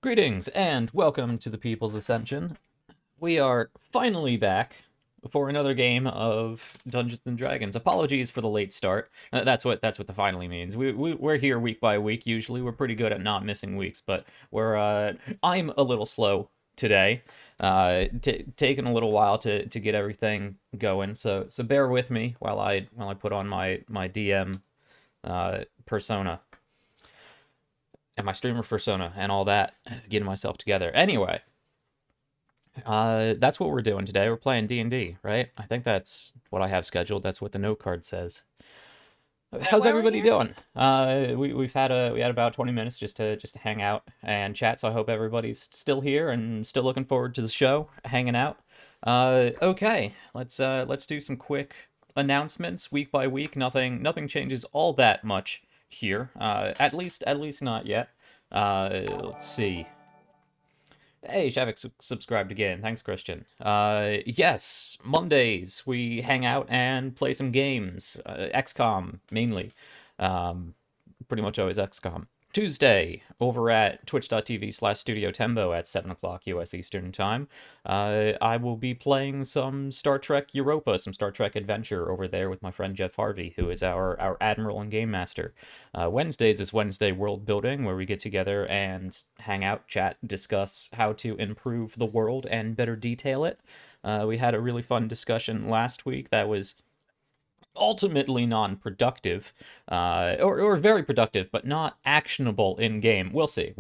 Greetings and welcome to the People's Ascension. We are finally back for another game of Dungeons and Dragons. Apologies for the late start. That's what the finally means. We're here week by week. Usually, we're pretty good at not missing weeks, but I'm a little slow today. Taking a little while to get everything going. So bear with me while I put on my DM persona and my streamer persona and all that, getting myself together. Anyway, that's what we're doing today. We're playing D&D, right? I think that's what I have scheduled. That's what the note card says. How's everybody doing? We had about 20 minutes just to hang out and chat. So I hope everybody's still here and still looking forward to the show, hanging out. Okay, let's do some quick announcements week by week. Nothing changes all that much here. At least not yet. Let's see. Hey, Shavik subscribed again. Thanks, Christian. Yes, Mondays we hang out and play some games. XCOM mainly. Pretty much always XCOM. Tuesday, over at twitch.tv/Studio Tembo at 7 o'clock US Eastern Time. I will be playing some Star Trek Europa, some Star Trek Adventure over there with my friend Jeff Harvey, who is our Admiral and Game Master. Wednesdays is Wednesday World Building, where we get together and hang out, chat, discuss how to improve the world and better detail it. We had a really fun discussion last week that was ultimately non-productive, or very productive, but not actionable in game. We'll see.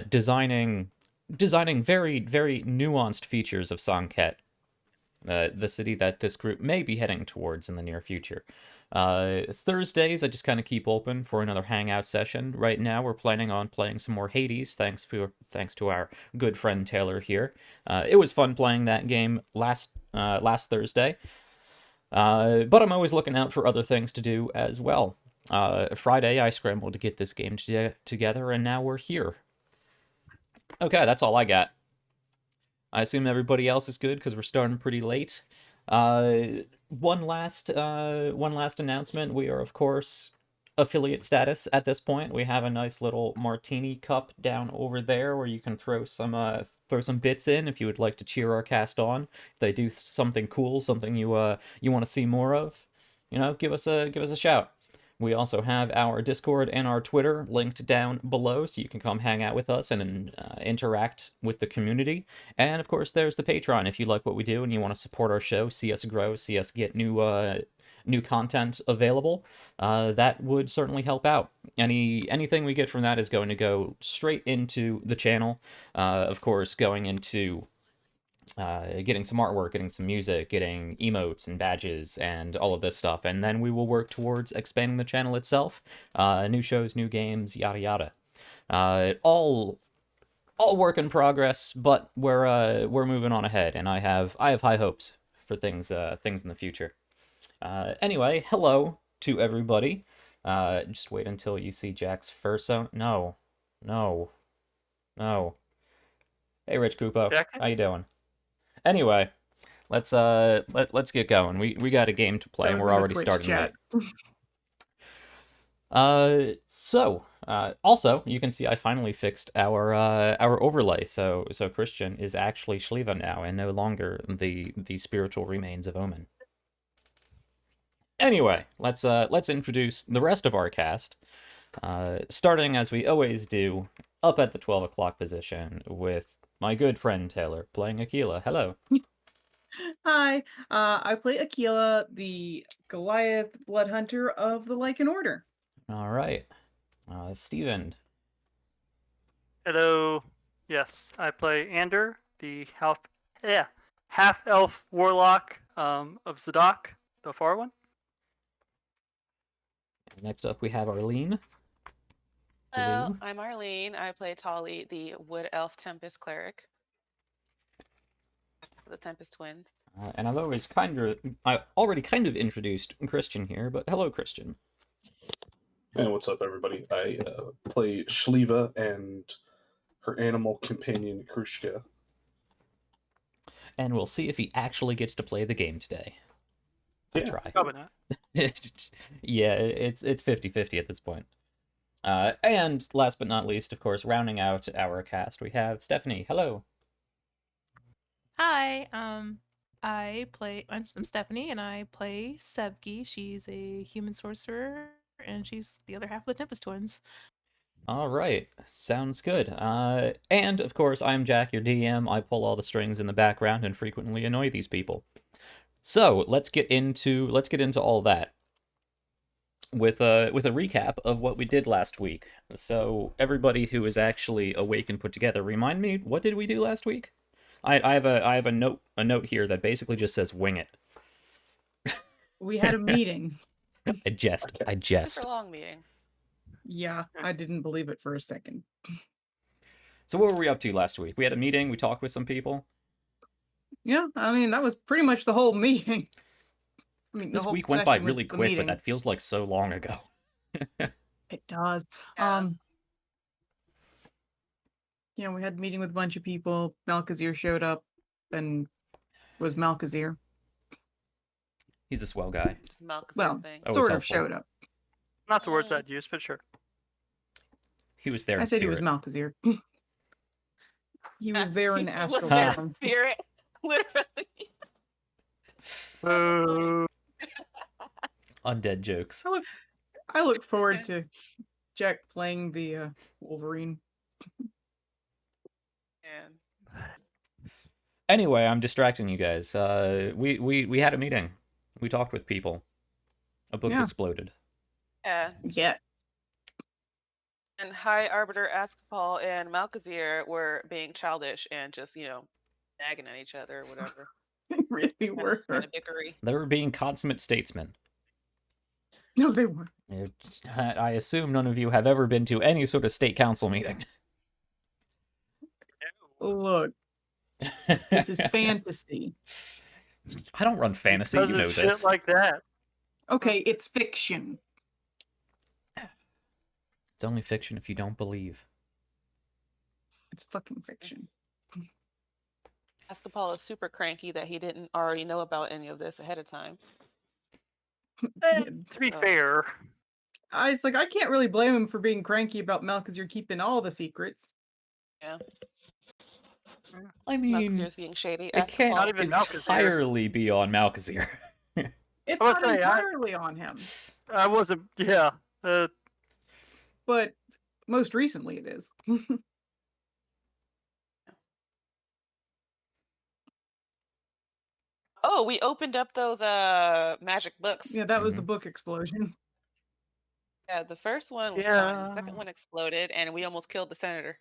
Designing very nuanced features of Sangket, the city that this group may be heading towards in the near future. Thursdays, I just kind of keep open for another hangout session. Right now, we're planning on playing some more Hades, thanks to our good friend Taylor here. It was fun playing that game last Thursday. But I'm always looking out for other things to do as well. Friday, I scrambled to get this game together, and now we're here. Okay, that's all I got. I assume everybody else is good because we're starting pretty late. One last announcement. We are, of course, affiliate status at this point. We have a nice little martini cup down over there where you can throw some bits in if you would like to cheer our cast on. If they do something cool, something you want to see more of, give us a shout. We also have our Discord and our Twitter linked down below, so you can come hang out with us and interact with the community. And of course, there's the Patreon. If you like what we do and you want to support our show, see us grow, see us get new content available, that would certainly help out. Anything we get from that is going to go straight into the channel. Of course, going into getting some artwork, getting some music, getting emotes and badges and all of this stuff. And then we will work towards expanding the channel itself. New shows, new games, yada yada. All work in progress, but we're moving on ahead, and I have high hopes for things in the future. Anyway, hello to everybody. Just wait until you see Jack's first zone. No. Hey, Rich Kupo. Jack? How you doing? Anyway, let's get going. We got a game to play, and we're already starting late. Also, you can see I finally fixed our overlay. So Christian is actually Shael'uah now, and no longer the spiritual remains of Omen. Anyway, let's introduce the rest of our cast. Starting as we always do, up at the 12 o'clock position with my good friend Taylor playing Aquila. Hello. Hi, I play Aquila, the Goliath blood hunter of the Lycan Order. All right. Steven. Hello. Yes, I play Ander, the half-elf warlock of Zadok, the far one. Next up, we have Arlene. Hello, I'm Arlene. I play Tali, the wood elf Tempest cleric. The Tempest twins. And I already kind of introduced Christian here, but hello, Christian. And what's up, everybody? I play Shael'uah and her animal companion, Krushka. And we'll see if he actually gets to play the game today. Yeah, I try. Probably not. Yeah, it's 50-50 at this point. And last but not least, of course, rounding out our cast, we have Stephanie. Hello. Hi, I'm Stephanie, and I play Sevgi. She's a human sorcerer, and she's the other half of the Tempest Twins. All right, sounds good. And of course, I'm Jack, your DM. I pull all the strings in the background and frequently annoy these people. So let's get into all that with a recap of what we did last week. So everybody who is actually awake and put together, remind me, what did we do last week? I have a note here that basically just says wing it. We had a meeting. I jest. Super long meeting. Yeah, I didn't believe it for a second. So what were we up to last week? We had a meeting, we talked with some people. Yeah, I mean, that was pretty much the whole meeting. I mean, This the whole week went by session was really the quick, but meeting. that feels like so long ago. It does. Yeah. Yeah, we had a meeting with a bunch of people. Malkazir showed up and was Malkazir. He's a swell guy. Just Malkazir Well, thing. Oh, it's sort of helpful. showed up. Not the words I'd use, but sure. He was there in I said spirit. he was Malkazir. He was there in He was astral there in form. spirit, literally. Boo. Undead jokes. I look forward to Jack playing the Wolverine. And Anyway, I'm distracting you guys. We had a meeting. We talked with people. A book Yeah. exploded. yeah. Yeah. And High Arbiter Askapal and Malkazir were being childish and just, nagging at each other or whatever. They really were. Kind of dickery. They were being consummate statesmen. No, they weren't. I assume none of you have ever been to any sort of state council meeting. Look, this is fantasy. I don't run fantasy, Because you know of shit this. like that. Okay, it's fiction. It's only fiction if you don't believe. It's fucking fiction. Askapal is super cranky that he didn't already know about any of this ahead of time. Yeah, To be Oh. fair, I was like, I can't really blame him for being cranky about Mel because you're keeping all the secrets. Yeah. I mean, Malkazir's being shady. it can't Not even Malkazir. entirely be on Malkazir. It's I must not say, entirely on him, I wasn't. Yeah. but most recently it is. Oh, we opened up those magic books. Yeah, that was the book explosion. Yeah, the first one was fine. The second Yeah. one exploded, and we almost killed the senator.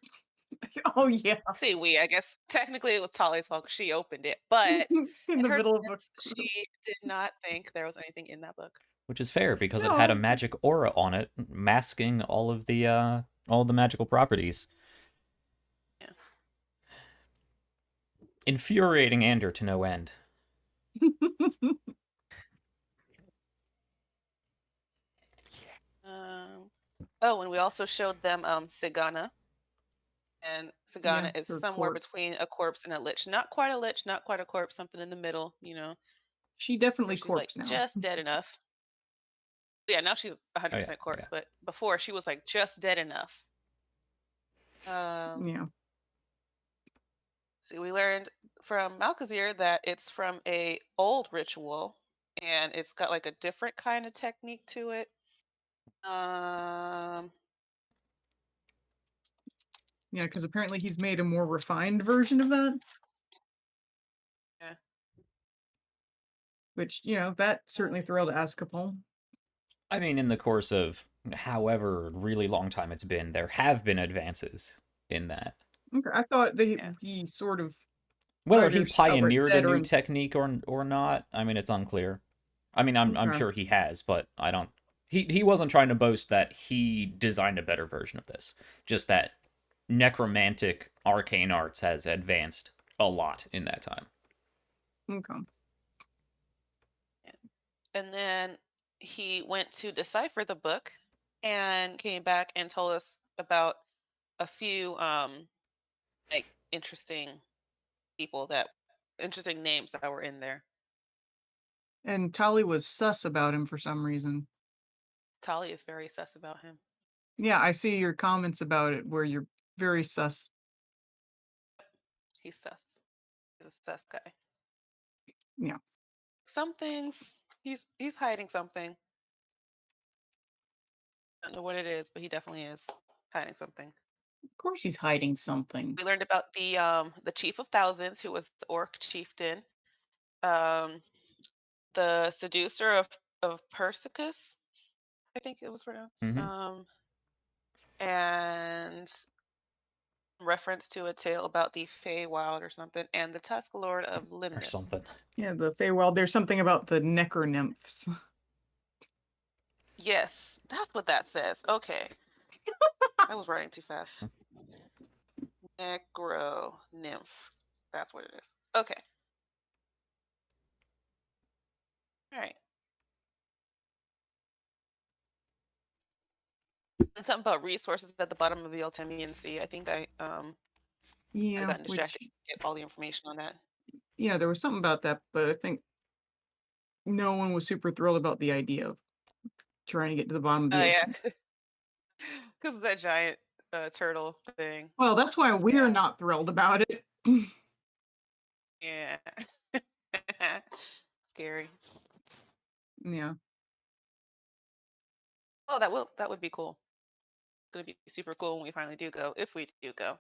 Oh yeah, I'll say we. I guess technically it was Tali's fault 'cause she opened it, but in the her middle of book. defense, she did not think there was anything in that book. Which is fair because it had a No. magic aura on it, masking all of the magical properties. Yeah. Infuriating Ander to no end. Oh, and we also showed them Sigana. And Sigana Yeah, is her somewhere corpse. between a corpse and a lich. Not quite a lich, not quite a corpse, something in the middle, She where definitely she's like corpse now. just dead enough. Yeah, now she's 100% corpse, yeah. but before she was like just dead enough. Yeah. So we learned from Malkazir that it's from a old ritual, and it's got like a different kind of technique to it. Yeah, because apparently he's made a more refined version of that. Yeah. Which, that certainly thrilled Askapal. I mean, in the course of however really long time it's been, there have been advances in that. Okay, I thought he sort of Whether he either pioneered a new veteran- technique or not, I mean, it's unclear. I mean, I'm Okay. sure he has, but I don't. He wasn't trying to boast that he designed a better version of this. Just that necromantic arcane arts has advanced a lot in that time. Okay. And then he went to decipher the book and came back and told us about a few like interesting names that were in there. And Tali was sus about him for some reason. Tali is very sus about him. Yeah, I see your comments about it where you're very sus. He's sus. He's a sus guy. Yeah. Some things he's hiding something. I don't know what it is, but he definitely is hiding something. Of course he's hiding something. We learned about the Chief of Thousands, who was the orc chieftain. Um, the seducer of Persicus, I think it was pronounced. Mhm. And reference to a tale about the Feywild or something, and the Tusk Lord of Or Limnus. something. Yeah, the Feywild. There's something about the necronymphs. Yes, that's what that says. Okay. I was writing too fast. Necro nymph. That's what it is. Okay. All right. And something about resources at the bottom of the Altemian Sea. I think I Yeah, gotten distracted which to get all the information on that. yeah, there was something about that, but I think no one was super thrilled about the idea of trying to get to the bottom of the Oh yeah, ocean. because of that giant turtle thing. Well, that's why we're Yeah. not thrilled about it. Yeah. Scary. Yeah. Oh, that would be cool. It's gonna be super cool when we finally do go, if we do go.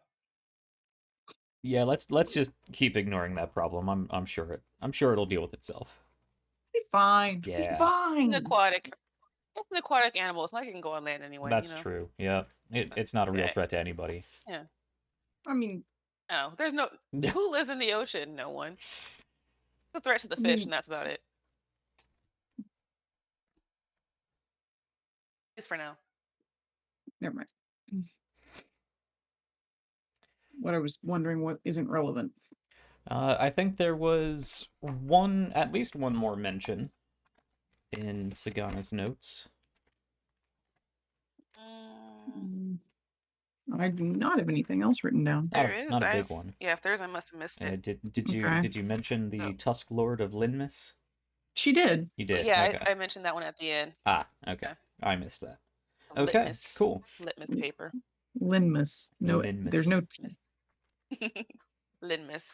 Yeah, let's just keep ignoring that problem. I'm sure it'll deal with itself. Be fine. Yeah. Be It's fine. an aquatic animal. It's not like it can go on land anyway. That's you know? true. Yeah. It's not a real Yeah. threat to anybody. Yeah. I mean, No, there's no. Who lives in the ocean? No one. It's a threat to the fish, mean- and that's about it. At least for now. never mind. What I was wondering what isn't relevant. I think there was at least one more mention in Sagana's notes. I do not have anything else written down. There is. Not a big one. Yeah, if there is, I must have missed it. Okay. Did you mention the Tusk Lord of Linmus? She did. You did. Yeah, Okay. I mentioned that one at the end. Ah, okay. Yeah. I missed that. Okay, cool. Litmus paper. Linmus. No, there's no T. Linmus.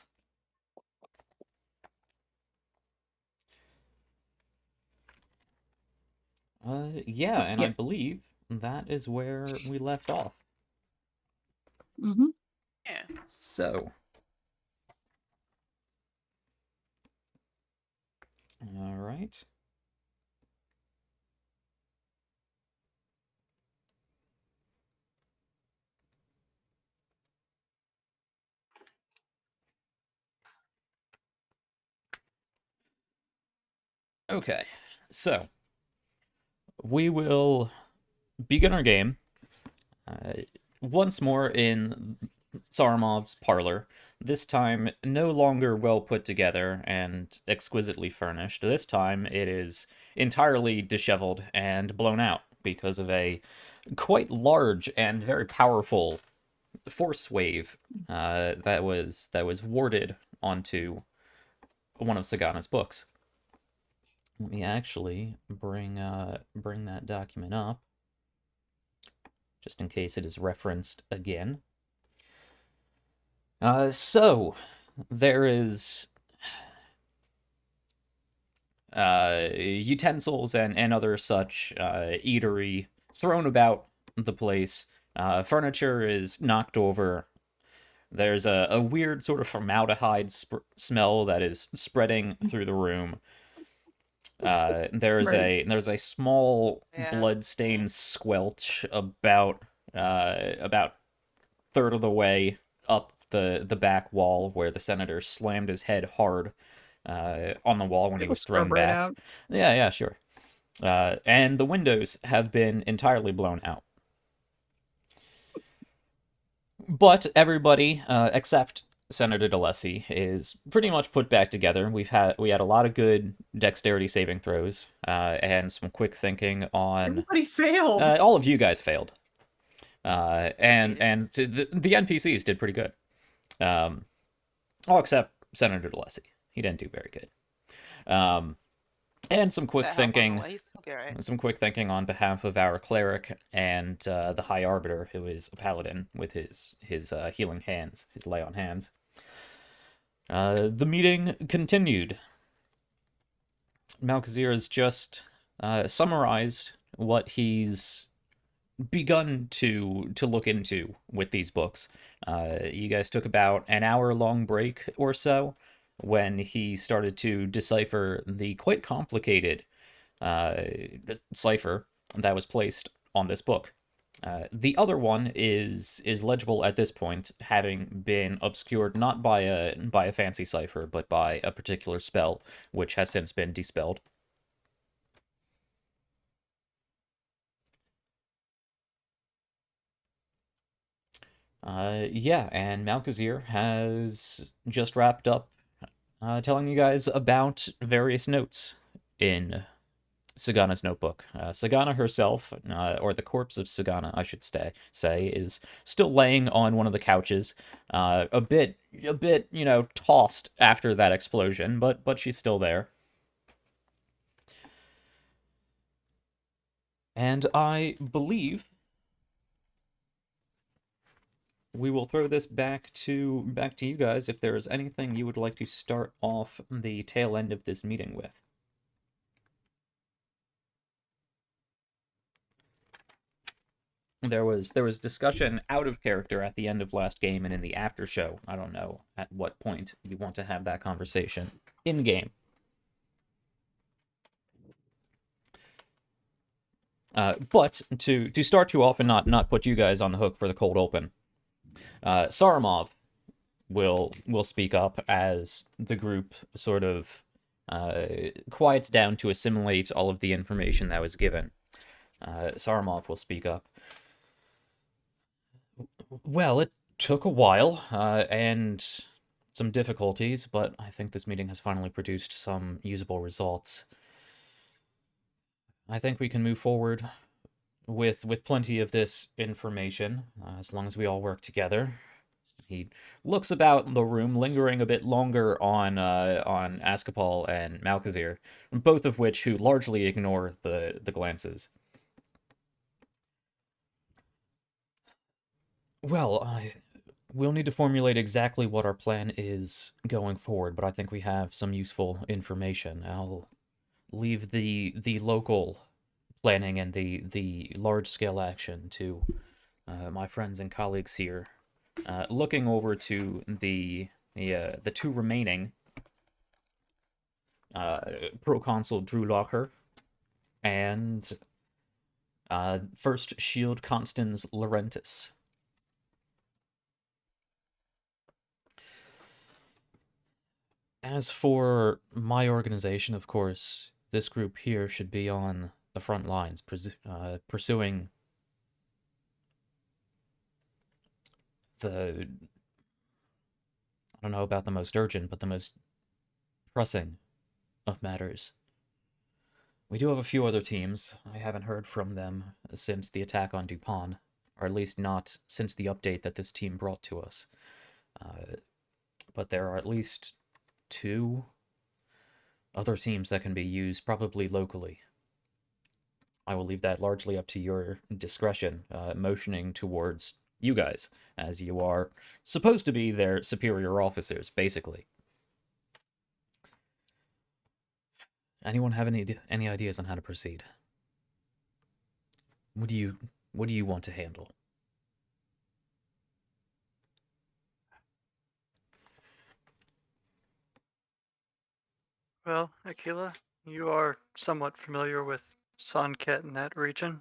Yeah, and Yes. I believe that is where we left off. Mm-hmm. Yeah. So. All right. Okay, so we will begin our game once more in Saramov's parlor. This time, no longer well put together and exquisitely furnished. This time, it is entirely disheveled and blown out because of a quite large and very powerful force wave that was warded onto one of Sagana's books. Let me actually bring that document up, just in case it is referenced again. So there is utensils and other such eatery thrown about the place. Furniture is knocked over. There's a weird sort of formaldehyde smell that is spreading through the room. There's a small blood-stained squelch about third of the way up the back wall where the senator slammed his head hard on the wall when he was thrown back. Out. Yeah, sure. And the windows have been entirely blown out. But everybody, except Senator DeLacy, is pretty much put back together. We had a lot of good dexterity saving throws, and some quick thinking on. Everybody failed. All of you guys failed, and the NPCs did pretty good. All except Senator DeLacy. He didn't do very good. And some quick That help on the thinking. way. He's okay, right? Some quick thinking on behalf of our cleric and the High Arbiter, who is a paladin with his healing hands, his lay on hands. The meeting continued. Malkazir has just summarized what he's begun to look into with these books. You guys took about an hour-long break or so when he started to decipher the quite complicated cipher that was placed on this book. The other one is legible at this point, having been obscured not by a fancy cipher, but by a particular spell, which has since been dispelled. Yeah, and Malkazir has just wrapped up telling you guys about various notes in Sagana's notebook. Sagana herself, or the corpse of Sagana, I should say, is still laying on one of the couches, a bit, tossed after that explosion, but she's still there. And I believe we will throw this back to you guys if there is anything you would like to start off the tail end of this meeting with. There was discussion out of character at the end of last game and in the after show. I don't know at what point you want to have that conversation in game. But to start you off and not put you guys on the hook for the cold open, Saramov will speak up as the group sort of quiets down to assimilate all of the information that was given. Saramov will speak up. Well, it took a while, and some difficulties, but I think this meeting has finally produced some usable results. I think we can move forward with plenty of this information, as long as we all work together. He looks about the room, lingering a bit longer on Askapal and Malkazir, both of which who largely ignore the glances. Well, we'll need to formulate exactly what our plan is going forward, but I think we have some useful information. I'll leave the local planning and the large-scale action to my friends and colleagues here. Looking over to the two remaining, Proconsul Drew Locker and First Shield Constans Laurentis. As for my organization, of course, this group here should be on the front lines, pursuing the, I don't know about the most urgent, but the most pressing of matters. We do have a few other teams. I haven't heard from them since the attack on Duepon, or at least not since the update that this team brought to us. But there are at least 2 other teams that can be used, probably locally. I will leave that largely up to your discretion, motioning towards you guys, as you are supposed to be their superior officers, basically. Anyone have any ideas on how to proceed? What do you want to handle? Well, Akila, you are somewhat familiar with Sanket in that region.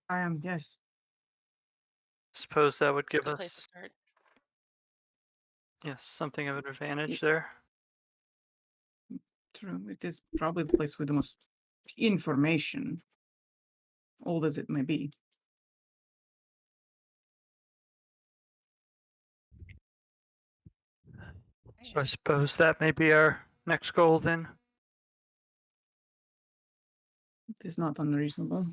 I am, yes. Suppose that would give Good place to us, start. yes, something of an advantage there. True. It is probably the place with the most information, old as it may be. So I suppose that may be our next goal then. It is not unreasonable.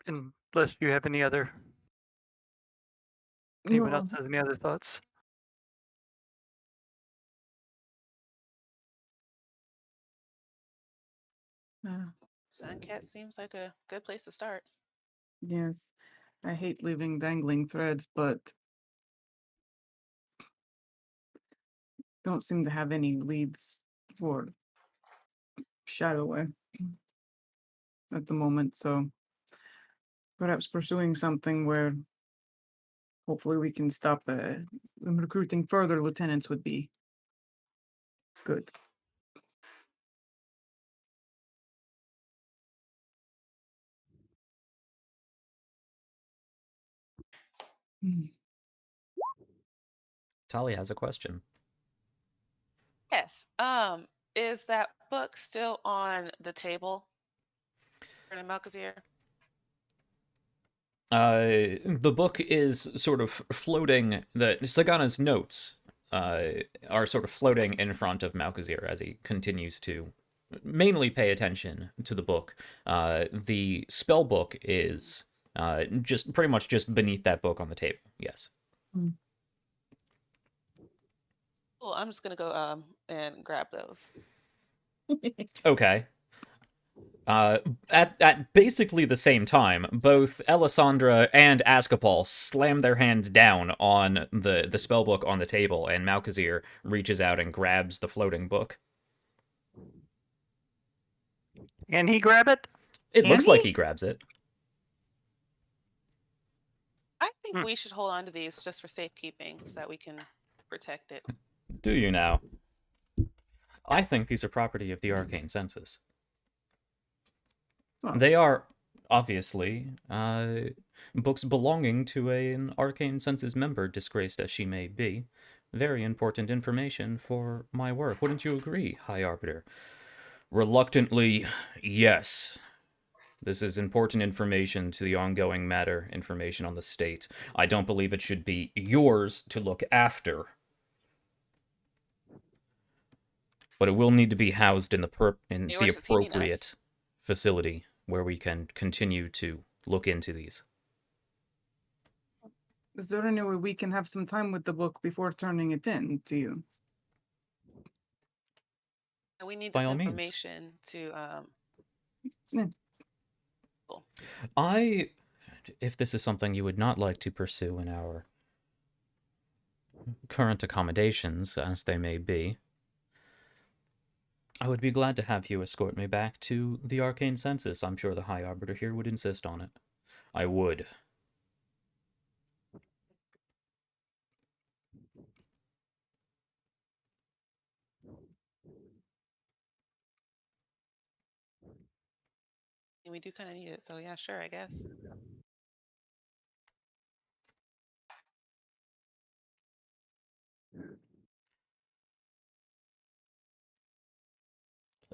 unless you have any other. Anyone else has any other thoughts? Suncat seems like a good place to start. Yes. I hate leaving dangling threads, but don't seem to have any leads for Shael'uah at the moment, so perhaps pursuing something where hopefully we can stop them recruiting further lieutenants would be good. Talia has a question. Yes. Is that book still on the table in Malkazir? The book is sort of floating. The Sagana's notes are sort of floating in front of Malkazir as he continues to mainly pay attention to the book. The spell book is just pretty much just beneath that book on the table. Yes. Well, I'm just gonna go and grab those. Okay. At basically the same time, both Elisandra and Ascapol slam their hands down on the spellbook on the table, and Malkazir reaches out and grabs the floating book. Can he grab it? It Can looks like he? he grabs it. I think we should hold on to these just for safekeeping so that we can protect it. Do you now? I think these are property of the arcane senses. Oh. They are, obviously, books belonging to an arcane senses member, disgraced as she may be. Very important information for my work. Wouldn't you agree, High Arbiter? Reluctantly, yes. This is important information to the ongoing matter, information on the state. I don't believe it should be yours to look after. But it will need to be housed in the Yours is heating us. appropriate facility where we can continue to look into these. Is there any way we can have some time with the book before turning it in to you? And we need By this all means. information to If this is something you would not like to pursue in our current accommodations, as they may be, I would be glad to have you escort me back to the arcane census. I'm sure the High Arbiter here would insist on it. I would. we do kind of need it. So yeah, sure, I guess.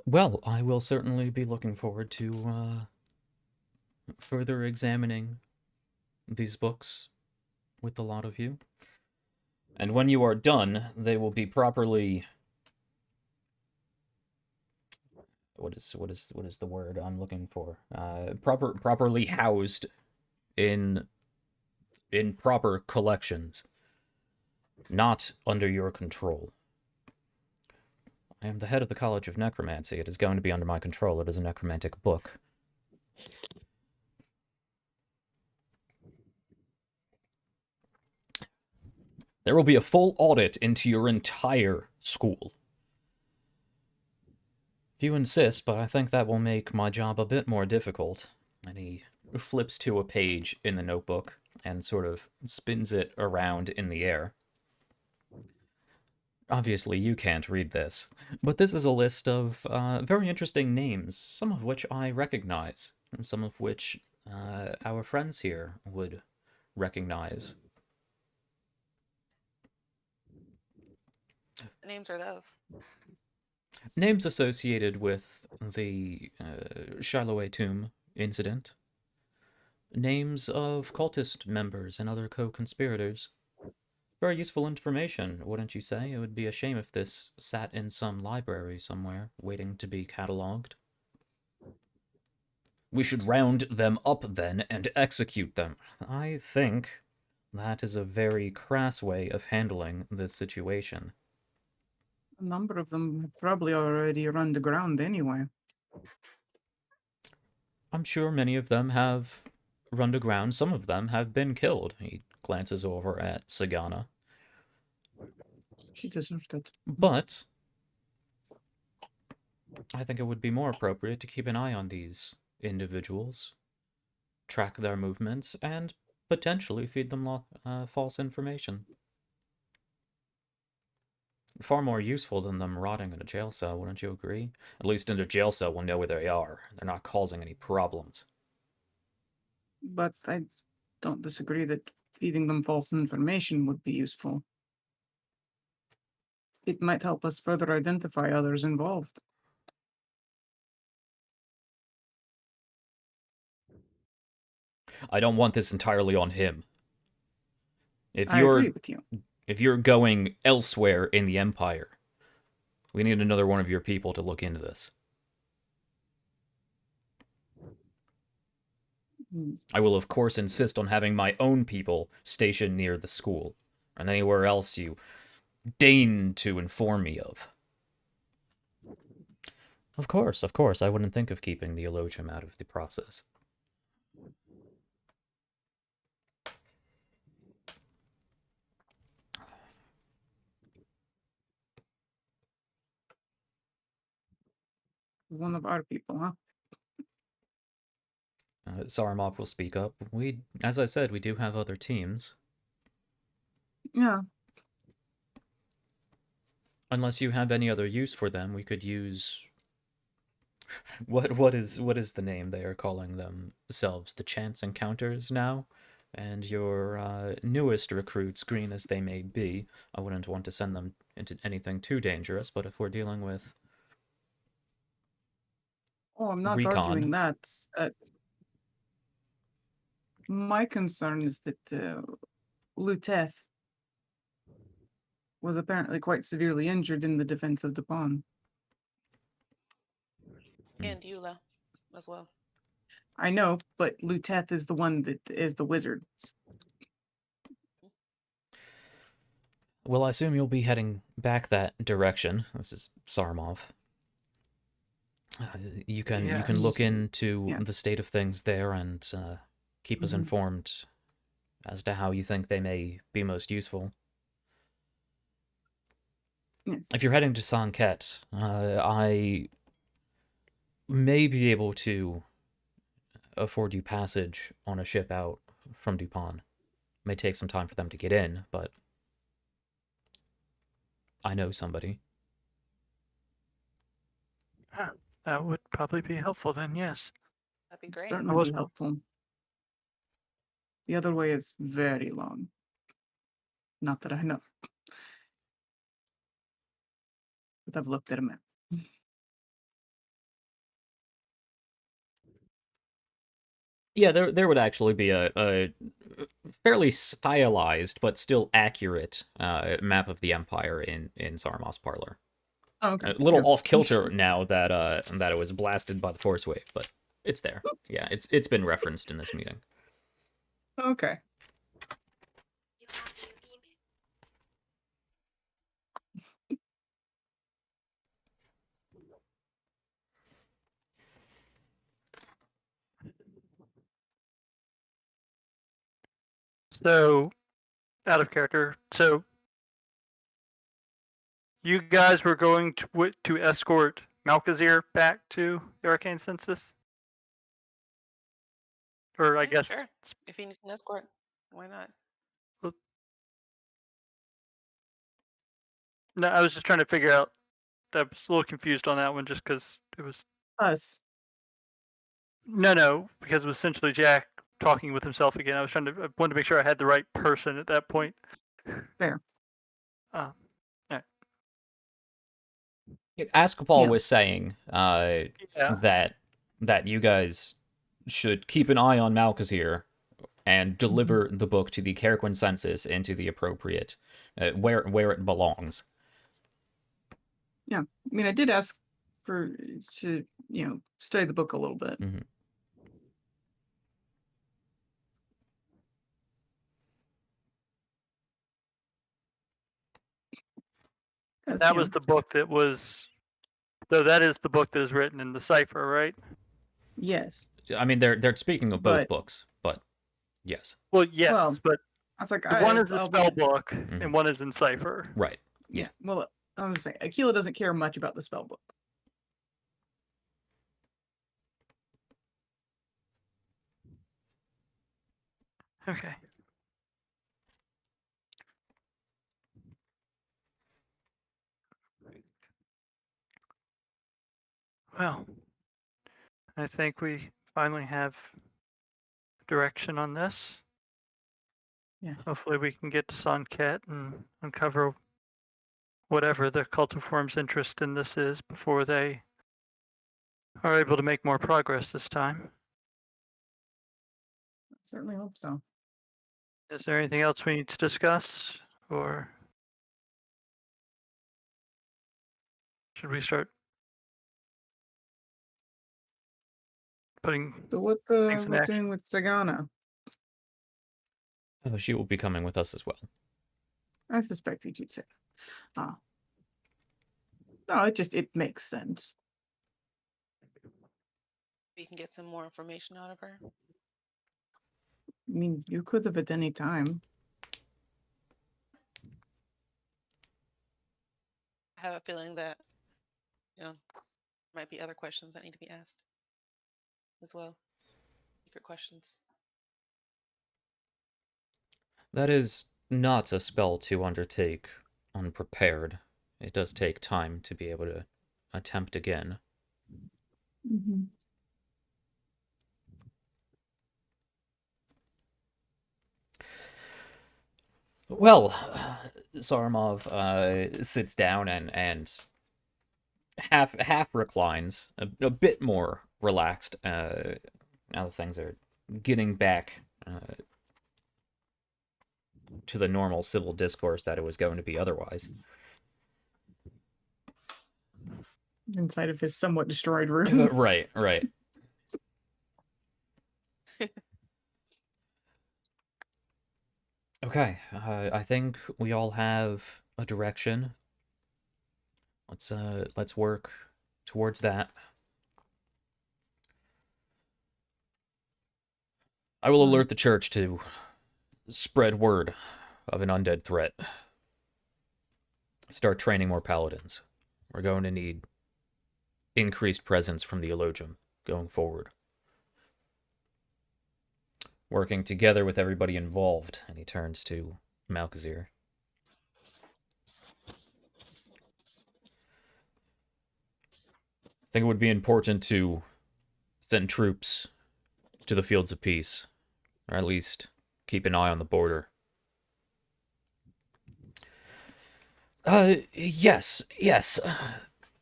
Well, I will certainly be looking forward to further examining these books with a lot of you. And when you are done, they will be properly... What is the word I'm looking for? Properly housed in proper collections, not under your control. I am the head of the College of Necromancy. It is going to be under my control. It is a necromantic book. There will be a full audit into your entire school. If you insist, but I think that will make my job a bit more difficult. And he flips to a page in the notebook and sort of spins it around in the air. Obviously, you can't read this, but this is a list of very interesting names, some of which I recognize, and some of which our friends here would recognize. What names are those? Names associated with the Shael'uah tomb incident. Names of cultist members and other co-conspirators. Very useful information, wouldn't you say? It would be a shame if this sat in some library somewhere, waiting to be catalogued. We should round them up then and execute them. I think that is a very crass way of handling this situation. A number of them have probably already run the ground anyway. I'm sure many of them have run to ground. Some of them have been killed. He glances over at Sagana. She deserved it. But I think it would be more appropriate to keep an eye on these individuals, track their movements, and potentially feed them false information. Far more useful than them rotting in a jail cell, wouldn't you agree? At least in a jail cell we'll know where they are. They're not causing any problems. But I don't disagree that feeding them false information would be useful. It might help us further identify others involved. I don't want this entirely on him. I agree with you. If you're going elsewhere in the Empire, we need another one of your people to look into this. I will, of course, insist on having my own people stationed near the school, and anywhere else you deign to inform me of. Of course, I wouldn't think of keeping the Elogium out of the process. One of our people, huh? Saramov will speak up. As I said, we do have other teams. Yeah. Unless you have any other use for them, we could use... What is the name they are calling themselves? The Chance Encounters now? And your newest recruits, green as they may be, I wouldn't want to send them into anything too dangerous, but if we're dealing with Oh, I'm not recon... arguing that. My concern is that Luteth was apparently quite severely injured in the defense of Duepon. And Eula as well. I know, but Luteth is the one that is the wizard. Well, I assume you'll be heading back that direction. This is Sarmov. You can look into the state of things there and keep us informed as to how you think they may be most useful. Yes. If you're heading to Sanket, I may be able to afford you passage on a ship out from Duepon. May take some time for them to get in, but I know somebody. That would probably be helpful then, yes. That'd be great. Certainly be helpful. The other way is very long. Not that I know. But I've looked at a map. Yeah, there would actually be a fairly stylized but still accurate map of the Empire in Sarmos Parlor. Oh, okay. A little off kilter now that it was blasted by the Force Wave, but it's there. Yeah, it's been referenced in this meeting. Okay. So, out of character. So, you guys were going to escort Malkazir back to the Arcane Census? Or I Yeah, guess... sure. If he needs an escort, why not? No, I was just trying to figure out. I was a little confused on that one just because it was... Us. No, because it was essentially Jack talking with himself again. I wanted to make sure I had the right person at that point. Fair. All right. Askapal was saying that you guys should keep an eye on Malkazir and deliver the book to the Carriquin census into the appropriate where it belongs. Yeah, I mean, I did ask to study the book a little bit. That was the book that was. Though that is the book that is written in the cipher, right? Yes. I mean, they're speaking of both But- books, but yes. Well, yes, Well, but I was like, the one is a I'll spell be- book Mhm. and one is in cipher. Right. Yeah. Well, I was saying, Aquila doesn't care much about the spell book. Okay. Well, I think we finally have direction on this. Yeah. Hopefully we can get to Sanket and uncover whatever the cultiform's interest in this is before they are able to make more progress this time. Certainly hope so. Is there anything else we need to discuss, or should we start putting So what things in we're action? doing with Sagana? Oh, she will be coming with us as well. I suspect you'd say. No, it makes sense. We can get some more information out of her. I mean, you could have at any time. I have a feeling that, there might be other questions that need to be asked as well. Secret questions. That is not a spell to undertake unprepared. It does take time to be able to attempt again. Mm-hmm. Well, Sarmov sits down and half reclines, a bit more relaxed. Now that things are getting back to the normal civil discourse that it was going to be otherwise. Inside of his somewhat destroyed room. Right. Okay, I think we all have a direction. Let's work towards that. I will alert the church to spread word of an undead threat. Start training more paladins. We're going to need increased presence from the Elogium going forward. Working together with everybody involved, and he turns to Malkazir. I think it would be important to send troops to the Fields of Peace, or at least keep an eye on the border. Yes.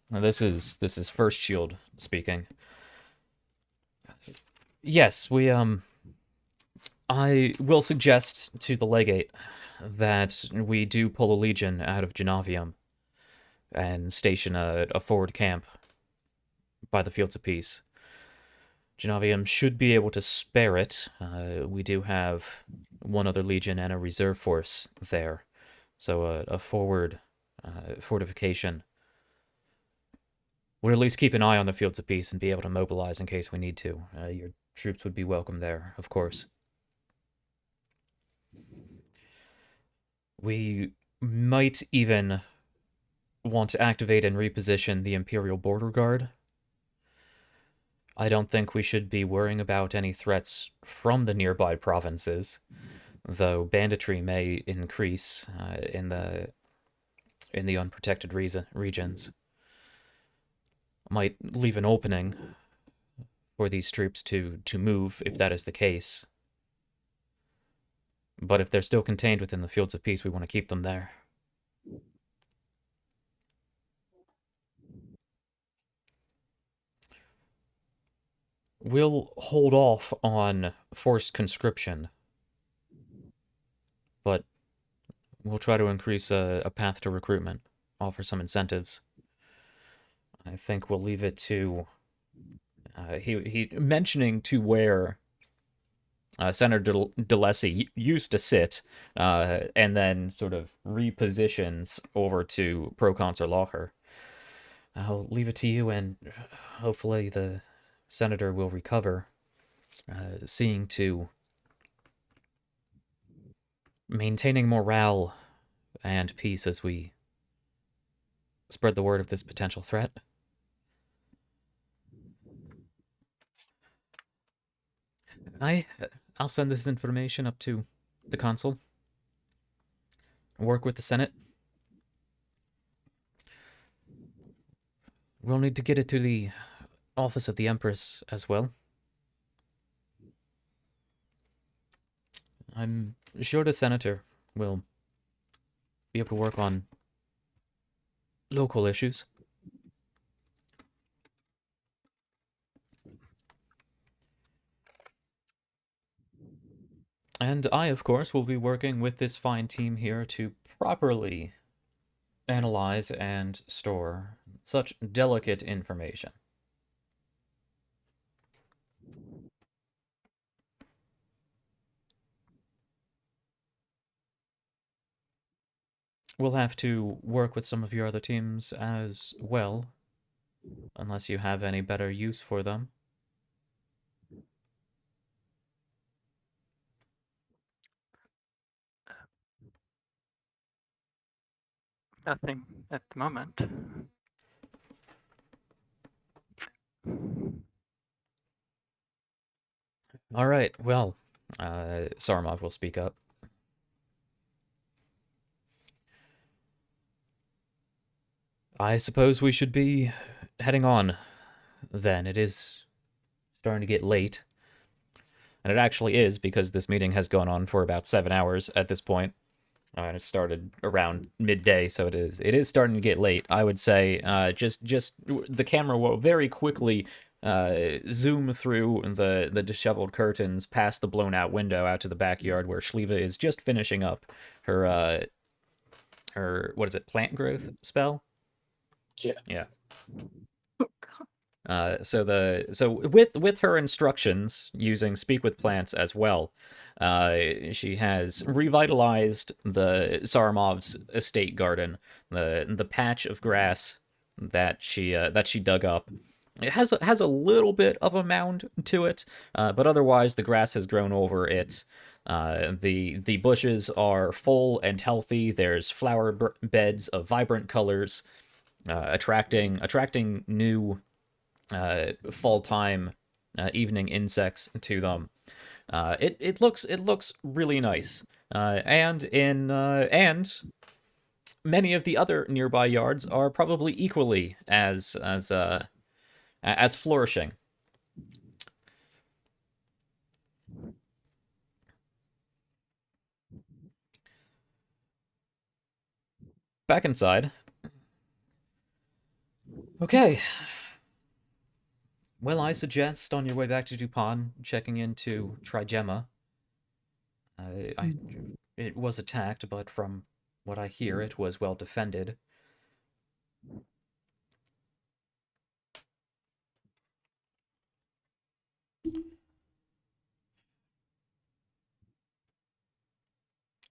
This is First Shield speaking. Yes, I will suggest to the legate that we do pull a legion out of Jenavia and station a forward camp by the Fields of Peace. Jenavia should be able to spare it. We do have one other legion and a reserve force there, so a forward fortification would at least keep an eye on the Fields of Peace and be able to mobilize in case we need to. Your troops would be welcome there, of course. We might even want to activate and reposition the Imperial Border Guard. I don't think we should be worrying about any threats from the nearby provinces, though banditry may increase in the unprotected regions. Might leave an opening for these troops to move if that is the case. But if they're still contained within the Fields of Peace, we want to keep them there. We'll hold off on forced conscription, but we'll try to increase a path to recruitment, offer some incentives. I think we'll leave it to he mentioning to where Senator DeLacy used to sit, and then sort of repositions over to Proconsul Locher. I'll leave it to you, and hopefully the senator will recover, seeing to maintaining morale and peace as we spread the word of this potential threat. I'll send this information up to the consul. Work with the Senate. We'll need to get it to the office of the Empress as well. I'm sure the senator will be able to work on local issues. And I, of course, will be working with this fine team here to properly analyze and store such delicate information. We'll have to work with some of your other teams as well, unless you have any better use for them. Nothing at the moment. All right, well, Sarmov will speak up. I suppose we should be heading on then. It is starting to get late. And it actually is, because this meeting has gone on for about 7 hours at this point. And it started around midday, so it is starting to get late. I would say just the camera will very quickly zoom through the disheveled curtains past the blown out window out to the backyard where Shael'uah is just finishing up her what is it, plant growth spell? Yeah. Yeah. Oh, God. So with her instructions using Speak with Plants as well, she has revitalized the Saramov's estate garden, the patch of grass that she dug up. It has a little bit of a mound to it, but otherwise the grass has grown over it. The bushes are full and healthy. There's flower beds of vibrant colors, attracting new fall time evening insects to them. It looks really nice, and many of the other nearby yards are probably equally as flourishing. Back inside. Okay. Well, I suggest on your way back to Duepon, checking into Trigemma. It was attacked, but from what I hear, it was well defended.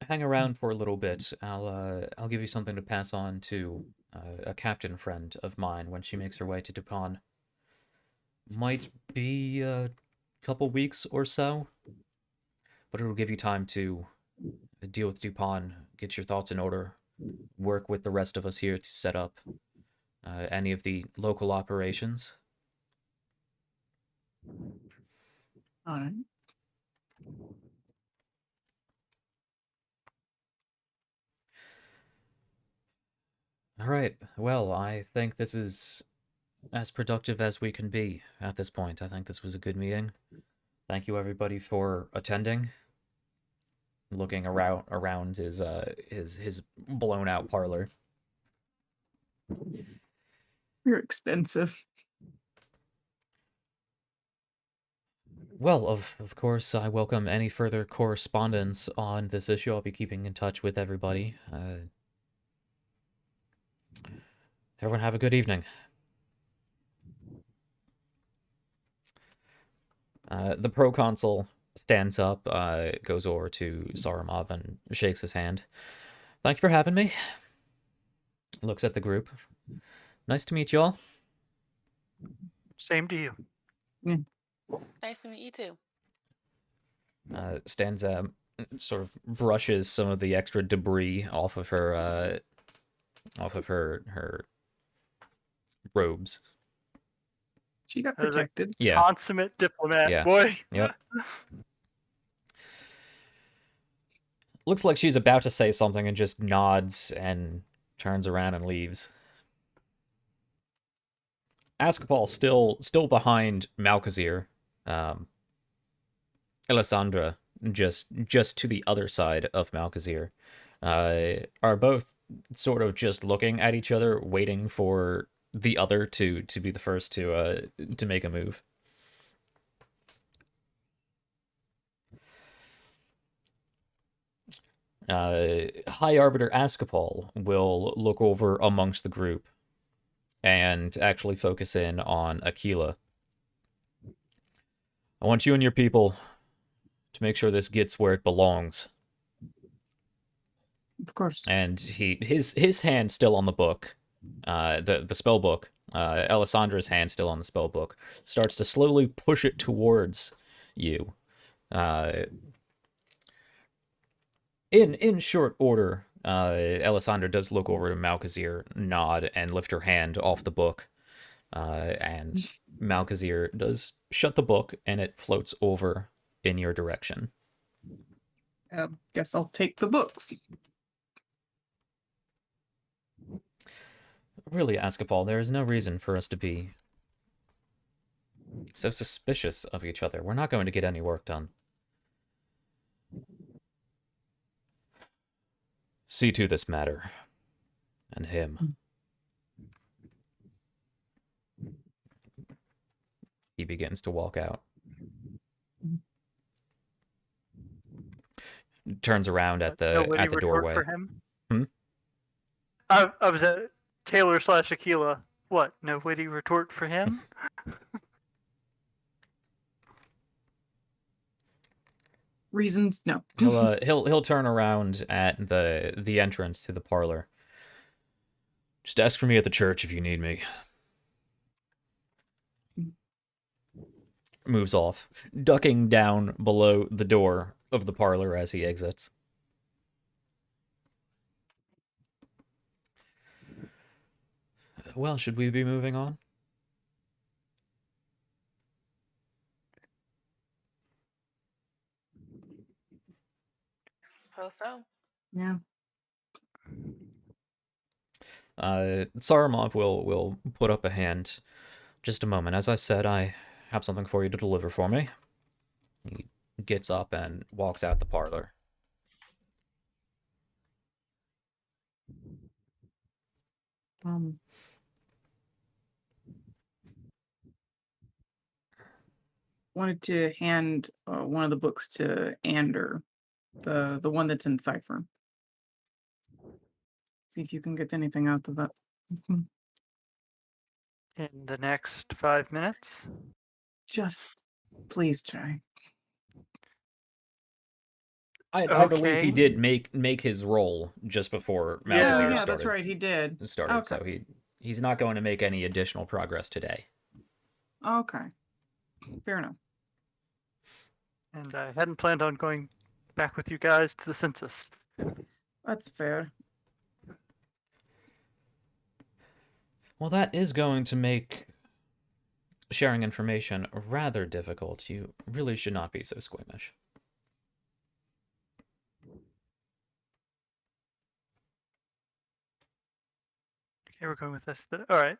Hang around for a little bit. I'll give you something to pass on to a captain friend of mine when she makes her way to Duepon. Might be a couple weeks or so, but it'll give you time to deal with Duepon, get your thoughts in order, work with the rest of us here to set up any of the local operations. All right. All right. Well, I think this is as productive as we can be at this point. I think this was a good meeting. Thank you, everybody, for attending. Looking around his blown out parlor. You're expensive. Well, of course, I welcome any further correspondence on this issue. I'll be keeping in touch with everybody. Everyone have a good evening. The proconsul stands up, goes over to Saramov and shakes his hand. Thank you for having me. Looks at the group. Nice to meet you all. Same to you. Nice to meet you too. Stands sort of brushes some of the extra debris off of her her robes. She got That is a protected. Yeah. Consummate diplomat, Yeah. boy. Yep. Looks like she's about to say something and just nods and turns around and leaves. Askapal still behind Malkazir. Alessandra just to the other side of Malkazir. Are both sort of just looking at each other, waiting for the other to be the first to make a move. High Arbiter Askapal will look over amongst the group and actually focus in on Aquila. I want you and your people to make sure this gets where it belongs. Of course. And his hand still on the book, the spell book. Alessandra's hand still on the spell book starts to slowly push it towards you. In short order, Alessandra does look over to Malkazir, nod, and lift her hand off the book. And Malkazir does shut the book, and it floats over in your direction. Guess I'll take the books. Really, Askapal, there is no reason for us to be so suspicious of each other. We're not going to get any work done. See to this matter. And him. He begins to walk out. Turns around at the Nobody retort doorway. For him? Hmm? I was at Taylor / Aquila. What? No witty retort for him? Reasons? No. He'll turn around at the entrance to the parlor. Just ask for me at the church if you need me. Moves off, ducking down below the door of the parlor as he exits. Well, should we be moving on? Suppose so. Yeah. Saramov will put up a hand. Just a moment. As I said, I have something for you to deliver for me. He gets up and walks out the parlor. Wanted to hand one of the books to Ander, the one that's in cipher. See if you can get anything out of that. In the next 5 minutes? Just please try. I believe he Okay. did make his roll just before Malazir Yeah. started. Yeah, that's right. He did. Started, Okay. so he's not going to make any additional progress today. Okay. Fair enough. And I hadn't planned on going back with you guys to the census. That's fair. Well, that is going to make sharing information rather difficult. You really should not be so squeamish. Okay, we're going with this. All right.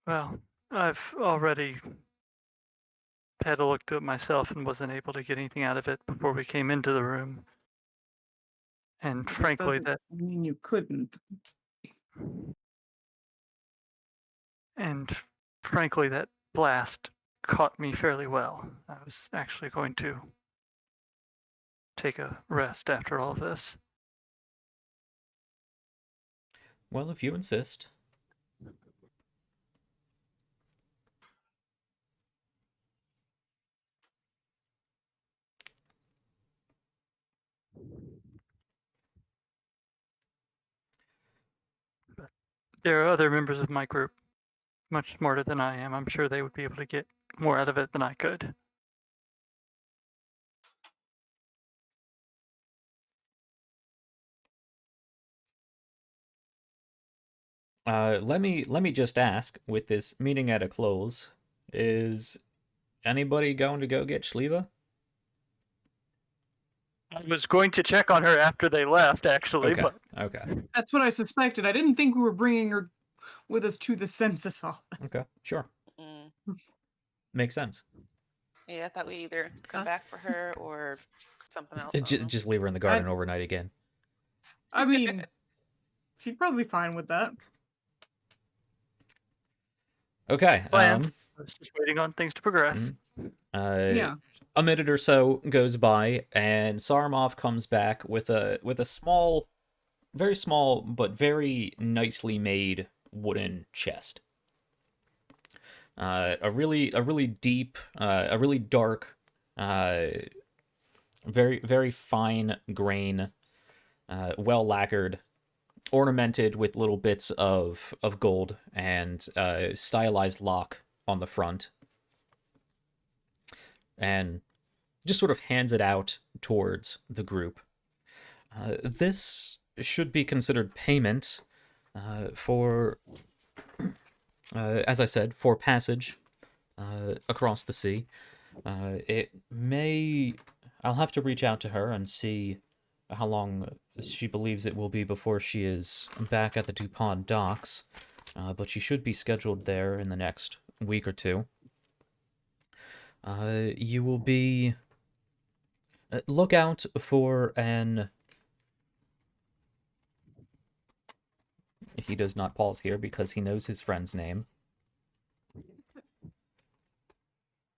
Well, I've already had a look to it myself and wasn't able to get anything out of it before we came into the room. And frankly, Doesn't mean you couldn't. that blast caught me fairly well. I was actually going to take a rest after all of this. Well, if you insist. There are other members of my group much smarter than I am. I'm sure they would be able to get more out of it than I could. Let me just ask, with this meeting at a close, is anybody going to go get Shael'uah? I was going to check on her after they left, actually, Okay. but Okay. That's what I suspected. I didn't think we were bringing her with us to the census office. Okay. Sure. Mm. Makes sense. Yeah, I thought we'd either come Us. back for her or something else. I don't know. Just leave her in the garden overnight again. I mean, she'd probably be fine with that. Okay. plans. I was just waiting on things to progress. Yeah. A minute or so goes by, and Sarmov comes back with a small, very small but very nicely made wooden chest. A really deep, a really dark, very fine grain, well lacquered, ornamented with little bits of gold and stylized lock on the front, and just sort of hands it out towards the group. This should be considered payment for, as I said, for passage across the sea. It may... I'll have to reach out to her and see how long she believes it will be before she is back at the Duepon docks, but she should be scheduled there in the next week or two. You will be... look out for an... He does not pause here because he knows his friend's name.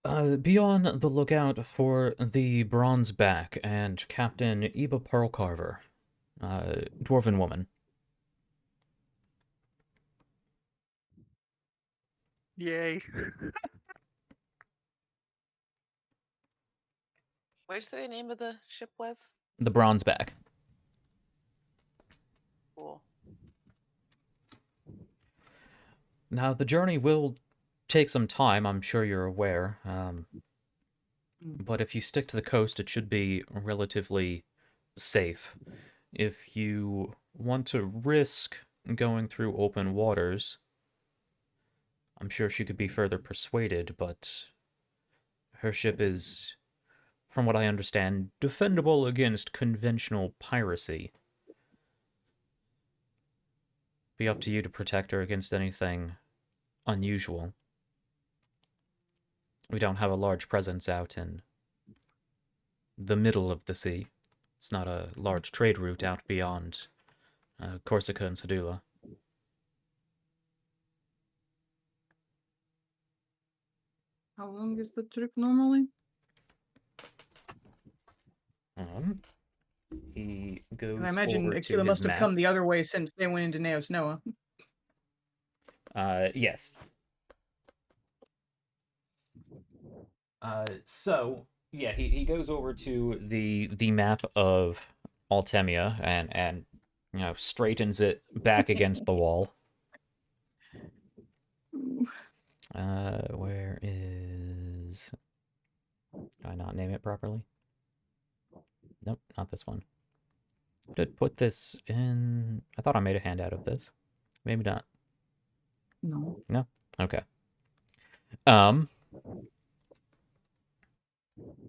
Be on the lookout for the Bronzeback and Captain Eba Pearlcarver, dwarven woman. Yay. What did you say the name of the ship was? The Bronzeback. Cool. Now, the journey will take some time, I'm sure you're aware. But if you stick to the coast, it should be relatively safe. If you want to risk going through open waters, I'm sure she could be further persuaded, but her ship is, from what I understand, defendable against conventional piracy. Be up to you to protect her against anything unusual. We don't have a large presence out in the middle of the sea. It's not a large trade route out beyond Corsica and Shael'uah. How long is the trip normally? He goes And I imagine over to Aquila his must have map. come the other way since they went into Neos Noah. Yes. So yeah, he goes over to the map of Altemia and you know, straightens it back against the wall. Where is... Did I not name it properly? Nope, not this one. Did put this in... I thought I made a handout of this. Maybe not. No. No? Okay.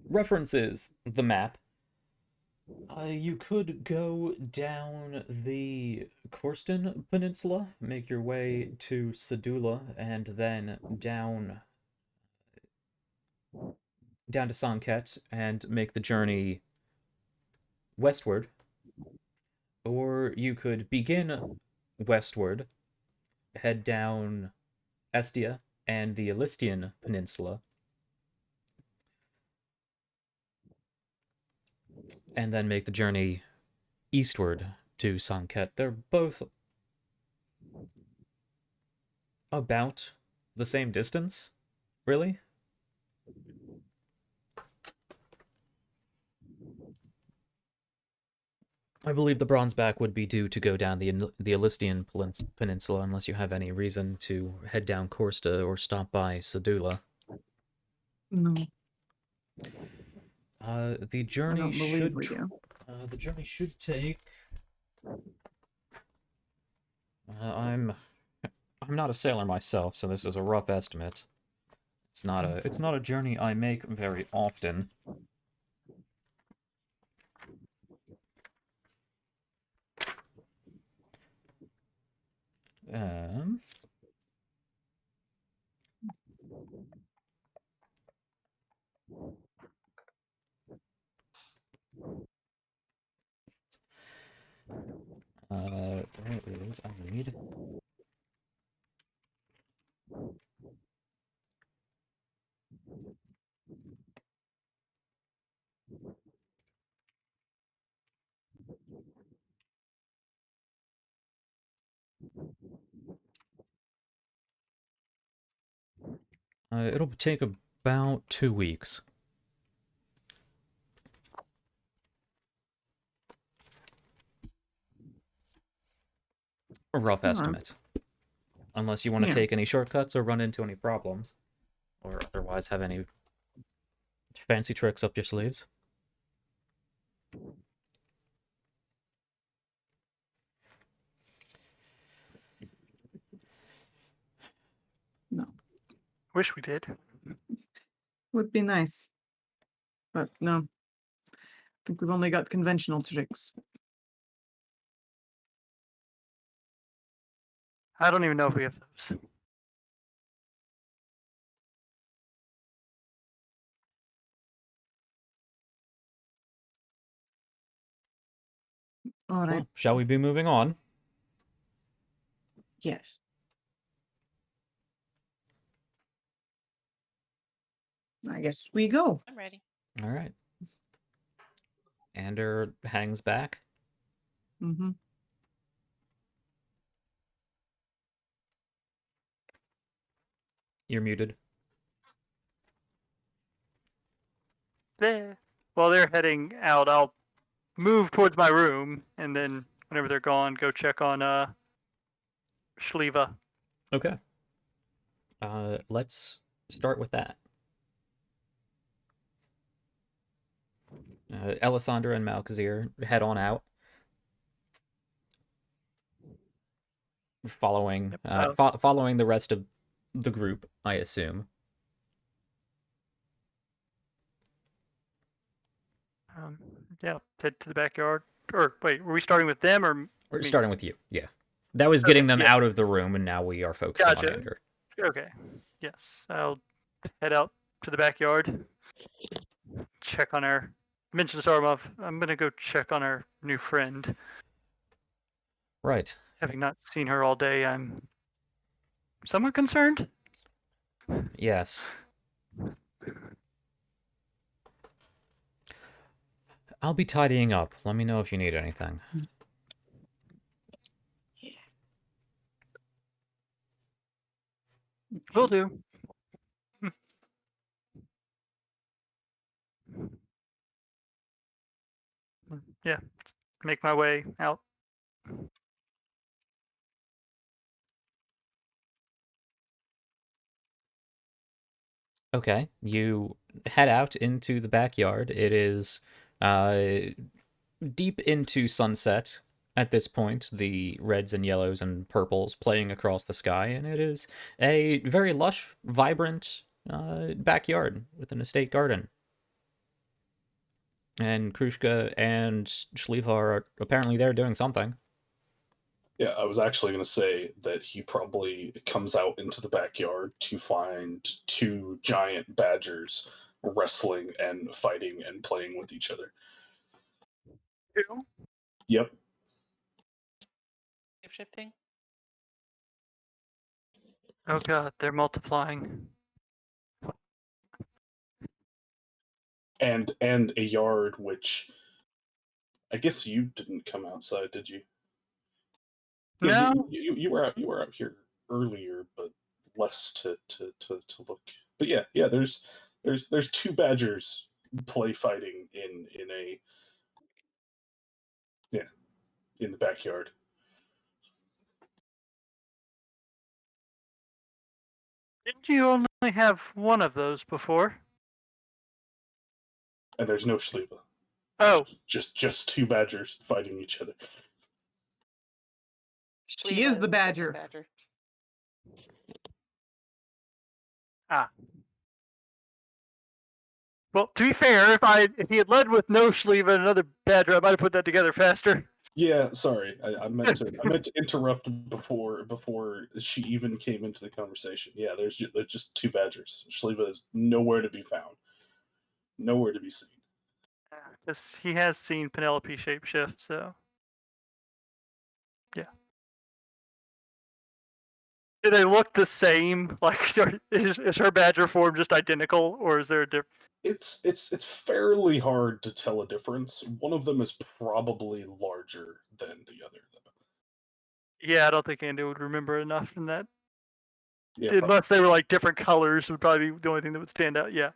References the map. You could go down the Korsten Peninsula, make your way to Shael'uah, and then down to Sanket and make the journey westward. Or you could begin westward, head down Estia and the Ilistian Peninsula, and then make the journey eastward to Sanket. They're both about the same distance, really. I believe the Bronzeback would be due to go down the Elystian Peninsula unless you have any reason to head down Korsta or stop by Sedula. No, The I journey don't believe should we do. the journey should take. I'm not a sailor myself, so this is a rough estimate. It's not a journey I make very often. There it is. I need. It'll take about 2 weeks. A rough Alright. estimate. Unless you want to Yeah. take any shortcuts or run into any problems. Or otherwise have any fancy tricks up your sleeves. No, Wish we did. would be nice, but no. I think we've only got conventional tricks. I don't even know if we have those. All right. Well, shall we be moving on? Yes. I guess we go. I'm ready. All right. Ander hangs back. Mm-hmm. You're muted. There. While they're heading out, I'll move towards my room, and then whenever they're gone, go check on Shael'uah. Okay. Let's start with that. Elisandra and Malkazir head on out. Following following the rest of the group, I assume. Yeah, head to the backyard. Or wait, were we starting with them or We're me? starting with you, yeah. That was Okay, getting them yeah. out of the room, and now we are focusing on Gotcha. Ander. Okay. Yes, I'll head out to the backyard. Check on our. Mention Sarmov. I'm gonna go check on our new friend. Right. Having not seen her all day, I'm somewhat concerned. Yes. I'll be tidying up. Let me know if you need anything. Will do. Yeah, make my way out. Okay, you head out into the backyard. It is deep into sunset at this point, the reds and yellows and purples playing across the sky, and it is a very lush, vibrant backyard with an estate garden. And Krushka and Shael'uah are apparently there doing something. Yeah, I was actually going to say that he probably comes out into the backyard to find two giant badgers wrestling and fighting and playing with each other. Two? Yep. Shifting. Oh god, they're multiplying. And a yard which I guess you didn't come outside, did you? Yeah, No. you were out here earlier, but less to look. But yeah, there's two badgers play fighting in a in the backyard. Didn't you only have one of those before? And there's no Shael'uah. Oh, Just two badgers fighting each other. She Levi is the second badger. ah. Well, to be fair, if he had led with no Shael'uah and another badger, I might have put that together faster. Yeah, sorry. I meant to interrupt before she even came into the conversation. Yeah, there's just two badgers. Shael'uah is nowhere to be found. Nowhere to be seen. Because he has seen Penelope shapeshift, so yeah. Do they look the same? Like, is her badger form just identical, or is there a difference? It's fairly hard to tell a difference. One of them is probably larger than the other, though. Yeah, I don't think Andy would remember enough from that. Yeah, Unless they were like different colors, would probably be the only thing that would stand out. Yeah.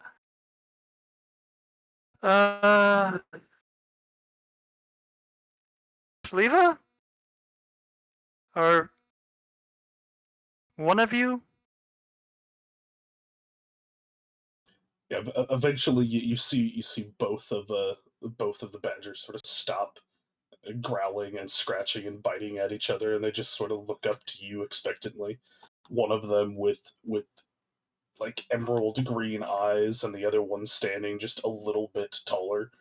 Shael'uah? Or one of you? yeah. Eventually, you see both of the badgers sort of stop growling and scratching and biting at each other, and they just sort of look up to you expectantly. One of them with like emerald green eyes, and the other one standing just a little bit taller.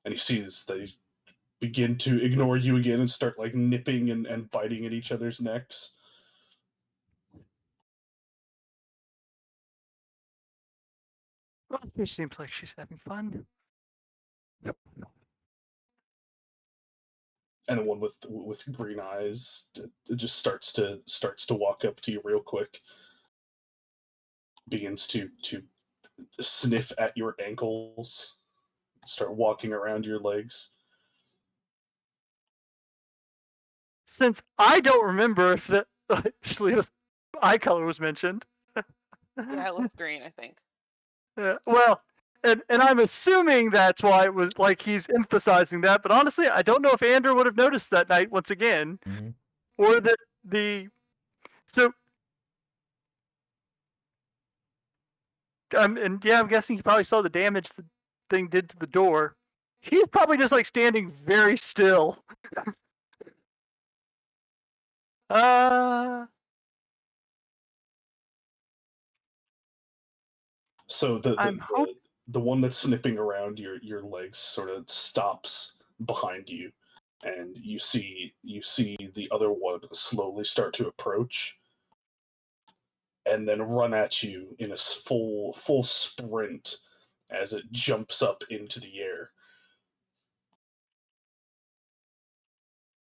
And he sees they begin to ignore you again and start like nipping and biting at each other's necks. Well, she seems like she's having fun. And the one with green eyes it just starts to walk up to you real quick, begins to sniff at your ankles, start walking around your legs. Since I don't remember if the Shael'uah's eye color was mentioned. Yeah, it was green, I think. Well, and I'm assuming that's why it was like he's emphasizing that. But honestly, I don't know if Andrew would have noticed that night once again, or that the so. And yeah, I'm guessing he probably saw the damage the thing did to the door. He's probably just like standing very still. So I'm hoping. the one that's snipping around your legs sort of stops behind you, and you see the other one slowly start to approach, and then run at you in a full sprint as it jumps up into the air,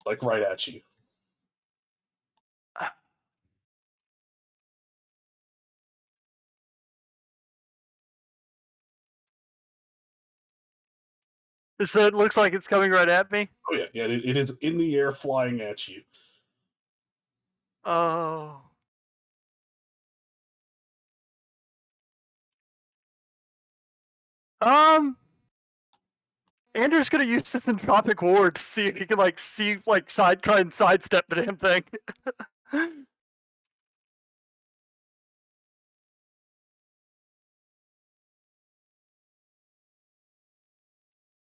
like right at you. So it looks like it's coming right at me. Oh yeah, it is in the air, flying at you. Oh. Andrew's gonna use this entropic ward to see if he can try and sidestep the damn thing.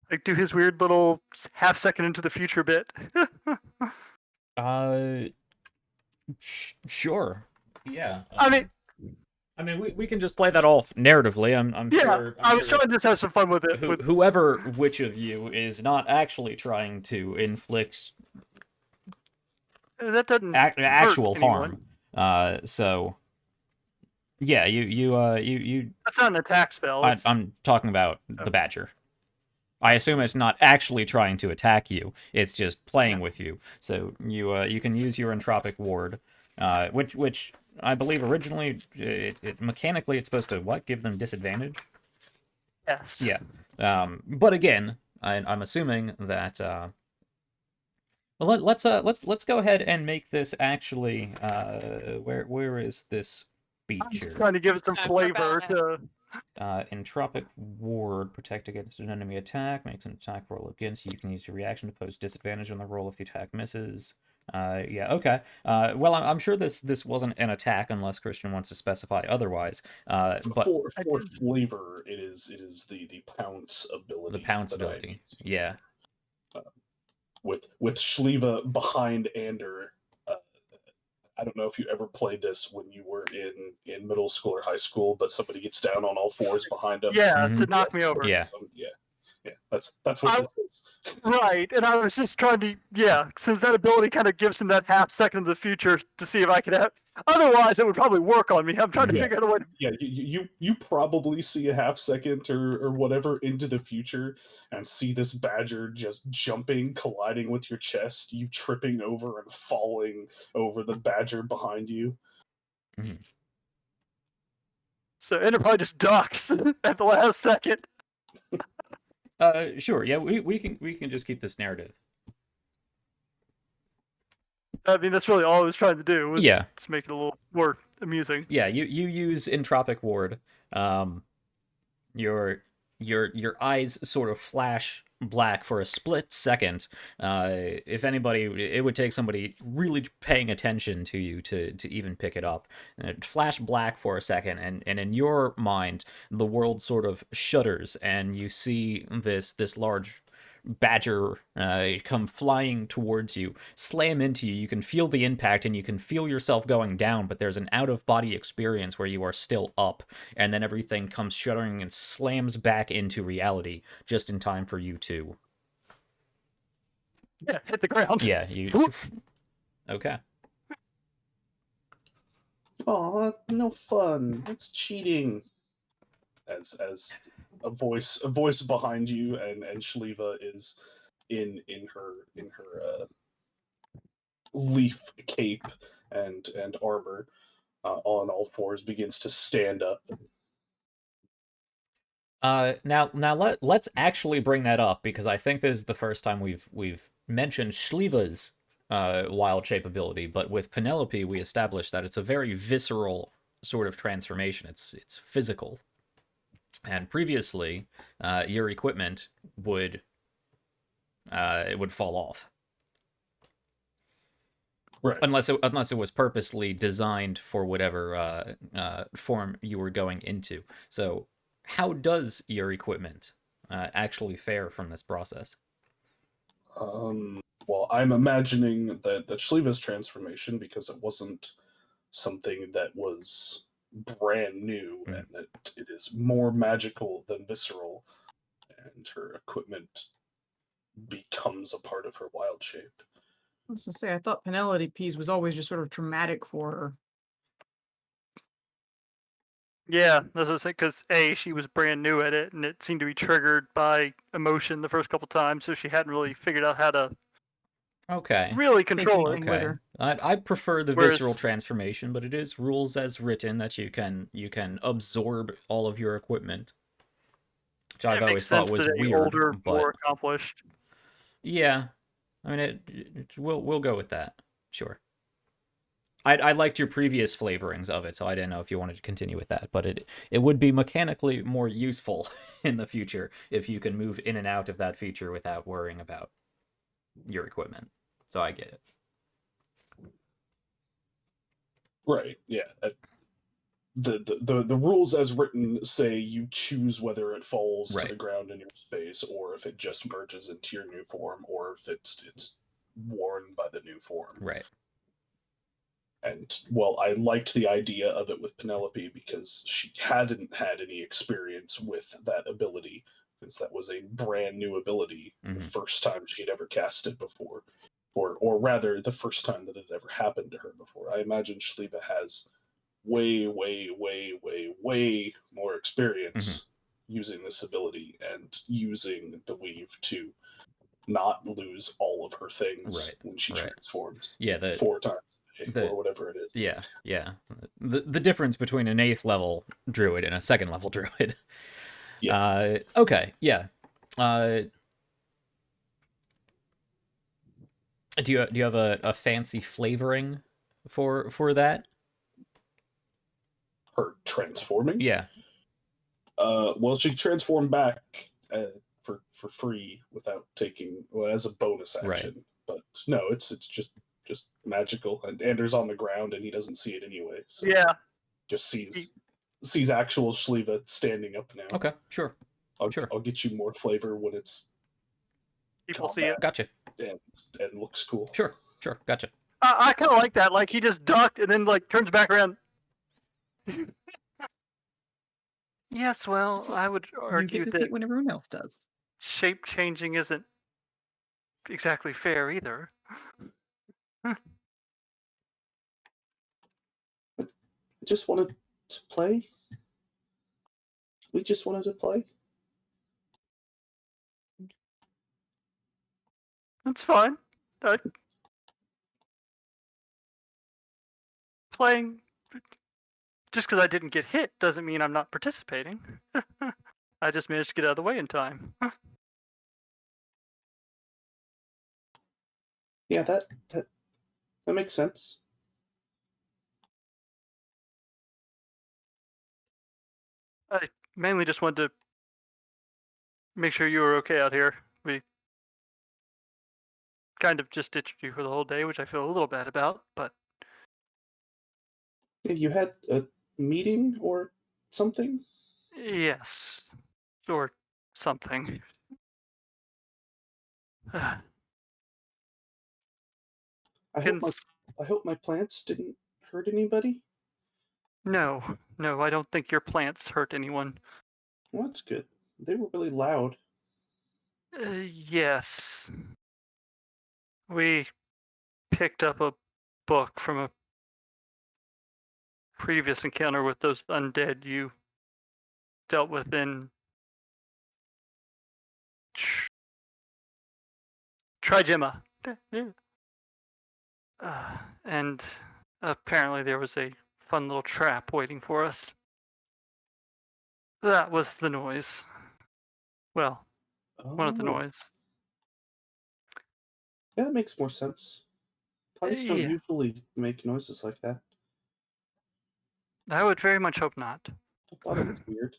Like do his weird little half second into the future bit. Sure. Yeah. I mean, we can just play that all narratively. I'm sure. I was trying to just have some fun with it. Whoever which of you is not actually trying to inflict that doesn't actual hurt harm. So yeah, you. That's not an attack spell. I'm talking about the badger. I assume it's not actually trying to attack you. It's just playing with you. So you can use your entropic ward, which I believe originally it mechanically it's supposed to give them disadvantage. Yes. Yeah. But again, I'm assuming that. Well, let's go ahead and make this actually. Where is this feature? I'm just trying to give it some flavor to. Entropic Ward, protect against an enemy attack, makes an attack roll against you. You can use your reaction to pose disadvantage on the roll if the attack misses. Yeah, okay. Well, I'm sure this wasn't an attack unless Christian wants to specify otherwise. But For flavor, it is the pounce ability. the pounce that I ability, used. yeah. With Shael'uah behind Ander. I don't know if you ever played this when you were in middle school or high school, but somebody gets down on all fours behind them. Yeah, Mhm. to knock me over. Yeah. Yeah. That's what this is. Right, and I was just trying to, since that ability kind of gives him that half second of the future to see if I could have. Otherwise, it would probably work on me. I'm trying to Yeah. figure out a way to. Yeah, you probably see a half second or whatever into the future and see this badger just jumping, colliding with your chest, you tripping over and falling over the badger behind you. So Enterprise just ducks at the last second. Sure. Yeah, we can just keep this narrative. I mean, that's really all I was trying to do. Was Yeah. just make it a little more amusing. Yeah, you use Entropic Ward. Your eyes sort of flash black for a split second. If anybody, it would take somebody really paying attention to you to even pick it up. And it flashed black for a second, and in your mind, the world sort of shudders, and you see this large badger come flying towards you, slam into you. You can feel the impact and you can feel yourself going down, but there's an out-of-body experience where you are still up, and then everything comes shuddering and slams back into reality just in time for you to... Yeah, hit the ground. Yeah, you... Okay. Aw, no fun. That's cheating. As a voice behind you, and Shael'uah is in her leaf cape and armor, on all fours, begins to stand up. Now let's actually bring that up, because I think this is the first time we've mentioned Shael'uah's wild shape ability, but with Penelope we established that it's a very visceral sort of transformation. It's physical. And previously, your equipment would fall off. Right. Unless it was purposely designed for whatever form you were going into. So, how does your equipment actually fare from this process? Well, I'm imagining that Shael'uah's transformation, because it wasn't something that was brand new, and that it is more magical than visceral, and her equipment becomes a part of her wild shape. I was gonna say, I thought Penelope's was always just sort of traumatic for her. Yeah, that's what I was saying. Because she was brand new at it, and it seemed to be triggered by emotion the first couple times, so she hadn't really figured out how to Okay. really control it. anything with Okay. her. I prefer the Whereas- visceral transformation, but it is rules as written that you can absorb all of your equipment, which I've It makes always thought sense was today, weird. older, But more accomplished. yeah, I mean, we'll go with that. Sure. I liked your previous flavorings of it, so I didn't know if you wanted to continue with that. But it would be mechanically more useful in the future if you can move in and out of that feature without worrying about your equipment. So I get it. Right. Yeah. The rules as written say you choose whether it falls Right. to the ground in your space, or if it just merges into your new form, or if it's worn by the new form. Right. And, well, I liked the idea of it with Penelope because she hadn't had any experience with that ability, because that was a brand new ability the first time she'd ever cast it before. Or rather, the first time that it ever happened to her before. I imagine Shael'uah has way more experience using this ability and using the weave to not lose all of her things when she transforms. Yeah, 4 times a day, or whatever it is. Yeah. The difference between an 8th level druid and a 2nd level druid. Yeah. Okay, yeah. Do you have a fancy flavoring for that? Her transforming? Yeah. Well, she transformed back for free without taking as a bonus Right. action. But no, it's just magical. And Anders on the ground, and he doesn't see it anyway. So Yeah. just sees actual Shliva standing up now. Okay, sure. Sure. I'll get you more flavor when it's People see it. Gotcha. and looks cool. Sure, gotcha. I kind of like that. Like, he just ducked and then, like, turns back around. Yes, well, I would You argue get to see that it when everyone else does. shape changing isn't exactly fair either. I just wanted to play. We just wanted to play. That's fine. Playing just because I didn't get hit doesn't mean I'm not participating. I just managed to get out of the way in time. Yeah, that makes sense. I mainly just wanted to make sure you were okay out here. We kind of just ditched you for the whole day, which I feel a little bad about, but Yeah, you had a meeting or something? yes, or something. I hope my plants didn't hurt anybody. No, I don't think your plants hurt anyone. Well, that's good. They were really loud. Yes. We picked up a book from a previous encounter with those undead you dealt with in Trigema. And apparently there was a fun little trap waiting for us. That was the noise. Well, one of the Oh, noise. yeah, that makes more sense. Plants don't Yeah, usually make noises like that. I would very much hope not. I thought it was weird.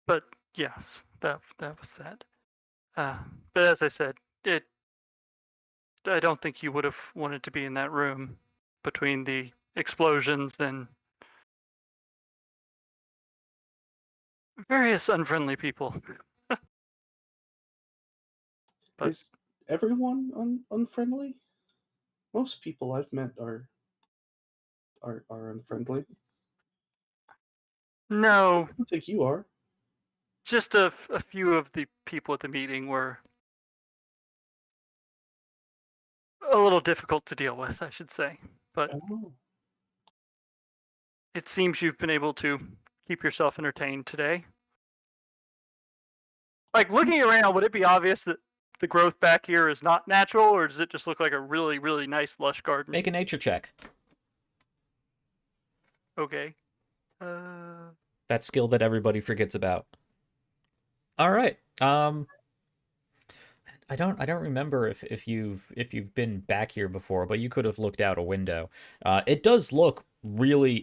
But yes, that was that. But as I said, I don't think you would have wanted to be in that room between the explosions and various unfriendly people. But Is everyone unfriendly? Most people I've met are unfriendly. no, I don't think you are. just a few of the people at the meeting were a little difficult to deal with, I should say. But Oh. it seems you've been able to keep yourself entertained today. Like, looking around, would it be obvious that the growth back here is not natural, or does it just look like a really, really nice lush garden? Make a nature check. Okay. That skill that everybody forgets about. All right. I don't remember if you've been back here before, but you could have looked out a window. It does look really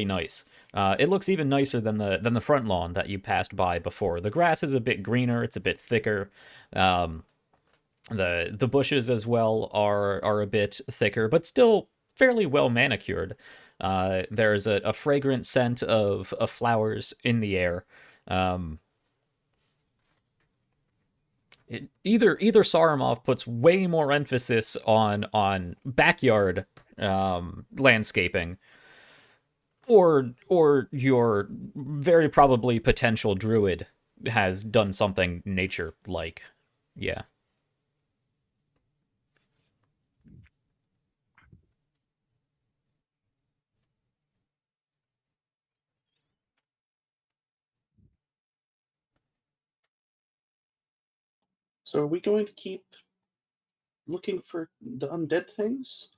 nice. It looks even nicer than the front lawn that you passed by before. The grass is a bit greener, it's a bit thicker. The bushes as well are a bit thicker, but still fairly well manicured. There's a fragrant scent of flowers in the air. Either Saramov puts way more emphasis on backyard landscaping, or your very probably potential druid has done something nature like. Yeah. So are we going to keep looking for the undead things?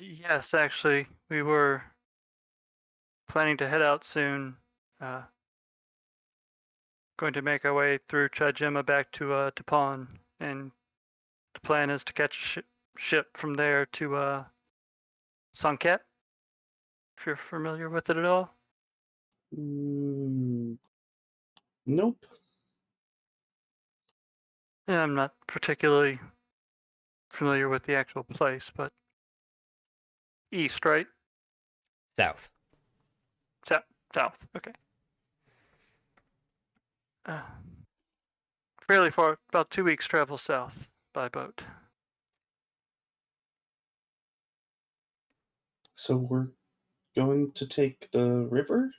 Yes, actually, we were planning to head out soon. Going to make our way through Trigema back to Duepon, and the plan is to catch ship from there to Sanket, if you're familiar with it at all. Nope. Yeah, I'm not particularly familiar with the actual place, but east, right? South. South. Okay. Fairly far, about 2 weeks travel south by boat. So we're going to take the river?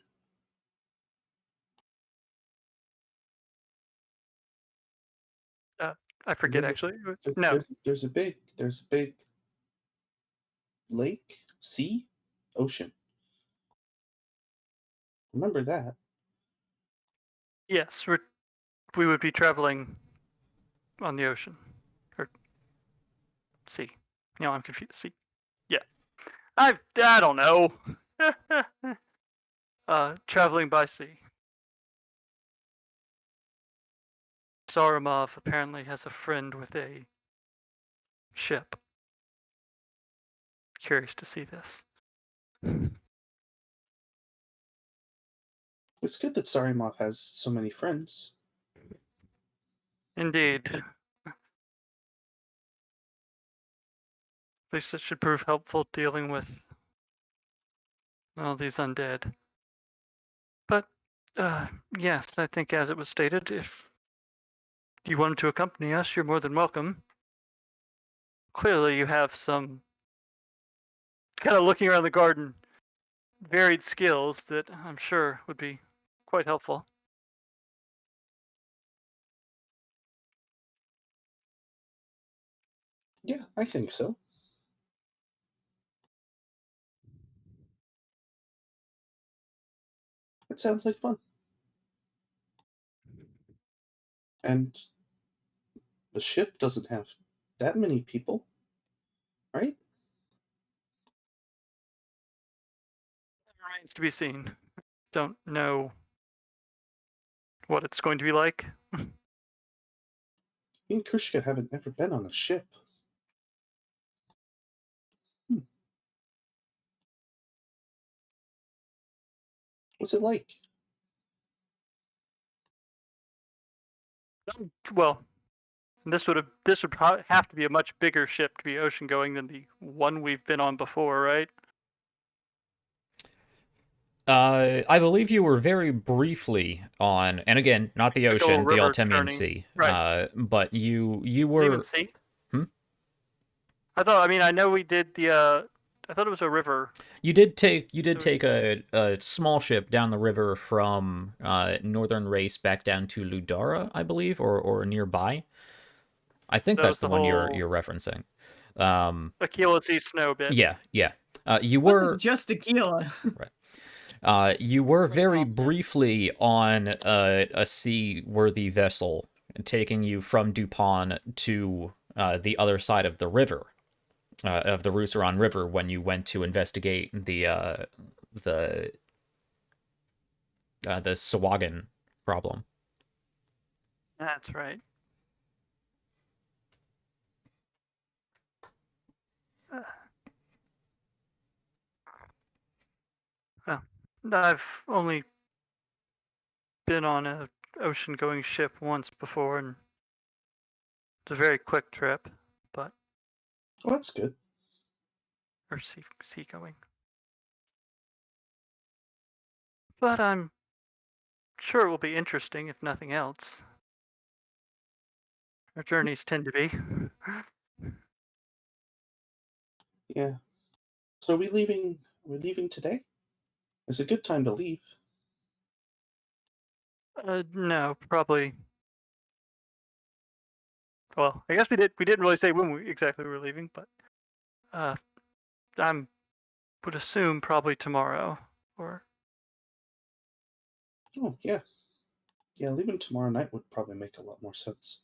I forget River- actually. There's, No. there's a big lake, sea, ocean. Remember that. Yes, we would be traveling on the ocean or sea. I'm confused. Sea. Yeah. I don't know. Traveling by sea. Saramov apparently has a friend with a ship. Curious to see this. It's good that Sarimov has so many friends. Indeed. At least it should prove helpful dealing with all these undead. But, yes, I think as it was stated, if you wanted to accompany us, you're more than welcome. Clearly you have some, kind of looking around the garden, varied skills that I'm sure would be quite helpful. Yeah, I think so. It sounds like fun. And the ship doesn't have that many people, right? Remains to be seen. Don't know what it's going to be like. Me and Krushka haven't ever been on a ship. What's it like? Well, this would have to be a much bigger ship to be ocean going than the one we've been on before, right? I believe you were very briefly on, and again, not the Took a little ocean, the river Altemian journey. Sea. Right. But you Even were. sea. Hmm? I know we did the. I thought it was a river. You did take a small ship down the river from Northern Race back down to Ludara, I believe, or nearby. I think That that's was the the one you're whole referencing. Achilles snow bit. Yeah. You It wasn't were just tequila. right. You were Makes very all sense. briefly on a seaworthy vessel taking you from Duepon to the other side of the river, of the Rousseron River, when you went to investigate the Sawagan problem. That's right. Well, I've only been on a ocean-going ship once before, and it's a very quick trip, but Oh, that's good. or sea-going. But I'm sure it will be interesting, if nothing else. Our journeys tend to be. Yeah. So are we leaving? We're leaving today. It's a good time to leave. No, probably. Well, I guess we didn't really say when exactly we were leaving, but I would assume probably tomorrow, or Oh yeah, yeah. Leaving tomorrow night would probably make a lot more sense.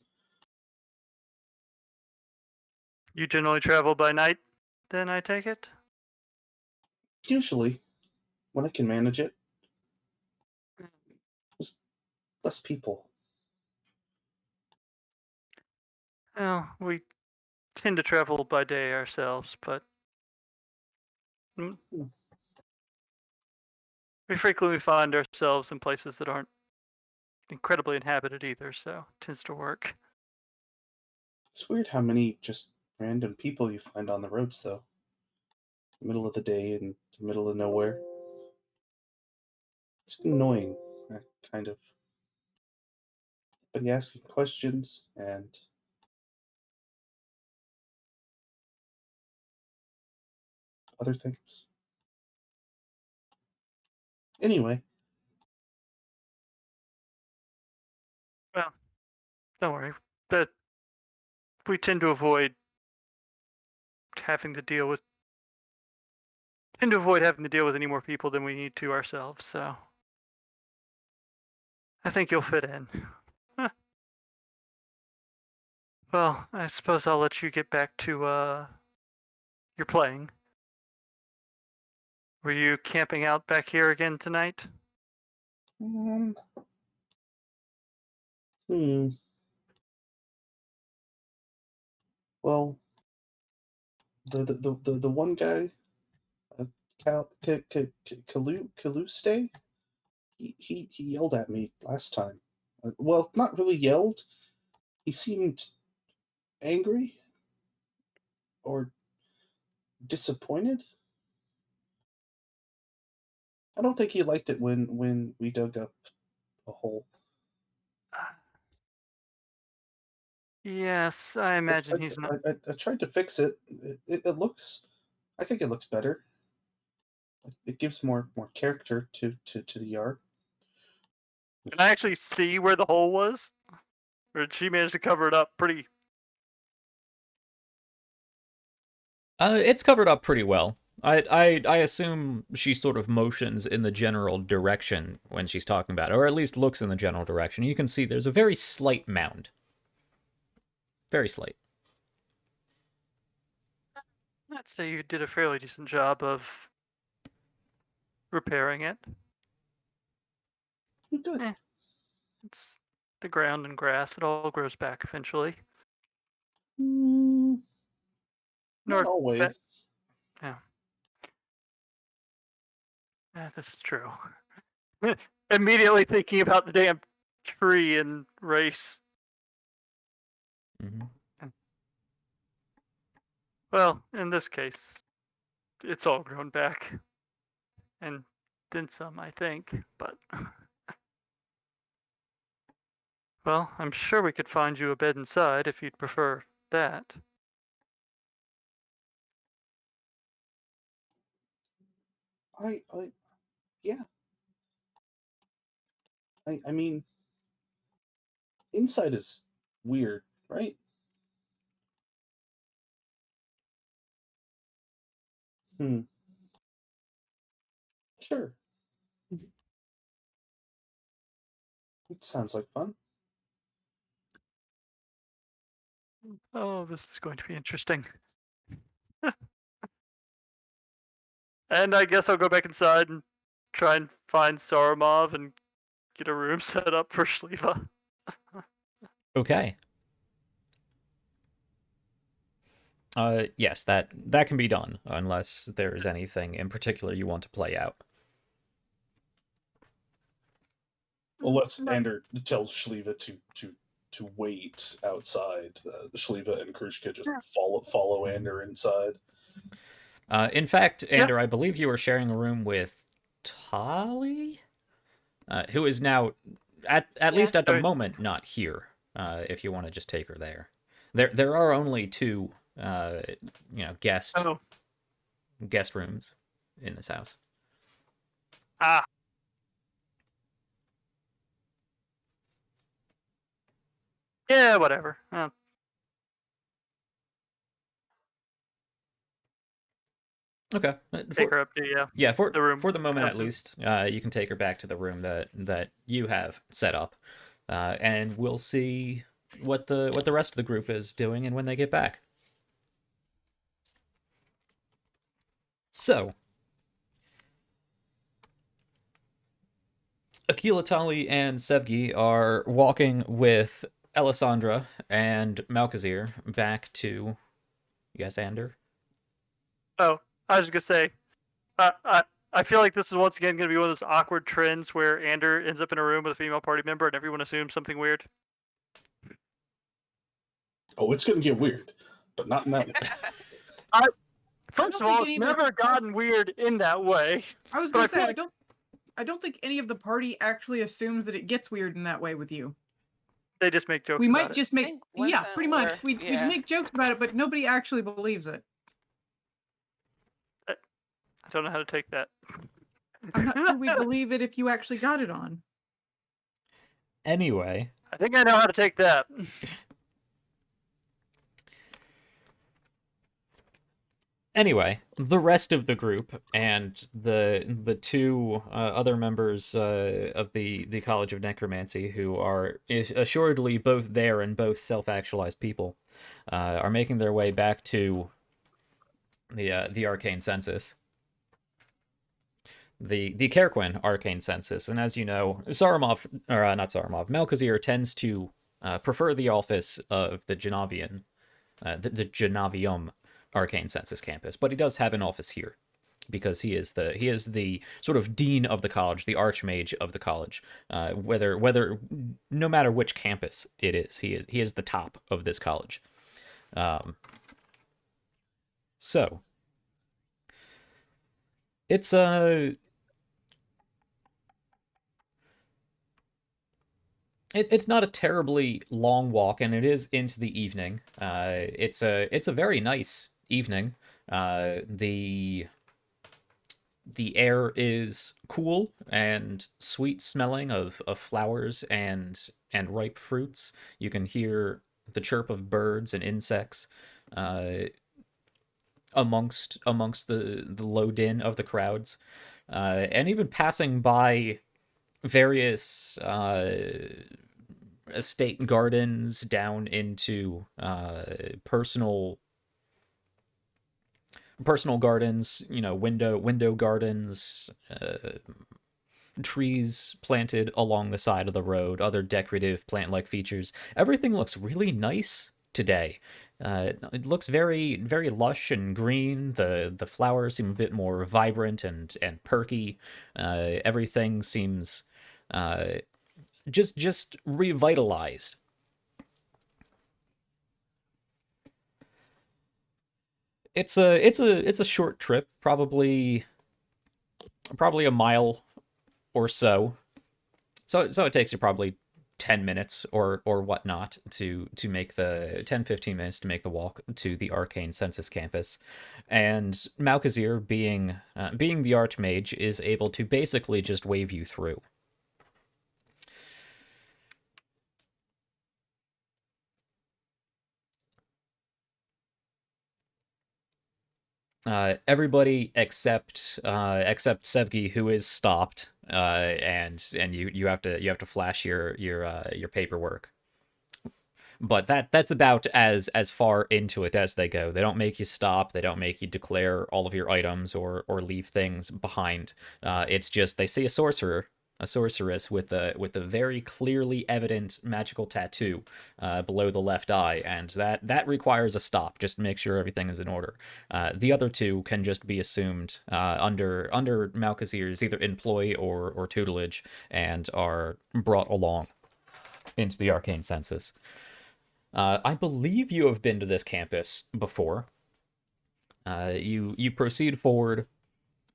you generally travel by night. Then I take it. Usually, when I can manage it, there's less people. Well, we tend to travel by day ourselves, but we frequently find ourselves in places that aren't incredibly inhabited either, so it tends to work. It's weird how many just random people you find on the roads, though. Middle of the day in the middle of nowhere. It's annoying, kind of. But you asking questions and other things. Anyway, Well, don't worry. But we tend to avoid having to deal with any more people than we need to ourselves, so I think you'll fit in. Huh. Well, I suppose I'll let you get back to your playing. Were you camping out back here again tonight? um, hmm. Well, the one guy, Caluste, he yelled at me last time. Well, not really yelled. He seemed angry or disappointed. I don't think he liked it when we dug up a hole. Yes, I imagine he's not. I tried to fix it. It looks. I think it looks better. It gives more character to the yard. Can I actually see where the hole was? Or did she manage to cover it up pretty? It's covered up pretty well. I assume she sort of motions in the general direction when she's talking about it, or at least looks in the general direction. You can see there's a very slight mound. Very slight. I'd say you did a fairly decent job of repairing it. Good. Eh, it's the ground and grass. It all grows back eventually. Not Nor always. Yeah. This is true. Immediately thinking about the damn tree and race. Mm-hmm. Well, in this case, it's all grown back. And then some, I think. But, well, I'm sure we could find you a bed inside if you'd prefer that. Yeah. I mean, inside is weird, right? Hmm. Sure. It sounds like fun. Oh, this is going to be interesting. And I guess I'll go back inside and try and find Saramov and get a room set up for Shael'uah. Okay. Yes, that can be done, unless there's anything in particular you want to play out. Well, let's Ander tell Shael'uah to wait outside. Shael'uah and Krushka just follow Ander inside. In fact, Ander, I believe you were sharing a room with Tali, who is now, at least at the moment, not here. If you want to just take her there, there are only two, guest rooms in this house. Ah. Yeah, whatever. Okay. Take her up to for the room. For the moment, at least, you can take her back to the room that you have set up, and we'll see what the rest of the group is doing and when they get back. So, Akila, Tali, and Sevgi are walking with Alessandra and Malkazir back to Yes, Ander? Oh, I was just gonna say, I feel like this is once again gonna be one of those awkward trends where Ander ends up in a room with a female party member and everyone assumes something weird. Oh, it's going to get weird, but not in that way. First of think all, any it's of us- never gotten weird in that way. I was But gonna I say feel like I don't think any of the party actually assumes that it gets weird in that way with you. they just make jokes We about might it. just I make think one time pretty much. where- We'd yeah. make jokes about it, but nobody actually believes it. I don't know how to take that. I'm not sure we believe it if you actually got it on. Anyway, I think I know how to take that. the rest of the group and the two other members of the College of Necromancy, who are assuredly both there and both self-actualized people, are making their way back to the arcane census. The Carquin arcane census, and as you know, Saramov, or not Saramov, Malkazir tends to prefer the office of the Genavian, the Genavium arcane census campus, but he does have an office here because he is the sort of dean of the college, the archmage of the college. Whether no matter which campus it is, he is the top of this college. So it's It's not a terribly long walk, and it is into the evening. It's a very nice evening. The air is cool and sweet smelling of flowers and ripe fruits. You can hear the chirp of birds and insects amongst the low din of the crowds, and even passing by various estate gardens down into personal gardens, window gardens, trees planted along the side of the road, other decorative plant-like features. Everything looks really nice today. It looks very, very lush and green. The flowers seem a bit more vibrant and perky. Everything seems just revitalized. It's a short trip, probably a mile or so. So it takes you probably 10 minutes or whatnot to make the 10-15 minutes to make the walk to the arcane census campus. And Malkazir, being the archmage, is able to basically just wave you through. Everybody except Sevgi, who is stopped, and you have to flash your paperwork. But that's about as far into it as they go. They don't make you stop. They don't make you declare all of your items or leave things behind. It's just they see a sorceress with a very clearly evident magical tattoo below the left eye, and that requires a stop just to make sure everything is in order. The other two can just be assumed under Malkazir's either employ or tutelage, and are brought along into the arcane census. I believe you have been to this campus before. You proceed forward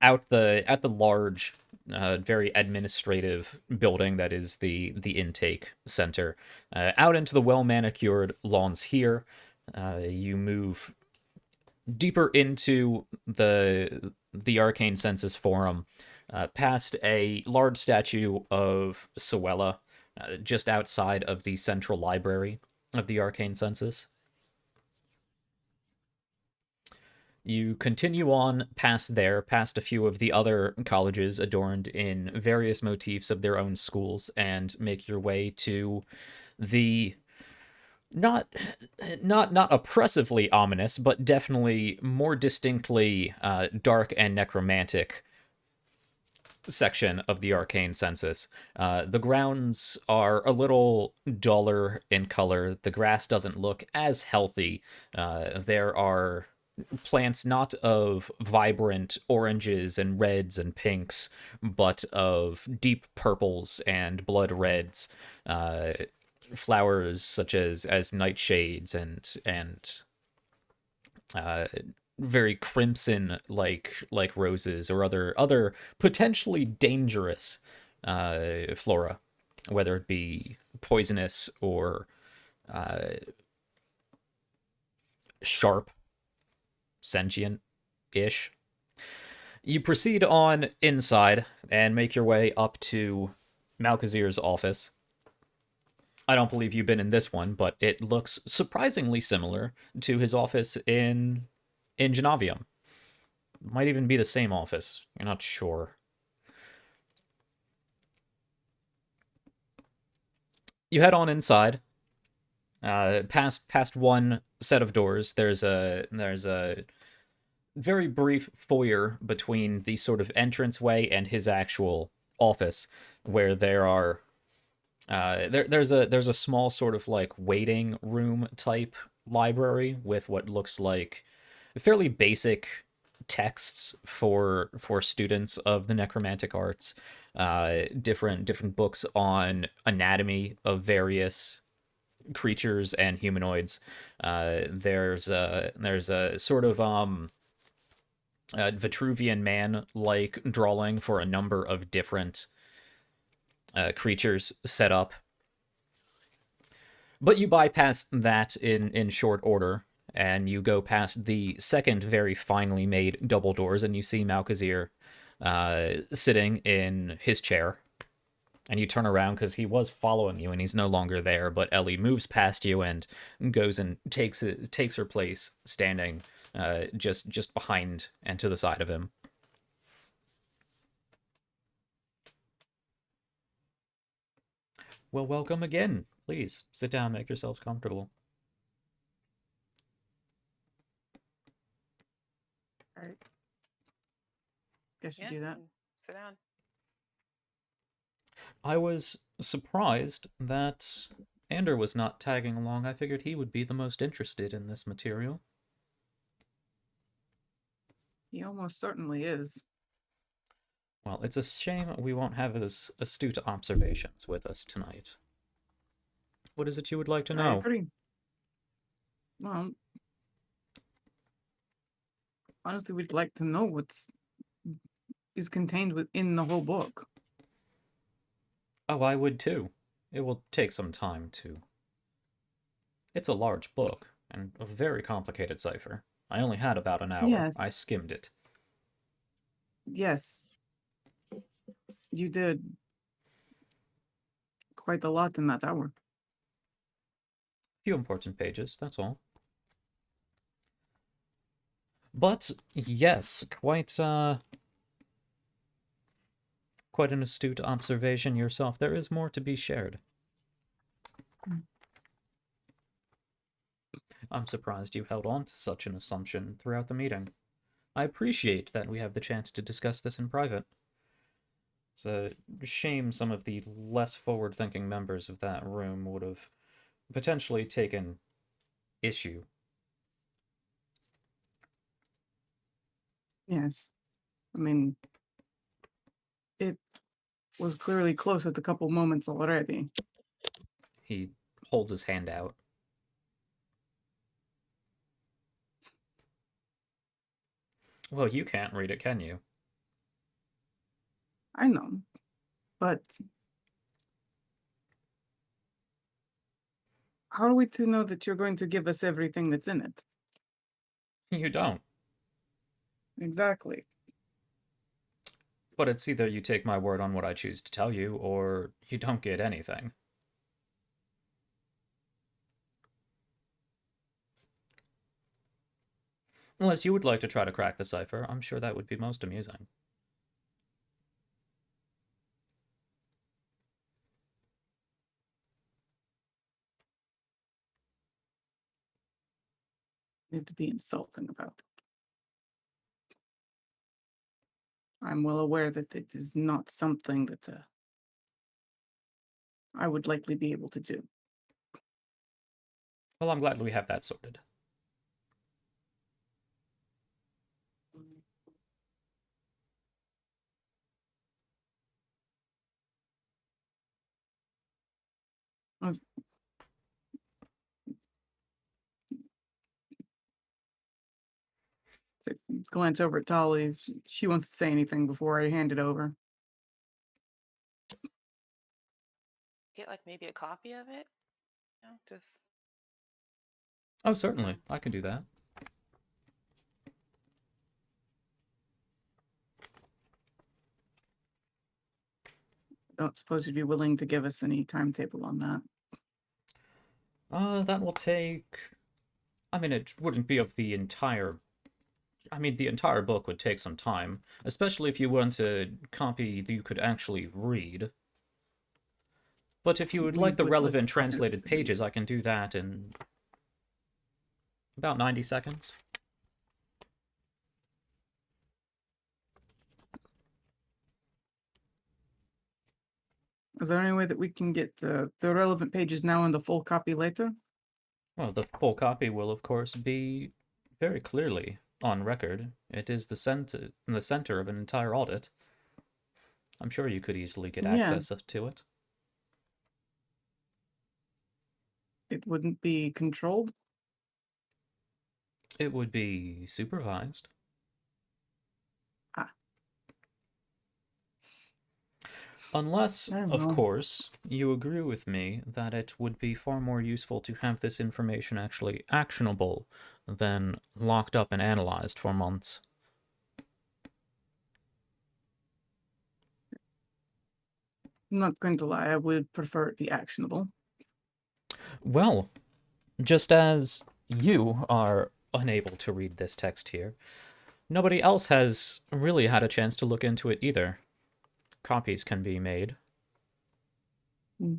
at the large, very administrative building that is the intake center, out into the well manicured lawns here. You move deeper into the arcane census forum, past a large statue of Shael'uah, just outside of the central library of the arcane census. You continue on past a few of the other colleges adorned in various motifs of their own schools, and make your way to the not oppressively ominous, but definitely more distinctly dark and necromantic section of the arcane census. The grounds are a little duller in color. The grass doesn't look as healthy. There are plants not of vibrant oranges and reds and pinks, but of deep purples and blood reds, flowers such as nightshades and very crimson like roses or other potentially dangerous flora, whether it be poisonous or sharp, sentient ish. You proceed on inside and make your way up to Malkazir's office. I don't believe you've been in this one, but it looks surprisingly similar to his office in Jenavia. Might even be the same office. You're not sure. You head on inside. Past one set of doors, there's a very brief foyer between the sort of entranceway and his actual office, where there are there's a small sort of like waiting room type library with what looks like fairly basic texts for students of the necromantic arts, different books on anatomy of various creatures and humanoids. There's a sort of Vitruvian man like drawing for a number of different creatures set up. But you bypass that in short order, and you go past the second very finely made double doors, and you see Malkazir sitting in his chair. And you turn around because he was following you, and he's no longer there. But Ellie moves past you and goes and takes her place, standing just behind and to the side of him. Well, welcome again. Please sit down, make yourselves comfortable. All right. Guess you Yeah, do that. sit down. I was surprised that Ander was not tagging along. I figured he would be the most interested in this material. He almost certainly is. Well, it's a shame we won't have as astute observations with us tonight. What is it you would like to I know? agree. Well, honestly, we'd like to know what's is contained within the whole book. Oh, I would too. It will take some time to... It's a large book, and a very complicated cipher. I only had about an hour. Yes. I skimmed it. Yes. You did quite a lot in that hour. Few important pages, that's all. But, yes, quite an astute observation yourself. There is more to be shared. I'm surprised you held on to such an assumption throughout the meeting. I appreciate that we have the chance to discuss this in private. It's a shame some of the less forward-thinking members of that room would have potentially taken issue. Yes. I mean, it was clearly close at a couple moments already. He holds his hand out. Well, you can't read it, can you? I know. But how are we to know that you're going to give us everything that's in it? You don't. Exactly. But it's either you take my word on what I choose to tell you, or you don't get anything. Unless you would like to try to crack the cipher, I'm sure that would be most amusing. Need to be insulting about it. I'm well aware that it is not something that I would likely be able to do. Well, I'm glad we have that sorted. was- so glance over at Tali if she wants to say anything before I hand it over. Get like maybe a copy of it. You know, just Oh, certainly. I can do that. Don't suppose you'd be willing to give us any timetable on that. That will take... I mean, it wouldn't be of the entire... I mean, the entire book would take some time, especially if you want a copy that you could actually read. But if you would We like the would like relevant a copy of translated it. pages, I can do that in about 90 seconds. Is there any way that we can get the relevant pages now and the full copy later? Well, the full copy will, of course, be very clearly on record. It is the center of an entire audit. I'm sure you could easily get Yeah. access to it. It wouldn't be controlled? It would be supervised. Ah. Unless, I don't of know. course, you agree with me that it would be far more useful to have this information actually actionable than locked up and analyzed for months. I'm not going to lie, I would prefer it be actionable. Well, just as you are unable to read this text here, nobody else has really had a chance to look into it either. Copies can be made. Hmm.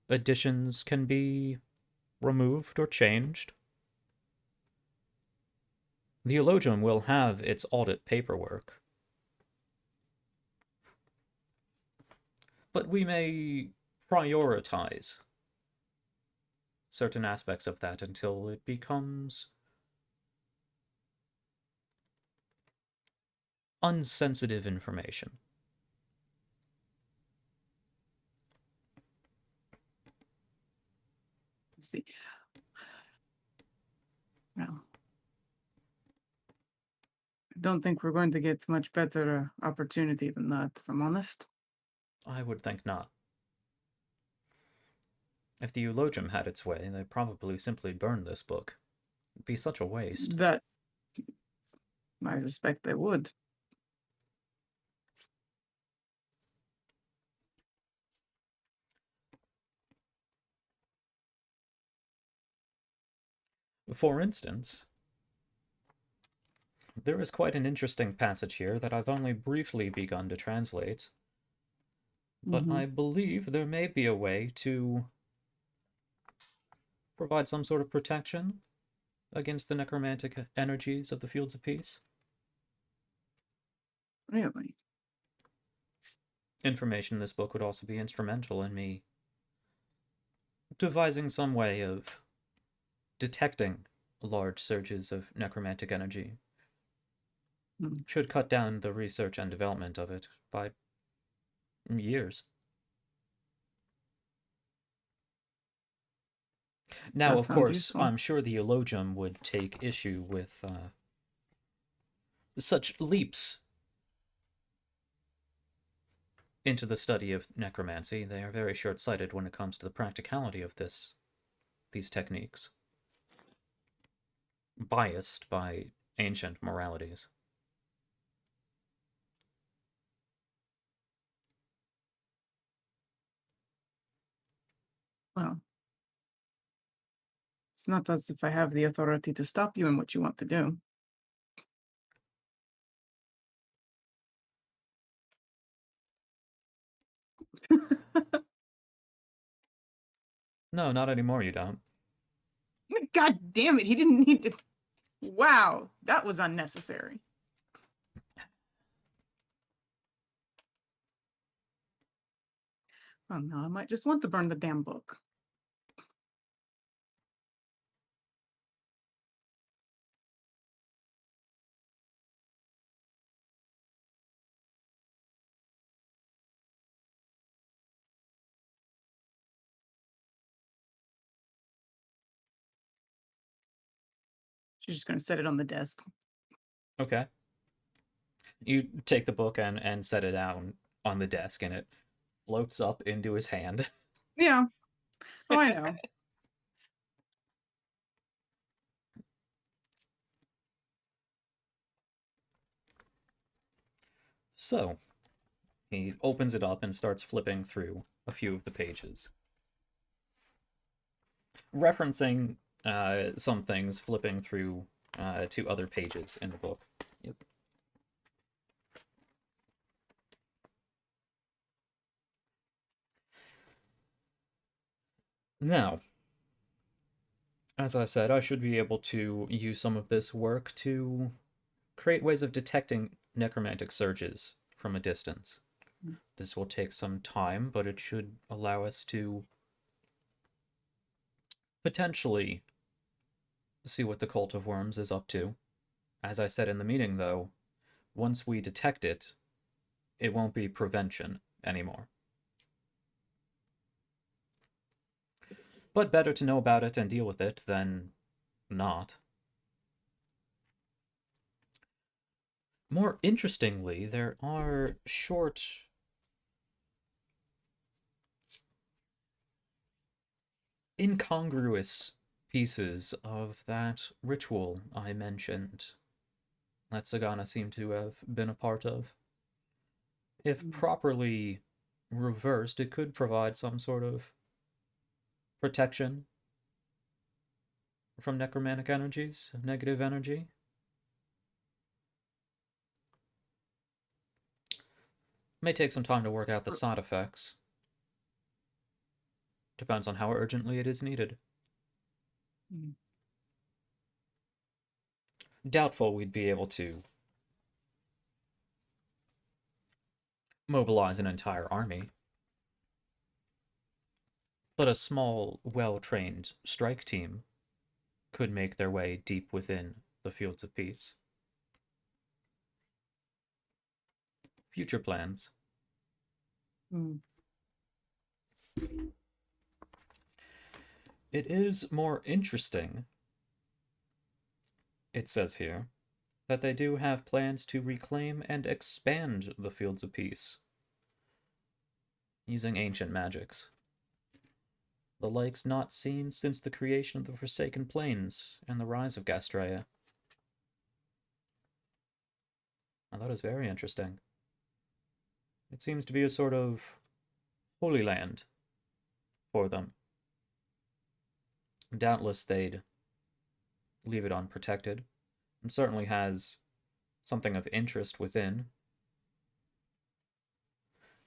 Additions can be removed or changed. The Elogium will have its audit paperwork. But we may prioritize certain aspects of that until it becomes unsensitive information. Let's see. Well, I don't think we're going to get much better opportunity than that, if I'm honest. I would think not. If the Eulogium had its way, they'd probably simply burn this book. It'd be such a waste. That I suspect they would. For instance, there is quite an interesting passage here that I've only briefly begun to translate, but Mhm. I believe there may be a way to provide some sort of protection against the necromantic energies of the Fields of Peace. Really? Information in this book would also be instrumental in me devising some way of detecting large surges of necromantic energy. Hmm. Should cut down the research and development of it by years. Now, That of sounds course, useful. I'm sure the Elogium would take issue with such leaps into the study of necromancy. They are very short-sighted when it comes to the practicality of these techniques. Biased by ancient moralities. Well, it's not as if I have the authority to stop you in what you want to do. No, not anymore, you don't. God damn it, he didn't need to. Wow, that was unnecessary. Well, no, I might just want to burn the damn book. She's just gonna set it on the desk. Okay. You take the book and set it down on the desk, and it floats up into his hand. Yeah. Oh, I know. So, he opens it up and starts flipping through a few of the pages. Referencing some things, flipping through to other pages in the book. Yep. Now, as I said, I should be able to use some of this work to create ways of detecting necromantic surges from a distance. This will take some time, but it should allow us to potentially see what the Cult of Worms is up to. As I said in the meeting, though, once we detect it, it won't be prevention anymore. But better to know about it and deal with it than not. More interestingly, there are short incongruous pieces of that ritual I mentioned that Sagana seemed to have been a part of. If properly reversed, it could provide some sort of protection from necromantic energies, negative energy. May take some time to work out the side effects. Depends on how urgently it is needed. Doubtful we'd be able to mobilize an entire army. But a small, well-trained strike team could make their way deep within the Fields of Peace. Future plans. It is more interesting, it says here, that they do have plans to reclaim and expand the Fields of Peace using ancient magics. The likes not seen since the creation of the Forsaken Plains and the rise of Ghastraea. Now that is very interesting. It seems to be a sort of holy land for them. Doubtless they'd leave it unprotected, and certainly has something of interest within.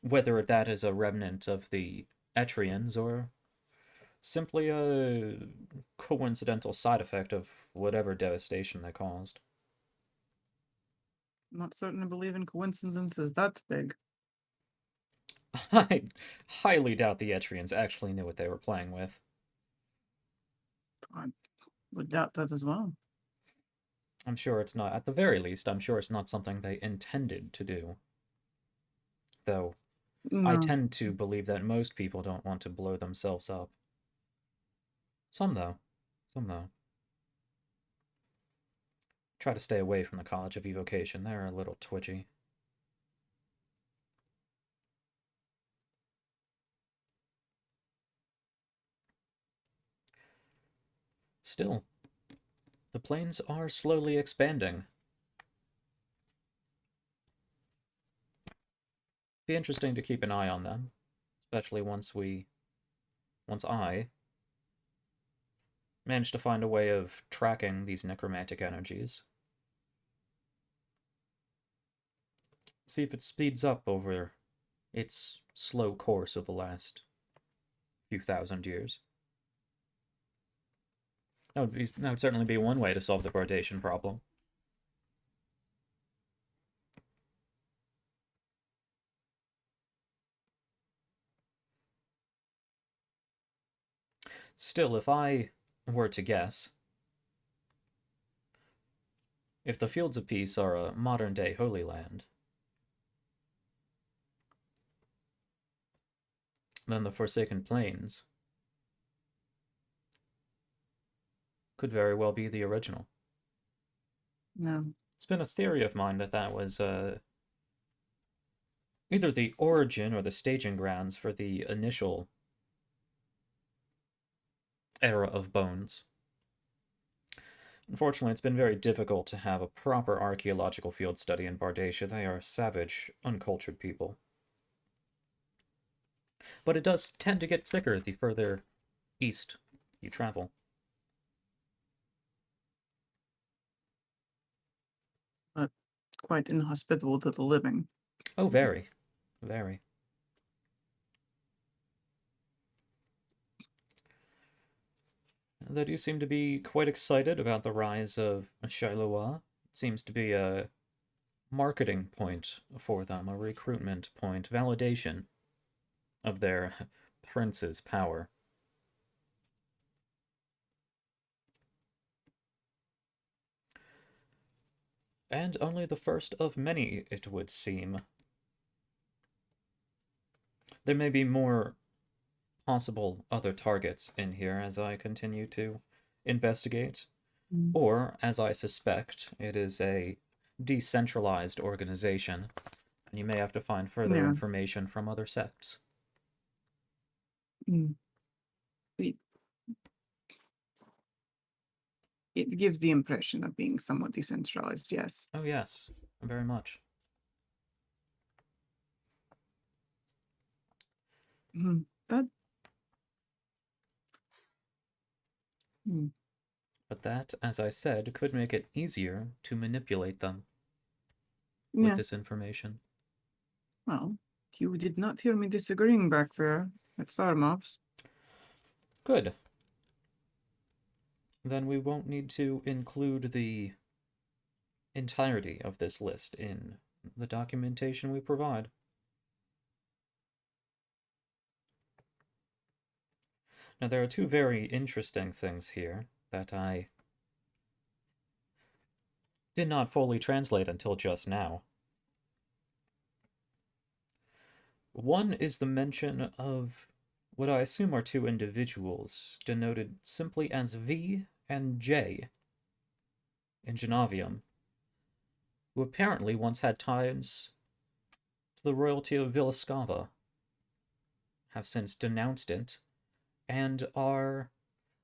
Whether that is a remnant of the Etrians or simply a coincidental side effect of whatever devastation they caused. I'm not certain I believe in coincidences that big. I highly doubt the Etrians actually knew what they were playing with. I would doubt that as well. I'm sure it's not, at the very least, I'm sure it's not something they intended to do. Though, I No. tend to believe that most people don't want to blow themselves up. Some, though. Some, though. Try to stay away from the College of Evocation. They're a little twitchy. Still, the planes are slowly expanding. Be interesting to keep an eye on them, especially once I manage to find a way of tracking these necromantic energies. See if it speeds up over its slow course of the last few thousand years. That would certainly be one way to solve the predation problem. Still, if I were to guess, if the Fields of Peace are a modern-day Holy Land, then the Forsaken Plains could very well be the original. No. It's been a theory of mine that that was either the origin or the staging grounds for the initial era of bones. Unfortunately, it's been very difficult to have a proper archaeological field study in Bardacia. They are savage, uncultured people. But it does tend to get thicker the further east you travel. But quite inhospitable to the living. Oh, very. Very. They do seem to be quite excited about the rise of Shael'uah. It seems to be a marketing point for them, a recruitment point, validation of their prince's power. And only the first of many, it would seem. There may be more possible other targets in here as I continue to investigate, or, as I suspect, it is a decentralized organization, and you may have to find further information from other sects. It gives the impression of being somewhat decentralized, yes. Oh yes, very much. That... But that, as I said, could make it easier to manipulate them with Yes. this information. Well, you did not hear me disagreeing back there at Sarmov's. Good. Then we won't need to include the entirety of this list in the documentation we provide. Now, there are two very interesting things here that I did not fully translate until just now. One is the mention of what I assume are two individuals, denoted simply as V and J in Jenavia, who apparently once had ties to the royalty of Villascava, have since denounced it, and are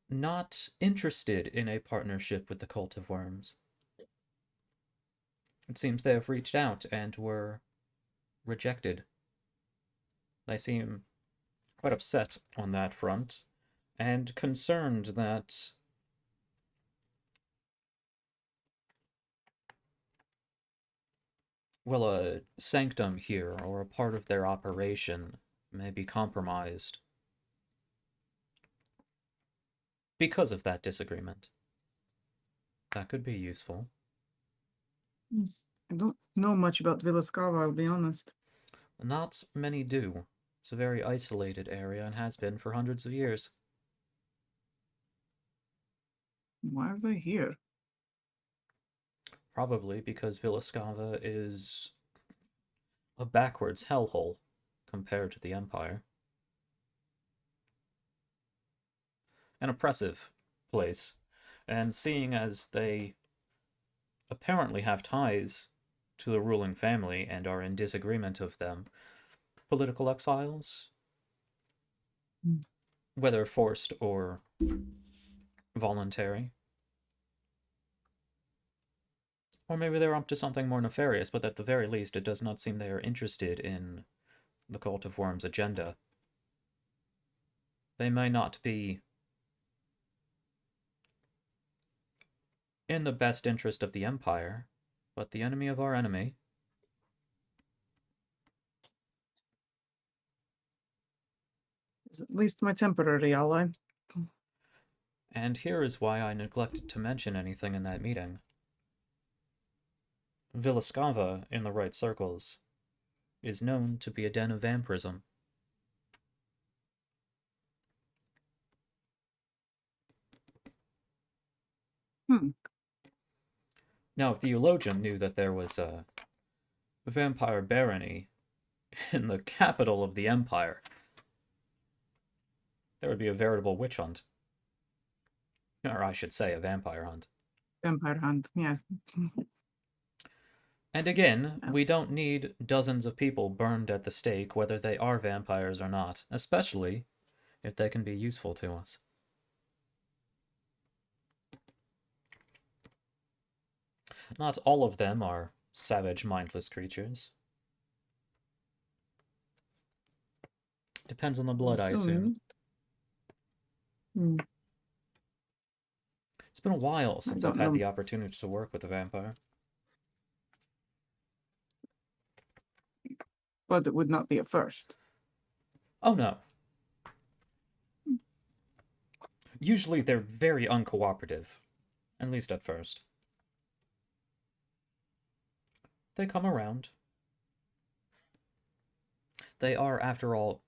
not interested in a partnership with the Cult of Worms. It seems they have reached out and were rejected. They seem quite upset on that front, and concerned that well, a sanctum here, or a part of their operation, may be compromised because of that disagreement. That could be useful. Yes. I don't know much about Villascava, I'll be honest. Not many do. It's a very isolated area and has been for hundreds of years. Why are they here? Probably because Villascava is a backwards hellhole compared to the Empire. An oppressive place. And seeing as they apparently have ties to the ruling family and are in disagreement of them, political exiles, whether forced or voluntary. Or maybe they're up to something more nefarious, but at the very least it does not seem they are interested in the Cult of Worms' agenda. They may not be in the best interest of the Empire, but the enemy of our enemy. Is at least my temporary ally. And here is why I neglected to mention anything in that meeting. Villascava, in the right circles, is known to be a den of vampirism. Now, if the Eulogium knew that there was a vampire barony in the capital of the Empire, there would be a veritable witch hunt. Or I should say, a vampire hunt. Vampire hunt, yeah. And again, Yeah. we don't need dozens of people burned at the stake, whether they are vampires or not, especially if they can be useful to us. Not all of them are savage, mindless creatures. Depends on the blood, I assume. Hmm, It's been a while I since I've don't had know. the opportunity to work with a vampire. But it would not be a first. Oh no. Usually they're very uncooperative, at least at first. They come around. They are, after all,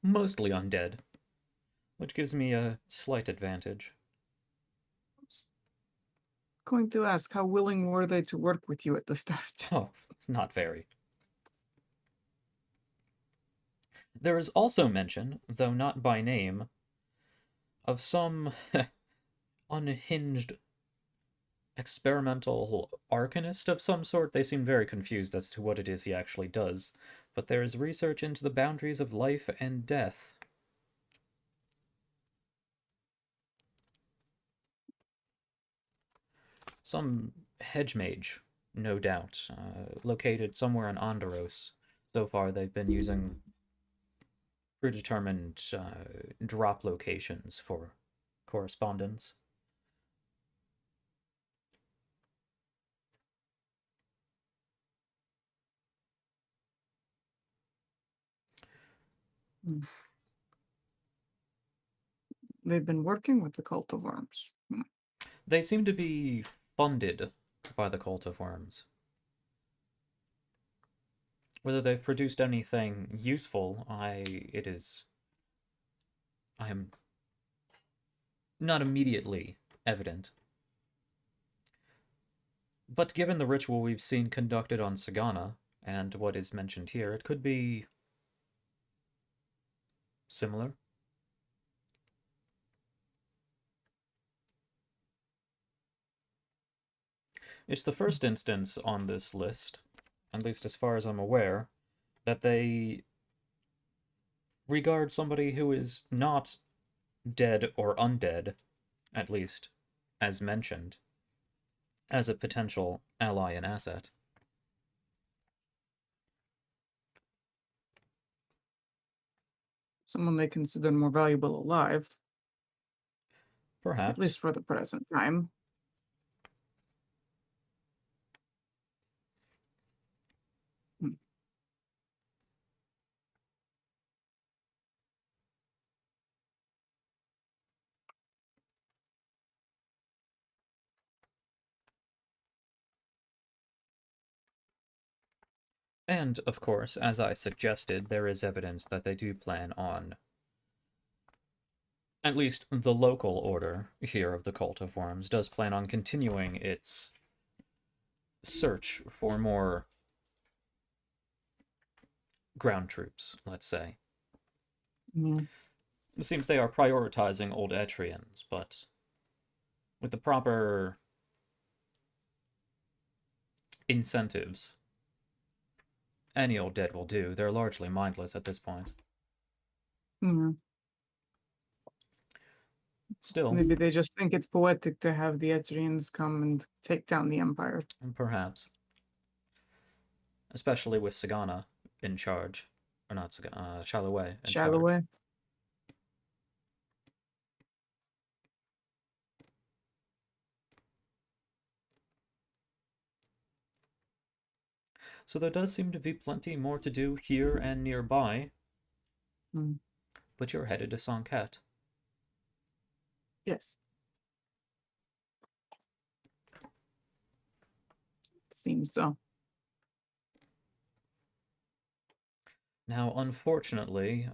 mostly undead, which gives me a slight advantage. Going to ask, how willing were they to work with you at the start? Oh, not very. There is also mention, though not by name, of some unhinged experimental arcanist of some sort. They seem very confused as to what it is he actually does, but there is research into the boundaries of life and death. Some hedge mage, no doubt, located somewhere in Onderos. So far, they've been using predetermined drop locations for correspondence. They've been working with the Cult of Worms. They seem to be funded by the Cult of Worms. Whether they've produced anything useful, I am not immediately evident. But given the ritual we've seen conducted on Sagana, and what is mentioned here, it could be similar. It's the first instance on this list, at least as far as I'm aware, that they regard somebody who is not dead or undead, at least as mentioned, as a potential ally and asset. Someone they consider more valuable alive, Perhaps. at least for the present time. And, of course, as I suggested, there is evidence that they do plan on, at least the local order here of the Cult of Worms does plan on continuing its search for more ground troops, let's say. Yeah. It seems they are prioritizing old Etrians, but with the proper incentives, any old dead will do. They're largely mindless at this point. Yeah. Still, Maybe they just think it's poetic to have the Etrians come and take down the Empire. perhaps. Especially with Sagana in charge. Or not Sagana, Shael'uah in charge. Shael'uah. So there does seem to be plenty more to do here and nearby. But you're headed to Sanket. Yes. Seems so. Now, unfortunately,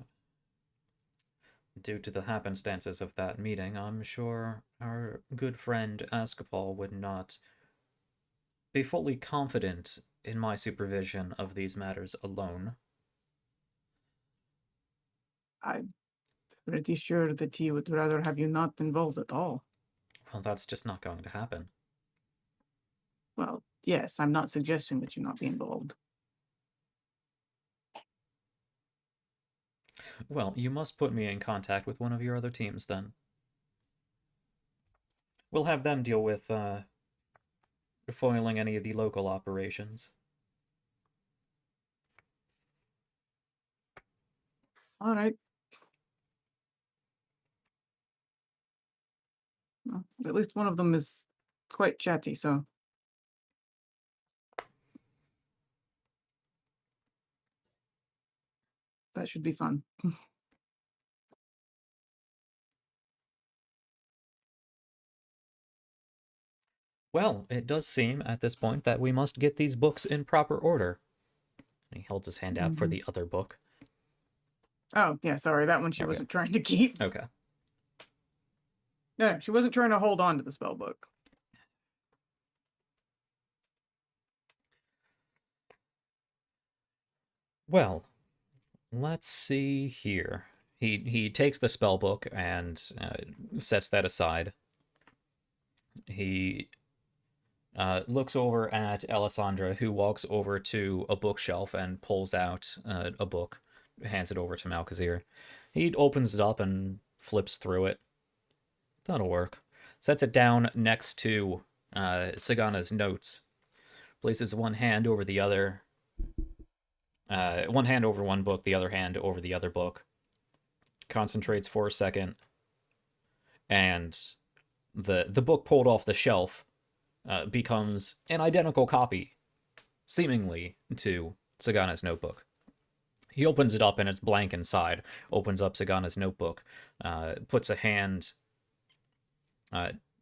due to the happenstances of that meeting, I'm sure our good friend Askapal would not be fully confident in my supervision of these matters alone. I'm pretty sure that he would rather have you not involved at all. Well, that's just not going to happen. Well, yes, I'm not suggesting that you not be involved. Well, you must put me in contact with one of your other teams, then. We'll have them deal with, foiling any of the local operations. All right. Well, at least one of them is quite chatty, so. That should be fun. Well, it does seem at this point that we must get these books in proper order. And he holds his hand out for Mhm. the other book. Oh, yeah, sorry, that one she There we go. wasn't trying to keep. Okay. No, she wasn't trying to hold on to the spell book. Well, let's see here. He takes the spell book and sets that aside. He looks over at Alessandra, who walks over to a bookshelf and pulls out a book, hands it over to Malkazir. He opens it up and flips through it. That'll work. Sets it down next to Sagana's notes. Places one hand over the other. One hand over one book, the other hand over the other book. Concentrates for a second. And the book pulled off the shelf becomes an identical copy, seemingly, to Sagana's notebook. He opens it up and it's blank inside. Opens up Sagana's notebook, puts a hand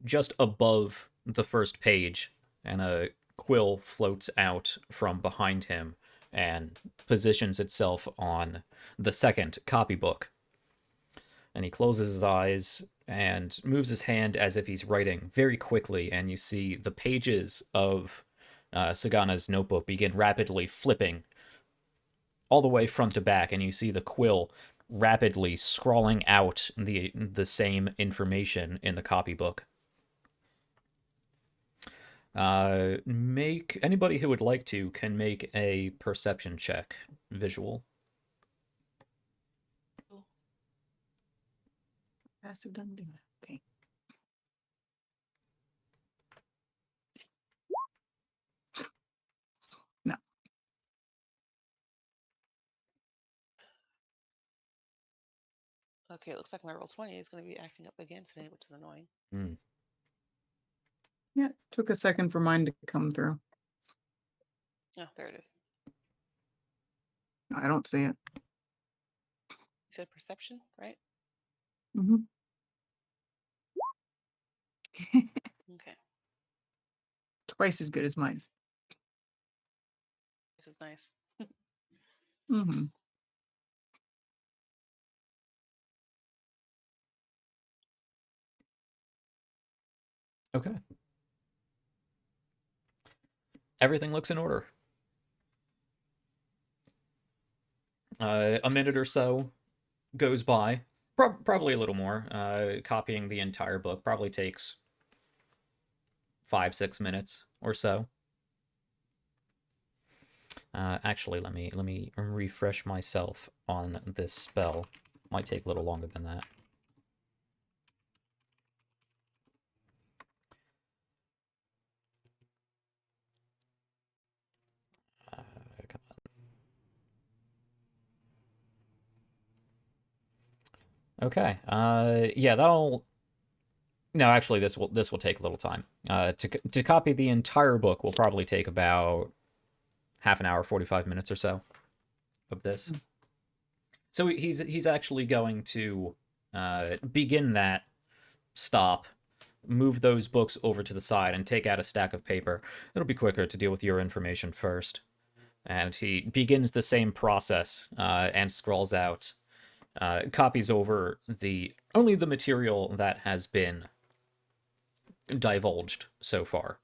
just above the first page, and a quill floats out from behind him and positions itself on the second copybook. And he closes his eyes and moves his hand as if he's writing very quickly, and you see the pages of Sagana's notebook begin rapidly flipping all the way front to back, and you see the quill rapidly scrawling out the same information in the copybook. Make anybody who would like to can make a perception check, visual. Passive doesn't do it. Okay. No. Okay, it looks like my roll 20 is going to be acting up again today, which is annoying. Hmm. Yeah, took a second for mine to come through. Oh, there it is. I don't see it. You said perception, right? Mm-hmm. Okay, Twice as good as mine. this is nice. Mm-hmm. Okay. Everything looks in order. A minute or so goes by. Probably a little more. Copying the entire book probably takes 5-6 minutes or so. Actually, let me refresh myself on this spell. Might take a little longer than that. Come on. Okay. Yeah, that'll. No, actually, this will take a little time. To copy the entire book will probably take about half an hour, 45 minutes or so of this. So he's actually going to begin that, stop, move those books over to the side, and take out a stack of paper. It'll be quicker to deal with your information first. And he begins the same process and scrawls out, copies over only the material that has been divulged so far,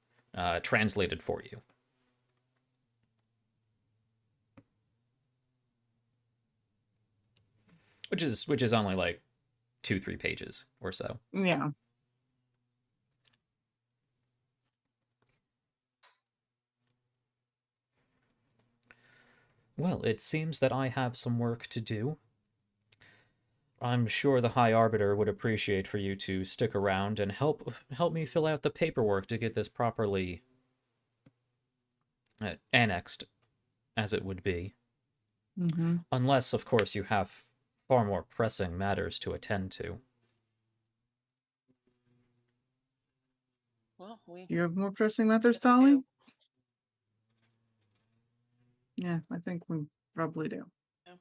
translated for you. Which is only like 2-3 pages or so. Yeah. Well, it seems that I have some work to do. I'm sure the High Arbiter would appreciate for you to stick around and help me fill out the paperwork to get this properly annexed, as it would be. Mm-hmm. Unless, of course, you have far more pressing matters to attend to. Well, we You have more pressing matters, yes, we Tali? do. Yeah, I think we probably do. Yeah.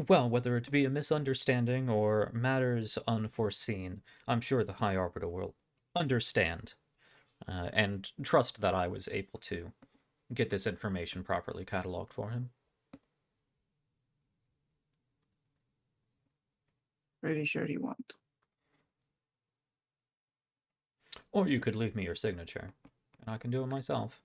Well, whether it be a misunderstanding or matters unforeseen, I'm sure the High Arbiter will understand and trust that I was able to get this information properly cataloged for him. Pretty sure he won't. Or you could leave me your signature, and I can do it myself.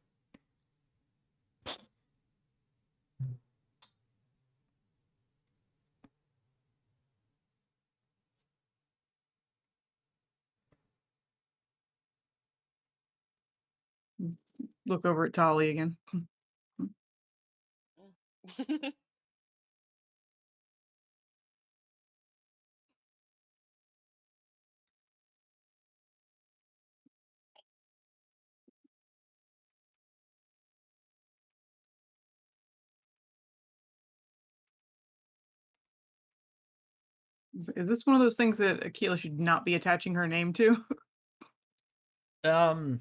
Look over at Tali again. Is this one of those things that Akila should not be attaching her name to? Um,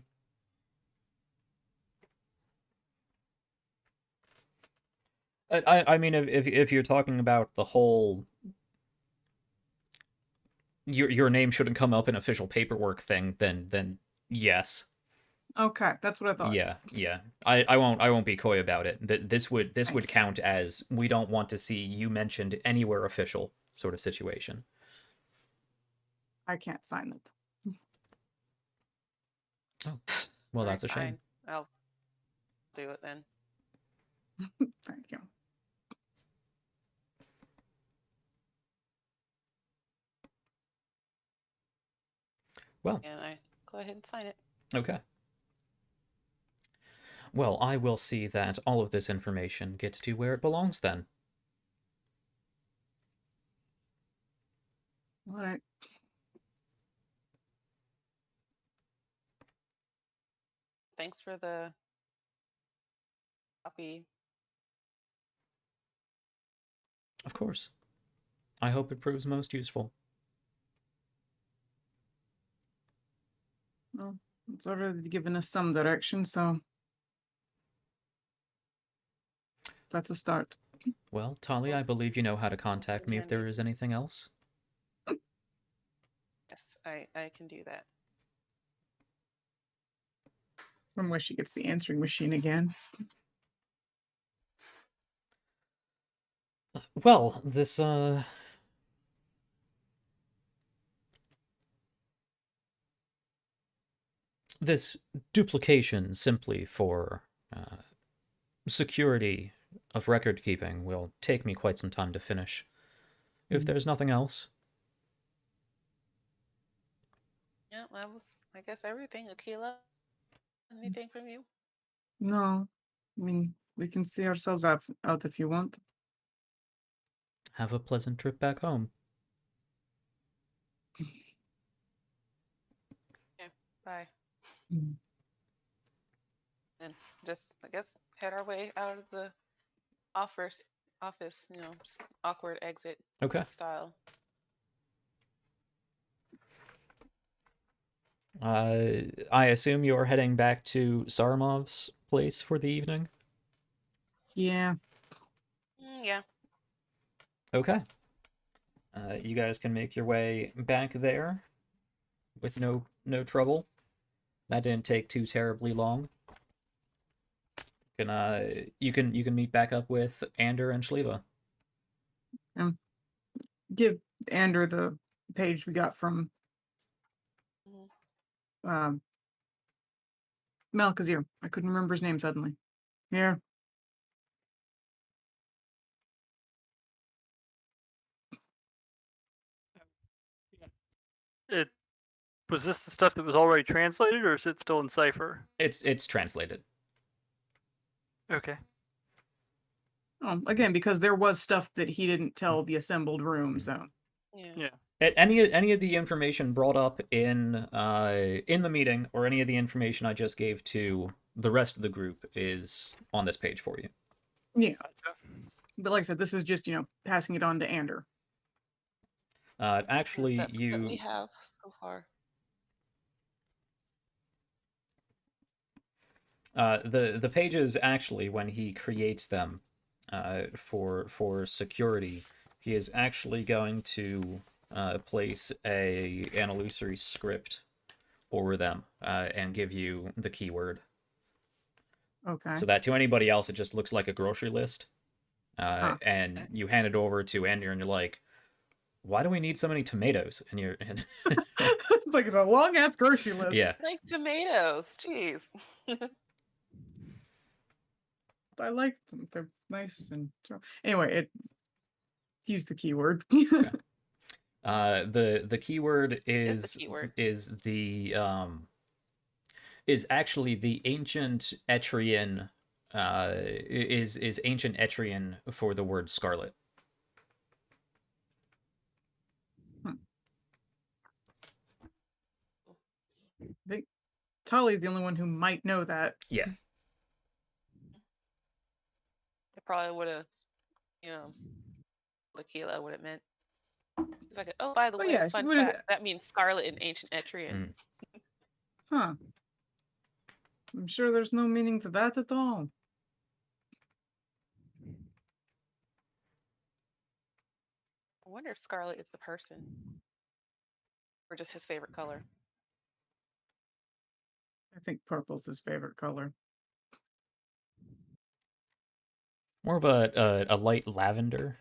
I mean, if you're talking about the whole your name shouldn't come up in official paperwork thing, then yes. Okay, that's what I thought. Yeah. I won't be coy about it. This would Thank count as we don't want to see you mentioned anywhere official sort of situation. I can't sign it. Oh, well, All right, that's a shame. fine. I'll do it then. Thank you. Well, And I go ahead and sign it. okay. Well, I will see that all of this information gets to where it belongs then. All right. Thanks for the copy. Of course. I hope it proves most useful. Well, it's already given us some direction, so that's a start. Well, Tali, I believe you know how to contact me if there is anything else. Yes, I can do that. From where she gets the answering machine again. Well, this duplication simply for security of record keeping will take me quite some time to finish. If there's nothing else. Yeah, that was, I guess, everything. Akila, anything from you? No, I mean, we can see ourselves out if you want. Have a pleasant trip back home. Yeah, bye. Mm. And just, I guess, head our way out of the office, just awkward exit Okay. style. I assume you're heading back to Saramov's place for the evening? Yeah. Yeah. Okay. You guys can make your way back there with no trouble. That didn't take too terribly long. You can meet back up with Ander and Shael'uah. Give Andrew the page we got from Mhm. Malkazir. I couldn't remember his name suddenly. Here. It Was this the stuff that was already translated, or is it still in cipher? It's translated. Okay. Again, because there was stuff that he didn't tell the assembled room, so. Yeah. Yeah. Any of the information brought up in the meeting, or any of the information I just gave to the rest of the group, is on this page for you. Yeah. But like I said, this is just, passing it on to Ander. Actually, That's what we you have so far. the pages, actually, when he creates them for security, he is actually going to place an illusory script over them and give you the keyword, Okay. so that to anybody else it just looks like a grocery list. Huh. And you hand it over to Andy, and you're like, "Why do we need so many tomatoes?" And It's like it's a long ass grocery list. yeah, Like tomatoes. Jeez. I like them. They're nice and anyway, use the keyword. the keyword Is the keyword. is actually the ancient Etrian is ancient Etrian for the word scarlet. I think Tali's the only one who might know that. Yeah. It probably would have, Lakila would have meant. It's like, oh, by the way, yeah, fun what is fact, that means scarlet in ancient Etrian. Huh. I'm sure there's no meaning to that at all. I wonder if scarlet is the person, or just his favorite color. I think purple's his favorite color. More of a light lavender.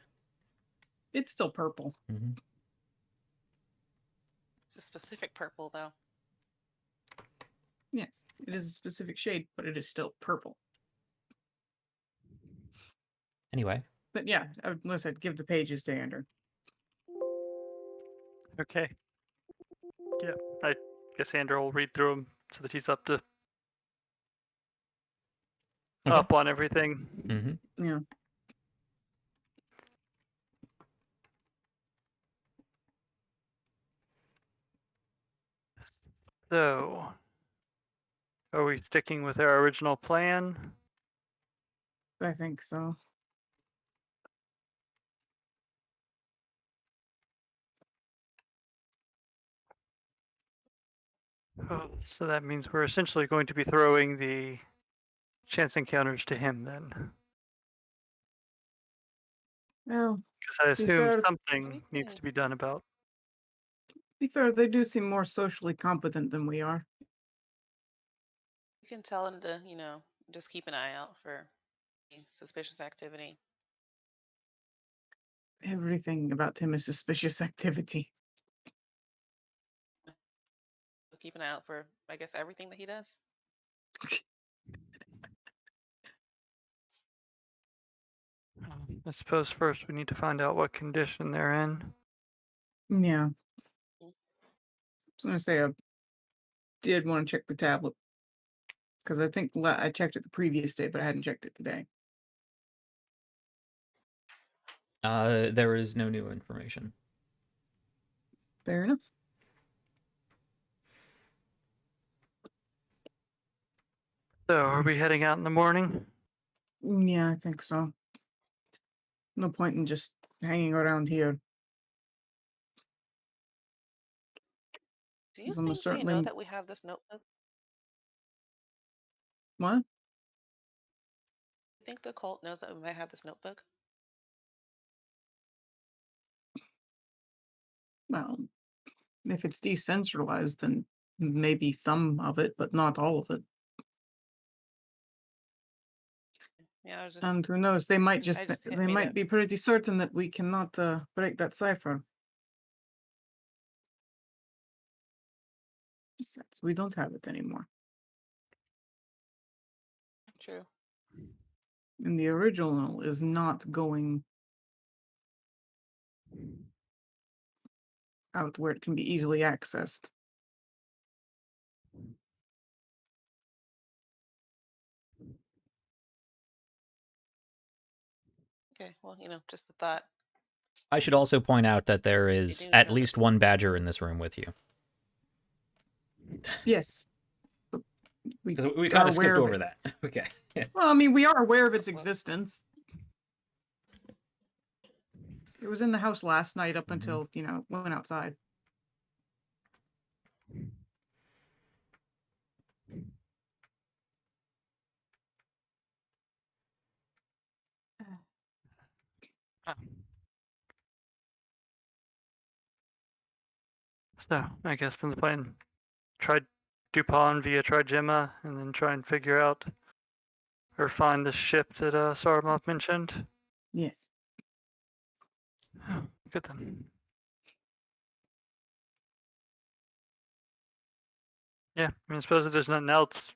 It's still purple. Mm-hmm. It's a specific purple, though. Yes, it is a specific shade, but it is still purple. Anyway. But yeah, unless I'd give the pages to Ander. Okay. Yeah, I guess Andrew will read through them so that he's up on everything. Mm-hmm. Yeah. So, are we sticking with our original plan? I think so. Oh, so that means we're essentially going to be throwing the chance encounters to him then. Well, Because I be assume fair- something needs to be done about. to be fair, they do seem more socially competent than we are. You can tell him to, just keep an eye out for suspicious activity. Everything about him is suspicious activity. Keep an eye out for, I guess, everything that he does. I suppose first we need to find out what condition they're in. Yeah. I was gonna say I did want to check the tablet because I think I checked it the previous day, but I hadn't checked it today. There is no new information. Fair enough. So, are we heading out in the morning? Yeah, I think so. No point in just hanging around here. Do you Someone think they know certainly- that we have this notebook? What? You think the cult knows that we might have this notebook? Well, if it's decentralized, then maybe some of it, but not all of it. Yeah, I was just. And who knows? They might just hit they me might that- be pretty certain that we cannot break that cipher. Besides, we don't have it anymore. True. And the original is not going out where it can be easily accessed. Okay, well, just a thought. I should also point out that there You is do at know that. least one badger in this room with you. Yes. We Because we are kind of aware skipped of over it. that. Okay. Well, I mean, we are aware of its Well- existence. It was in the house last night up Mhm. until, went outside. So I guess then the plan: try Duepon via Trijema, and then try and figure out or find the ship that Saramov mentioned. Yes. Oh, good then. Yeah, I mean, I suppose if there's nothing else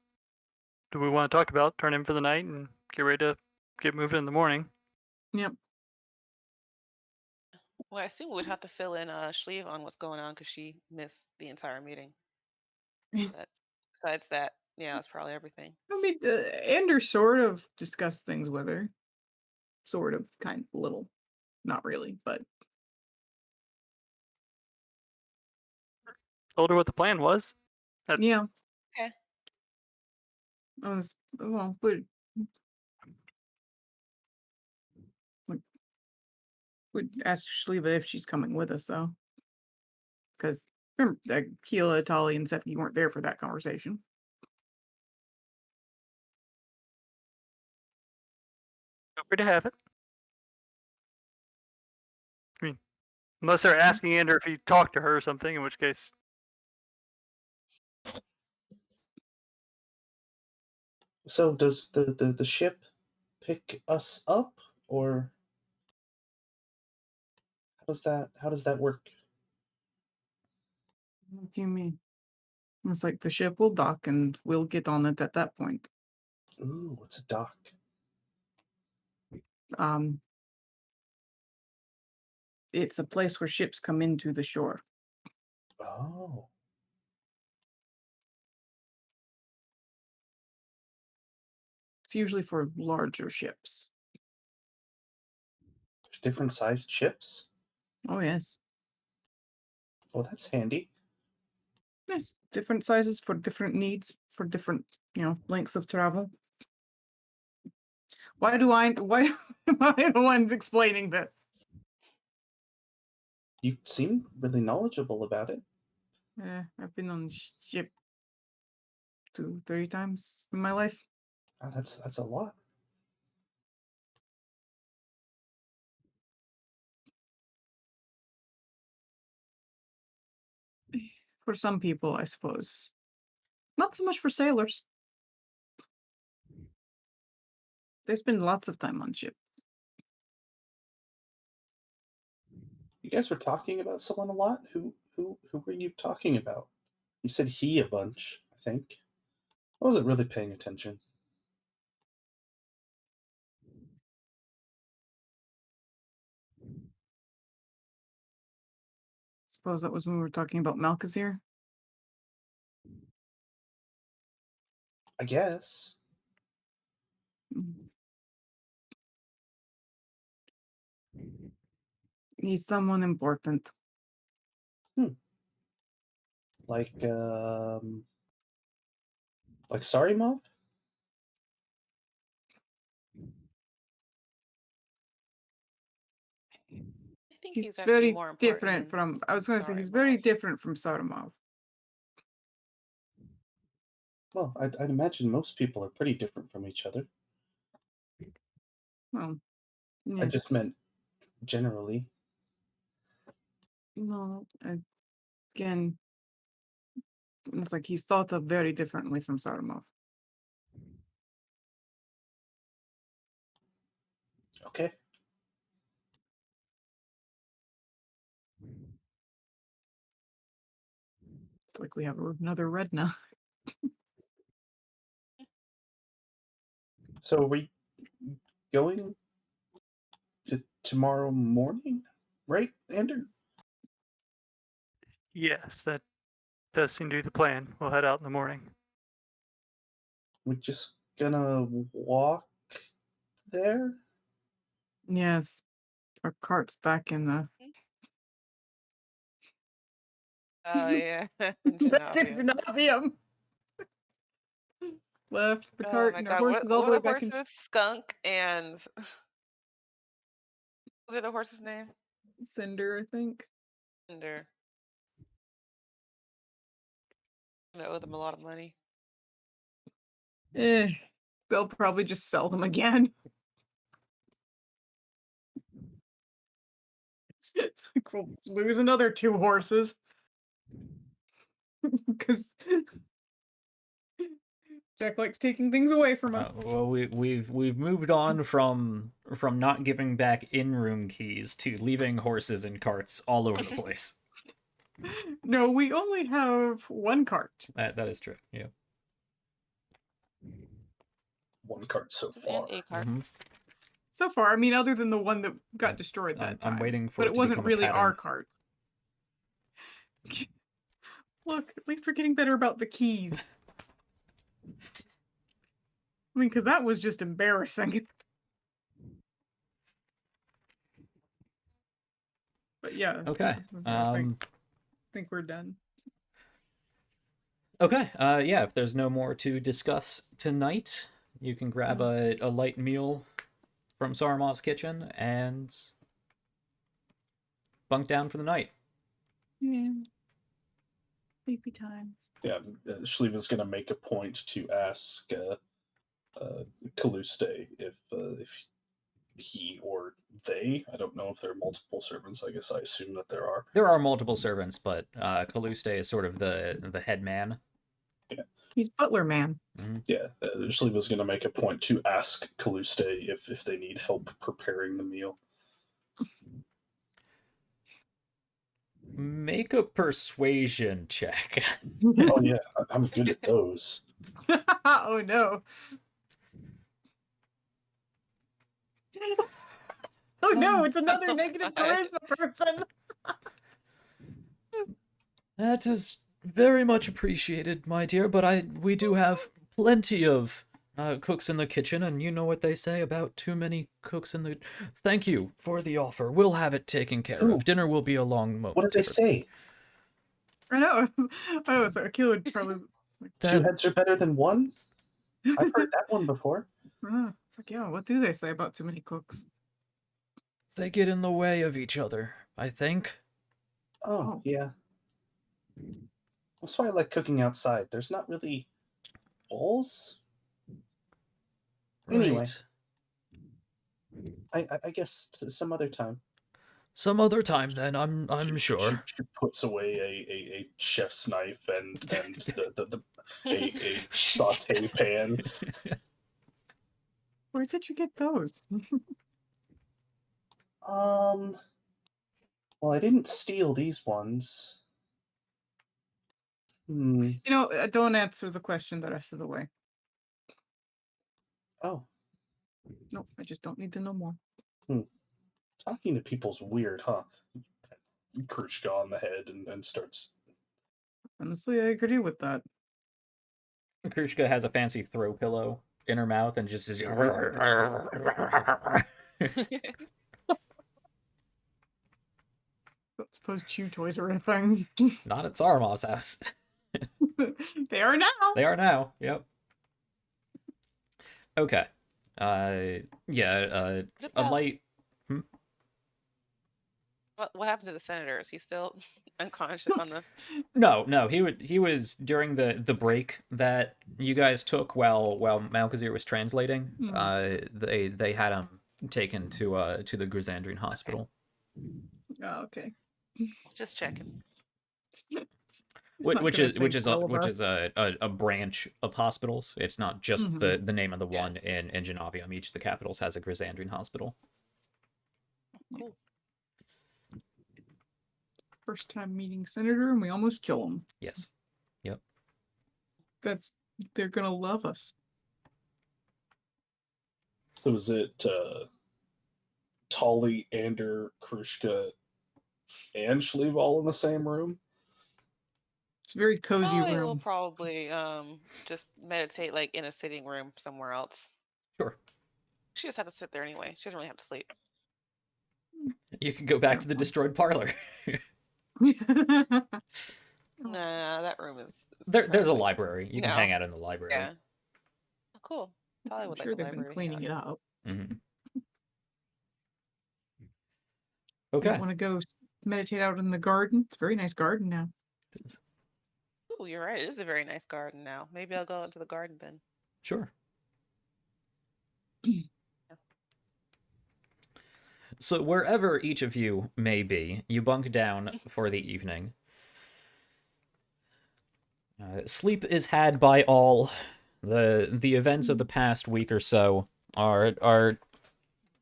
do we want to talk about, turn in for the night and get ready to get moving in the morning. Yep. Well, I assume we'd have to fill in Shleeve on what's going on because she missed the entire meeting. But besides that, yeah, that's probably everything. I mean, Anders sort of discussed things with her. Sort of, kind of, little. Not really, but Told her what the plan was. yeah. Okay. I was, well, but would ask Shliva if she's coming with us, though. Because, remember, Keela, Tali, and Sepki weren't there for that conversation. Feel free to have it. I mean, unless they're asking Ander if he talked to her or something, in which case. So does the ship pick us up, or how does that work? What do you mean? It's like the ship will dock and we'll get on it at that point. Ooh, what's a dock? Um, it's a place where ships come into the shore. Oh, It's usually for larger ships. there's different sized ships. Oh, yes. Well, that's handy. Yes, different sizes for different needs, for different, lengths of travel. Why am I the ones explaining this? You seem really knowledgeable about it. I've been on ship 30 times in my life. Oh, that's a lot. For some people, I suppose. Not so much for sailors. They spend lots of time on ships. You guys were talking about someone a lot. Who were you talking about? You said he a bunch, I think. I wasn't really paying attention. Suppose that was when we were talking about Malkazir. I guess. He's someone important. Like Sorry Mob? I think He's he's actually very more important different than from. I was going to say Sorry he's very Mob. different from Saramov. Well, I'd imagine most people are pretty different from each other. Well, I yes. just meant generally. No, again, it's like he's thought of very differently from Saramov. Okay. It's like we have another Redna. So are we going to tomorrow morning, right, Andrew? Yes, that does seem to be the plan. We'll head out in the morning. We're just gonna walk there? Yes. Our cart's back in the Oh yeah, back in Jenavia. Jenavia. Left the Oh cart my and our God, horse is all what the were way the back in horses? Skunk and what was the horse's name? Cinder, I think. Cinder. I owe them a lot of money. They'll probably just sell them again. It's like we'll lose another 2 horses. Because Jack likes taking things away from us. Well, we've moved on from not giving back in-room keys to leaving horses and carts all over the place. No, we only have 1 cart. That is true. Yeah. One card so And far. a cart. Mhm. So far, I mean, other than the one that got destroyed that time. I'm waiting for but it it to wasn't become a really our pattern. cart. Look, at least we're getting better about the keys. I mean, because that was just embarrassing. But yeah. Okay. I think we're done. Okay. Yeah. If there's no more to discuss tonight, you can grab a light meal from Saramov's kitchen and bunk down for the night. Yeah. Sleepy time. Yeah, Shleva's going to make a point to ask Caluste if he or they, I don't know if there are multiple servants, I guess I assume that there are. There are multiple servants, but Caluste is sort of the head man. Yeah. He's butler man. Mhm. Yeah, Shleva's going to make a point to ask Caluste if they need help preparing the meal. Make a persuasion check. Oh yeah, I'm good at those. Oh no. Oh no, it's another negative God. charisma person. That is very much appreciated, my dear, but we do have plenty of cooks in the kitchen, and you know what they say about too many cooks in the... Thank you for the offer. We'll have it taken care Ooh. of. Dinner will be along What did they say? I know, so Akil would probably... Two heads are better than one? I've heard that one before. It's like, yeah, what do they say about too many cooks? They get in the way of each other, I think. Oh, yeah. That's why I like cooking outside. There's not really walls. Anyway. I guess some other time. Some other time, then. I'm sure. She puts away a chef's knife and a saute pan. Where did you get those? Well, I didn't steal these ones. You know, don't answer the question the rest of the way. Oh. No, I just don't need to know more. Talking to people's weird, huh? Krushka on the head and starts... Honestly, I agree with that. Krushka has a fancy throw pillow in her mouth and just is... Don't suppose chew toys are a thing. Not at Saramov's house. They are now. They are now, yep. Okay. Yeah, a light... What happened to the senator? Is he still unconscious on the... No, he was during the break that you guys took while Malkazir was translating. They had him taken to the Grisandrian hospital. Oh, okay. Just checking. Which is a branch of hospitals. It's not just the name of the one in Jenavia. Each of the capitals has a Grisandrian hospital. Cool. First time meeting Senator, and we almost kill him. Yes. Yep. They're gonna love us. So is it Tolly, Ander, Krushka, and Shlev all in the same room? It's a very cozy Tolly room. will probably just meditate like in a sitting room somewhere else. Sure. She just had to sit there anyway. She doesn't really have to sleep. You can go back to the Yeah. destroyed parlor. Nah, that room is There's a perfect. library. You can No. hang out in the library. Yeah. Oh, cool. Tali I'm would sure like a they've been library. cleaning Yeah. it up. Mm-hmm. You Okay. don't want to go meditate out in the garden? It's a very nice garden now. Ooh, you're right. It is a very nice garden now. Maybe I'll go into the garden then. Sure. So wherever each of you may be, you bunk down for the evening. Sleep is had by all. The events of the past week or so are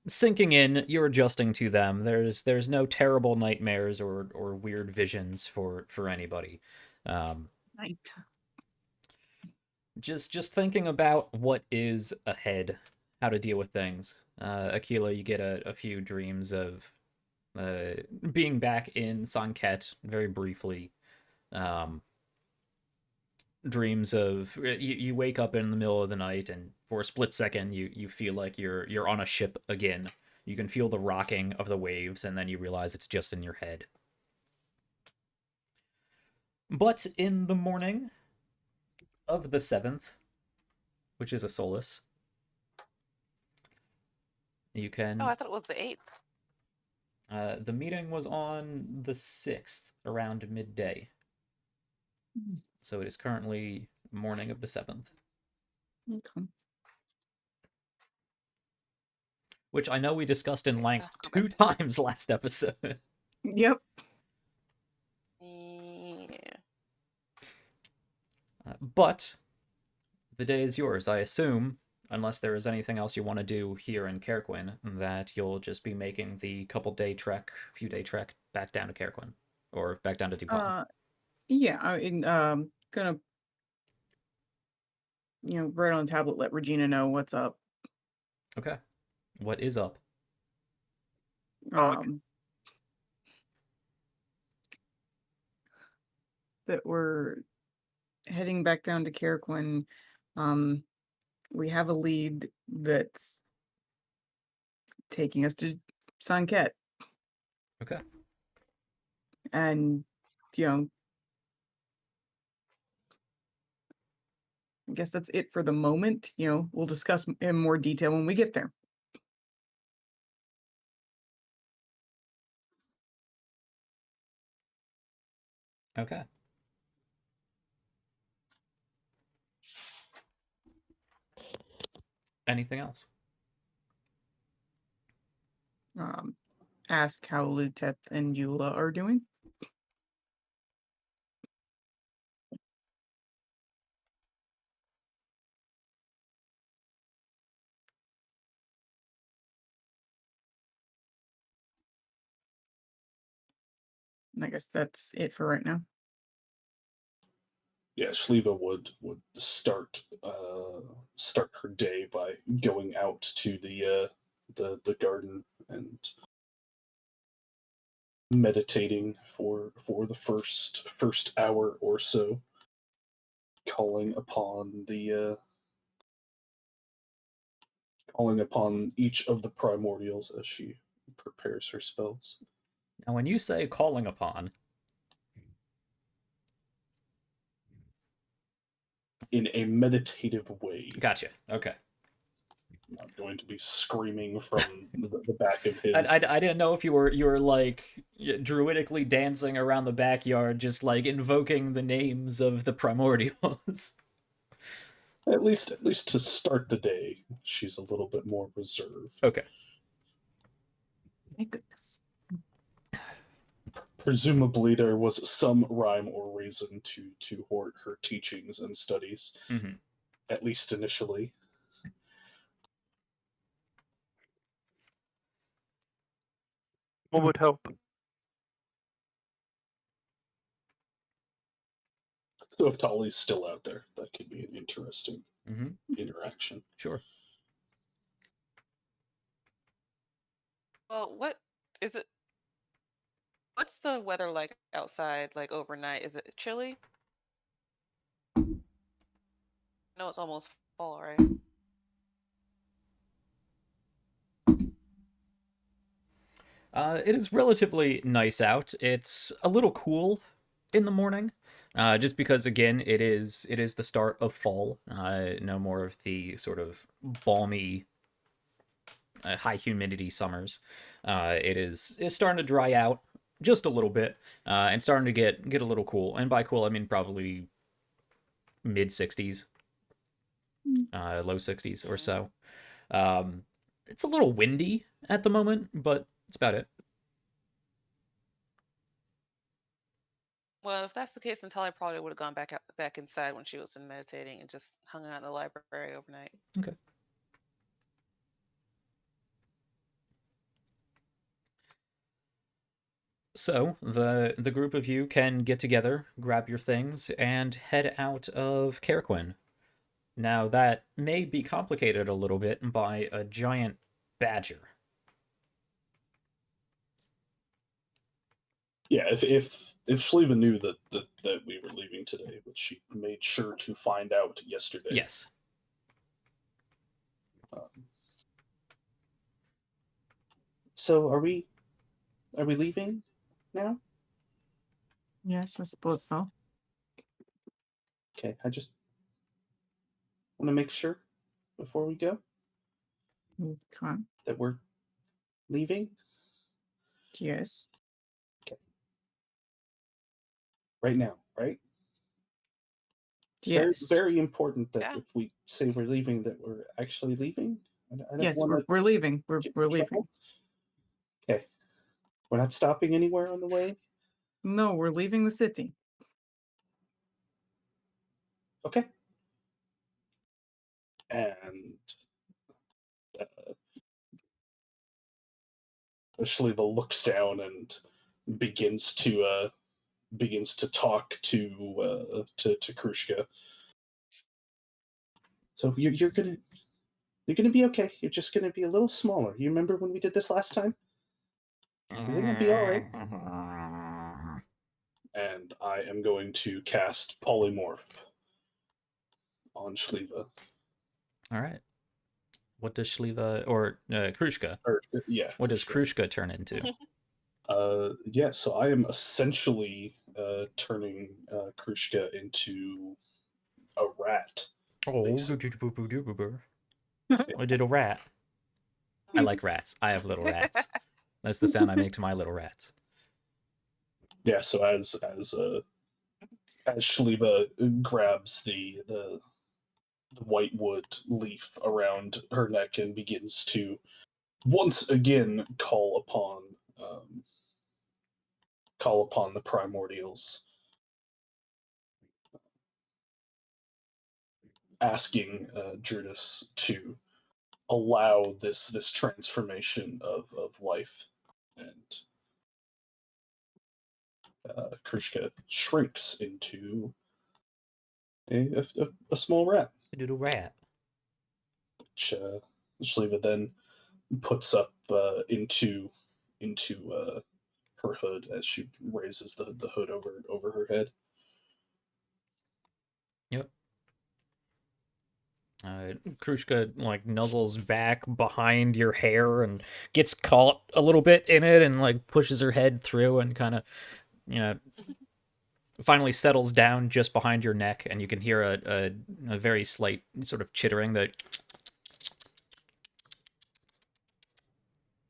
sinking in. You're adjusting to them. There's no terrible nightmares or weird visions for anybody. Night. Just thinking about what is ahead, how to deal with things. Aquila, you get a few dreams of being back in Sanket very briefly. Dreams of you wake up in the middle of the night and for a split second you feel like you're on a ship again. You can feel the rocking of the waves and then you realize it's just in your head. But in the morning of the 7th, which is a solace, you can Oh, I thought it was the 8th. the meeting was on the 6th around midday. So it is currently morning of the 7th. Okay. Which I know we discussed in length Go 2 back. times last episode. Yep. Yeah. But the day is yours. I assume, unless there is anything else you want to do here in Cairquin, that you'll just be making the few day trek back down to Cairquin. Or back down to Duepon. Yeah, gonna write on the tablet, let Regina know what's up. Okay. What is up? Okay. That we're heading back down to Cairquin. We have a lead that's taking us to Sanket. Okay. And, I guess that's it for the moment. We'll discuss in more detail when we get there. Okay. Anything else? Ask how Luteth and Eula are doing. I guess that's it for right now. Yeah, Shael'uah would start her day by going out to the garden and meditating for the first hour or so, calling upon each of the primordials as she prepares her spells. Now, when you say calling upon, In a meditative way. gotcha. Okay. Not going to be screaming from the back of his. I didn't know if you were like druidically dancing around the backyard, just like invoking the names of the primordials. At least to start the day, she's a little bit more reserved. Okay. My goodness. Presumably, there was some rhyme or reason to her teachings and studies, at least initially. One would hope. So if Tali's still out there, that could be an interesting interaction. Sure. Well, what is it? What's the weather like outside, like overnight? Is it chilly? No, it's almost fall, right? It is relatively nice out. It's a little cool in the morning, just because again it is the start of fall. No more of the sort of balmy, high humidity summers. It's starting to dry out just a little bit, and starting to get a little cool. And by cool, I mean probably mid 60s, low 60s or Mm. so. It's a little windy at the moment, but it's about it. Well, if that's the case, then Talia probably would have gone back inside when she was meditating and just hung out in the library overnight. Okay. So the group of you can get together, grab your things, and head out of Carequin. Now that may be complicated a little bit by a giant badger. Yeah, if Shliva knew that we were leaving today, but she made sure to find out yesterday. Yes. So are we leaving now? Yes, I suppose so. Okay, I just want to make sure before we go Okay. that we're leaving. Yes. Right now, right? It's Yes. very important that Yeah. if we say we're leaving, that we're actually leaving. I don't Yes, want to we're leaving. We're get in we're trouble. leaving. Okay, we're not stopping anywhere on the way. No, we're leaving the city. Okay. And Shliva looks down and begins to talk to Krushka. So you're gonna be okay. You're just gonna be a little smaller. You remember when we did this last time? Everything will be all right. And I am going to cast polymorph on Shliva. All right. What does Shliva or Krushka? Or yeah, What does Krushka. Krushka turn into? Yeah. So I am essentially turning Krushka into a rat. Oh, Basically. I did a rat. I like rats. I have little rats. That's the sound I make to my little rats. Yeah. So as Shliva grabs the white wood leaf around her neck and begins to once again um, call upon the primordials, asking Judas to allow this transformation of life, and Krushka shrinks into a small rat, I did a rat. which Shliva then puts up into her hood as she raises the hood over her head. Yep. Krushka like nuzzles back behind your hair and gets caught a little bit in it and like pushes her head through and kind of, you know, finally settles down just behind your neck, and you can hear a very slight sort of chittering that.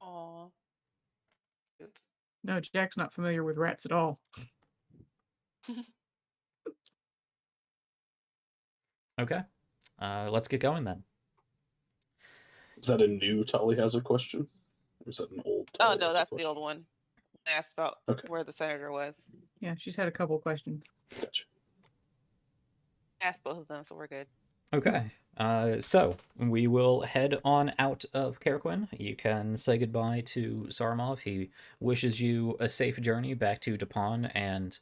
Aw. Oops. No, Jack's not familiar with rats at all. Okay. Let's get going then. Is that a new Tali has a question? Or is that an old Oh Tali no, has a that's the question? old one. I asked about Okay. where the senator was. Yeah, she's had a couple questions. Gotcha. I asked both of them, so we're good. Okay. So we will head on out of Carequin. You can say goodbye to Saramov. He wishes you a safe journey back to Duepon and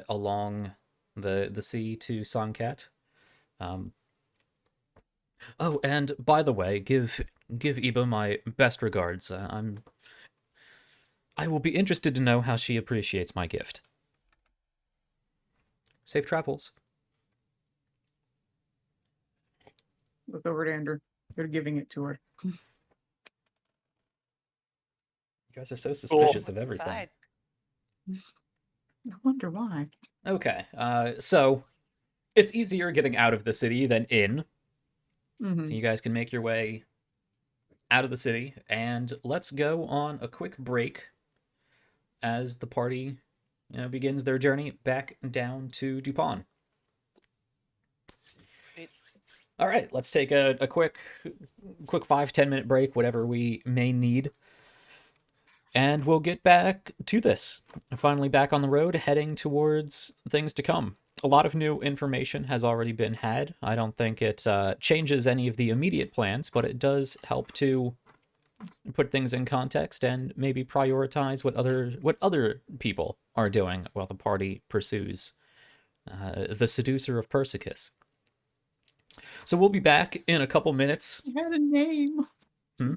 along the sea to Sankat. Oh, and by the way, give Iba my best regards. I will be interested to know how she appreciates my gift. Safe travels. Look over at Andrew. They're giving it to her. guys are so suspicious of What's everything. inside? I wonder why. Okay, so it's easier getting out of the city than in. Mm-hmm. So you guys can make your way out of the city, and let's go on a quick break as the party begins their journey back down to Duepon. Wait. All right, let's take a quick 5-10 minute break, whatever we may need. And we'll get back to this. Finally back on the road, heading towards things to come. A lot of new information has already been had. I don't think it changes any of the immediate plans, but it does help to put things in context and maybe prioritize what other people are doing while the party pursues the seducer of Persicus. So we'll be back in a couple minutes. She had a name. Hmm?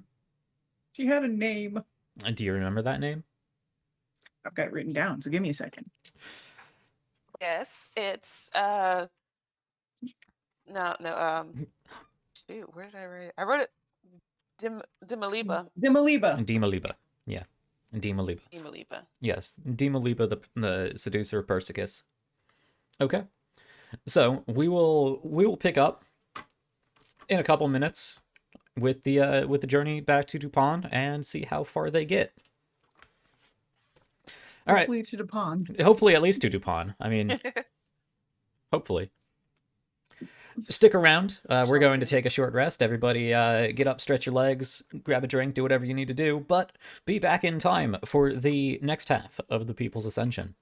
She had a name. Do you remember that name? I've got it written down, so give me a second. Yes, it's no, shoot, where did I write it? I wrote it Dimaliba. Dimaliba. Dimaliba. Yeah. Dimaliba. Dimaliba. Yes, Dimaliba, the seducer of Persicus. Okay. So we will pick up in a couple minutes with the journey back to Duepon and see how far they get. All right. Hopefully to the pond. Hopefully at least to Duepon. I mean, hopefully. Stick around. We're going to take a short rest. Everybody get up, stretch your legs, grab a drink, do whatever you need to do, but be back in time for the next half of the People's Ascension.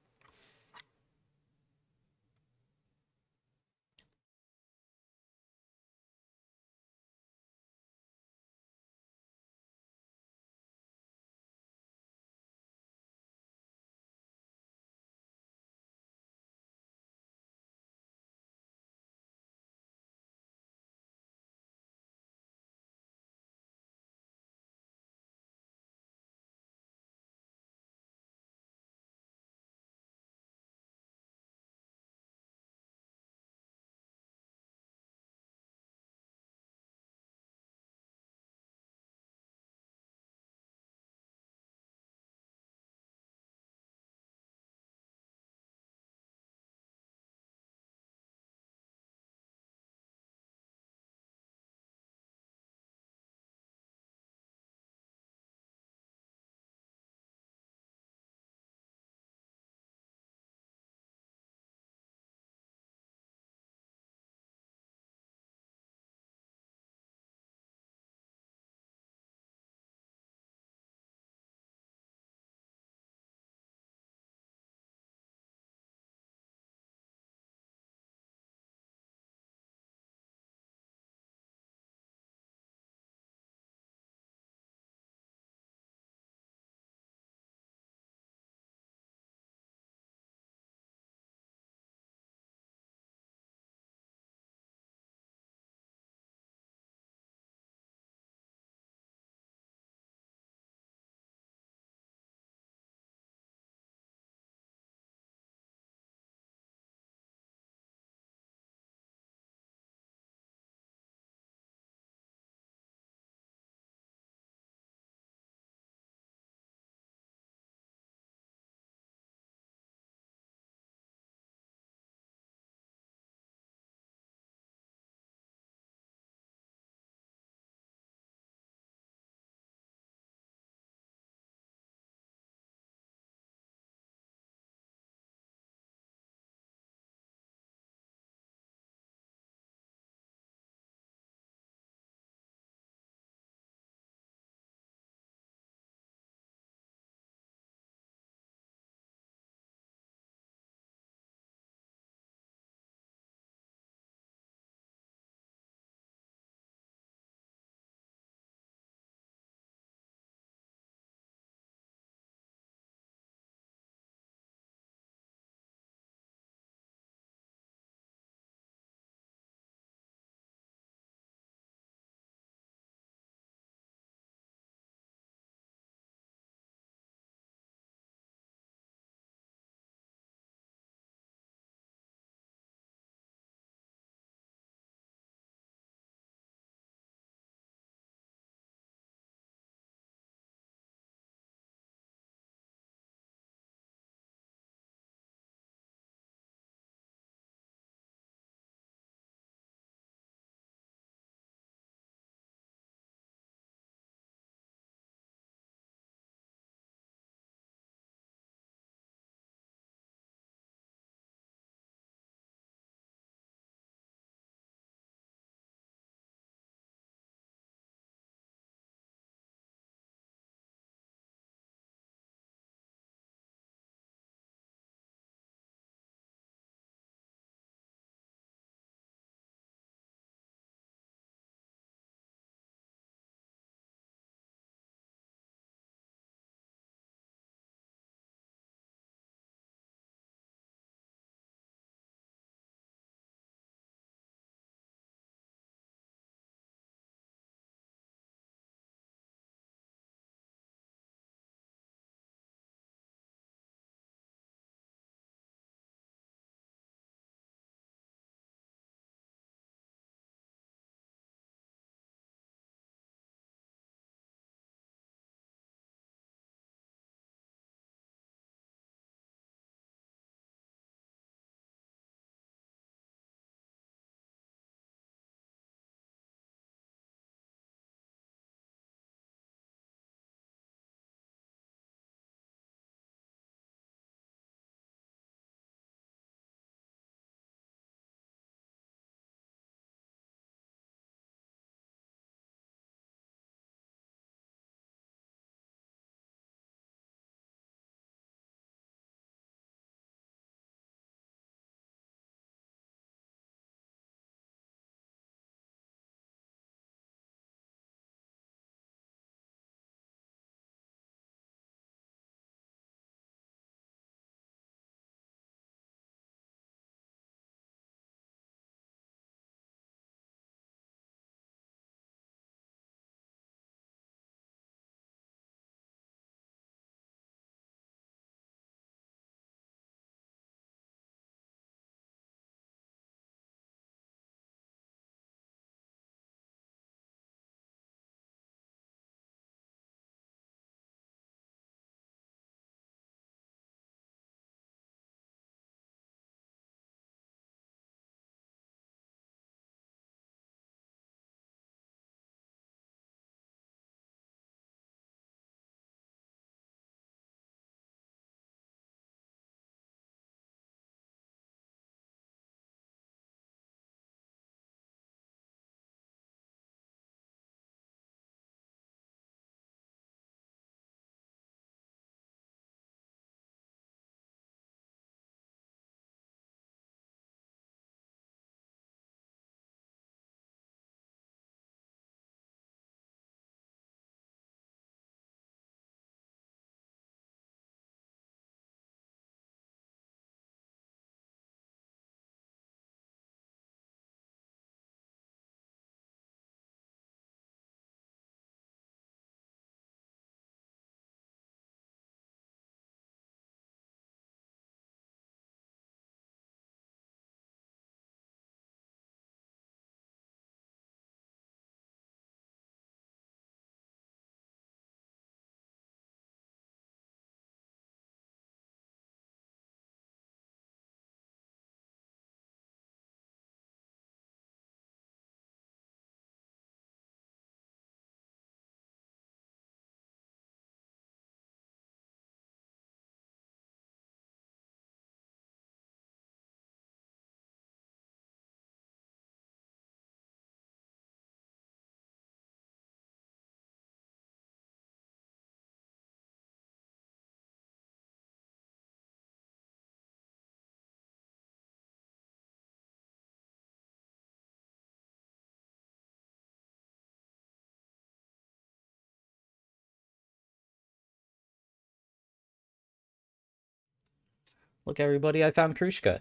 Look, everybody, I found Krushka.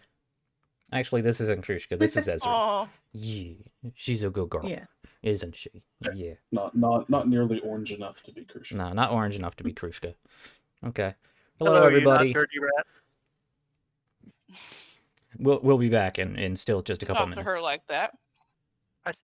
Actually, this isn't Krushka. This is Ezra. Oh, Yeah, she's a good girl, Yeah. isn't she? Yeah. Not nearly orange enough to be crucial. No, not orange enough to be Krushka. Okay. Hello, Hello, you not everybody. dirty rat. We'll be back in still just a couple talk to minutes. her like that. I s-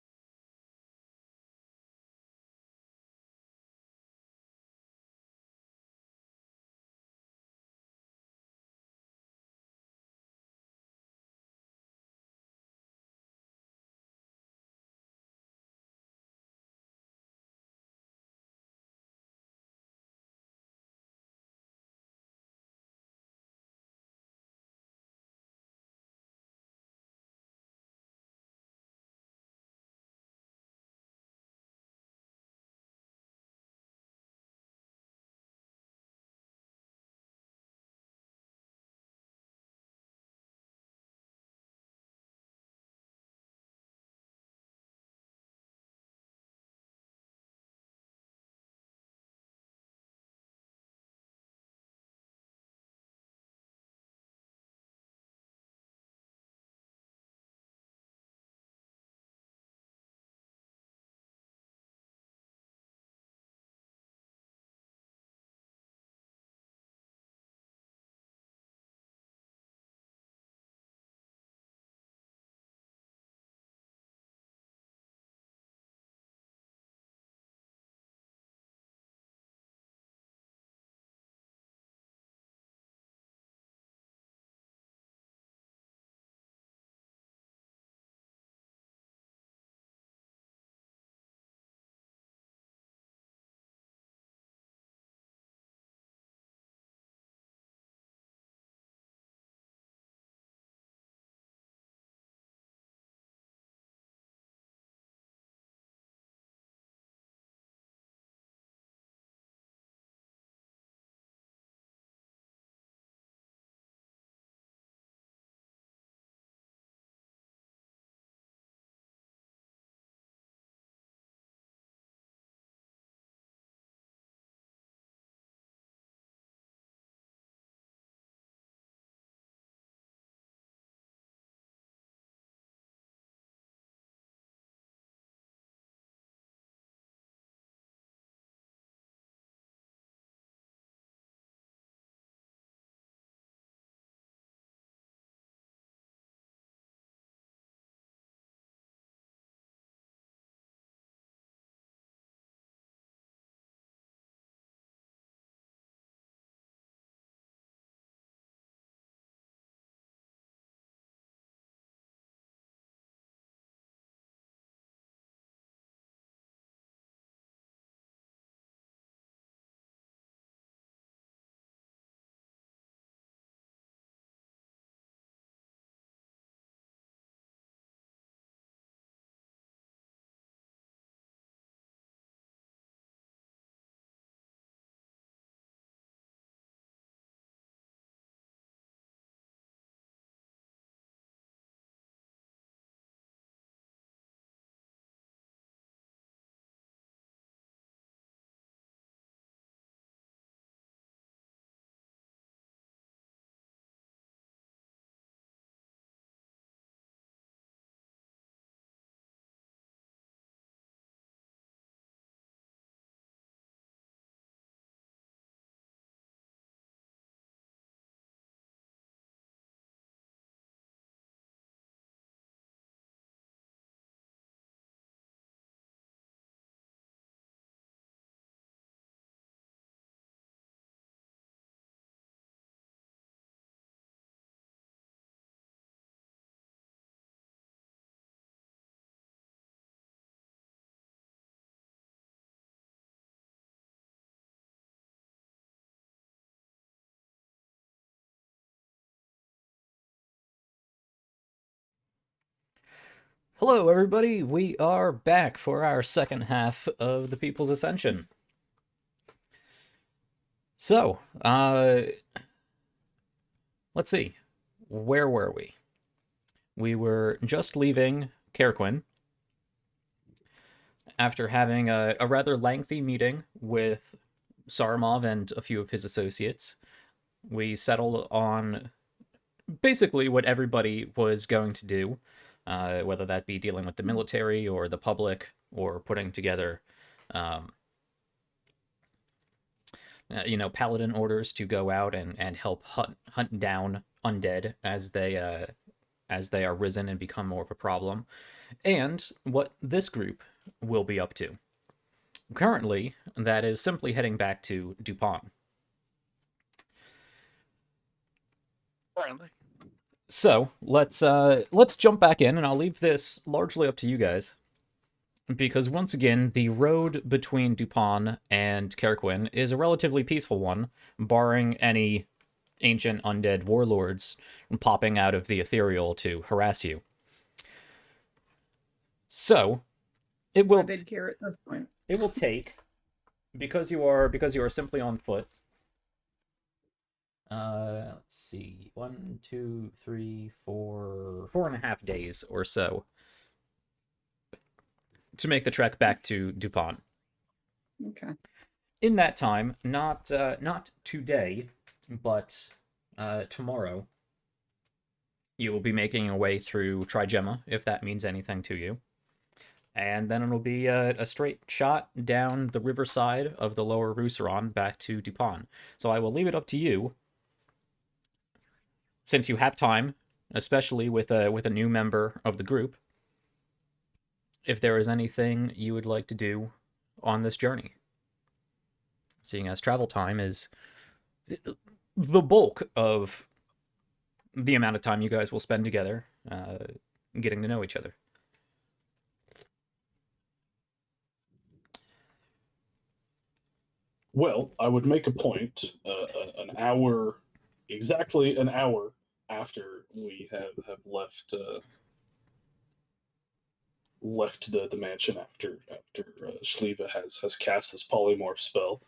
Hello, everybody. We are back for our second half of the People's Ascension. So, let's see. Where were we? We were just leaving Cairquin after having a rather lengthy meeting with Saramov and a few of his associates. We settled on basically what everybody was going to do, whether that be dealing with the military or the public or putting together, um, paladin orders to go out and help hunt down undead as they are risen and become more of a problem, and what this group will be up to. Currently, that is simply heading back to Duepon. Apparently. So let's jump back in, and I'll leave this largely up to you guys, because once again, the road between Duepon and Carquin is a relatively peaceful one, barring any ancient undead warlords popping out of the ethereal to harass you. So it will They'd care at this point. it will take, because you are simply on foot. Let's see, 1, 2, 3, 4, 4.5 days or so to make the trek back to Duepon. Okay. In that time, not today, but tomorrow, you will be making your way through Trigemma, if that means anything to you. And then it'll be a straight shot down the riverside of the lower Rousseron back to Duepon. So I will leave it up to you, since you have time, especially with a new member of the group, if there is anything you would like to do on this journey. Seeing as travel time is the bulk of the amount of time you guys will spend together, getting to know each other. Well, I would make a point exactly an hour after we have left the mansion after Shael'uah has cast this polymorph spell.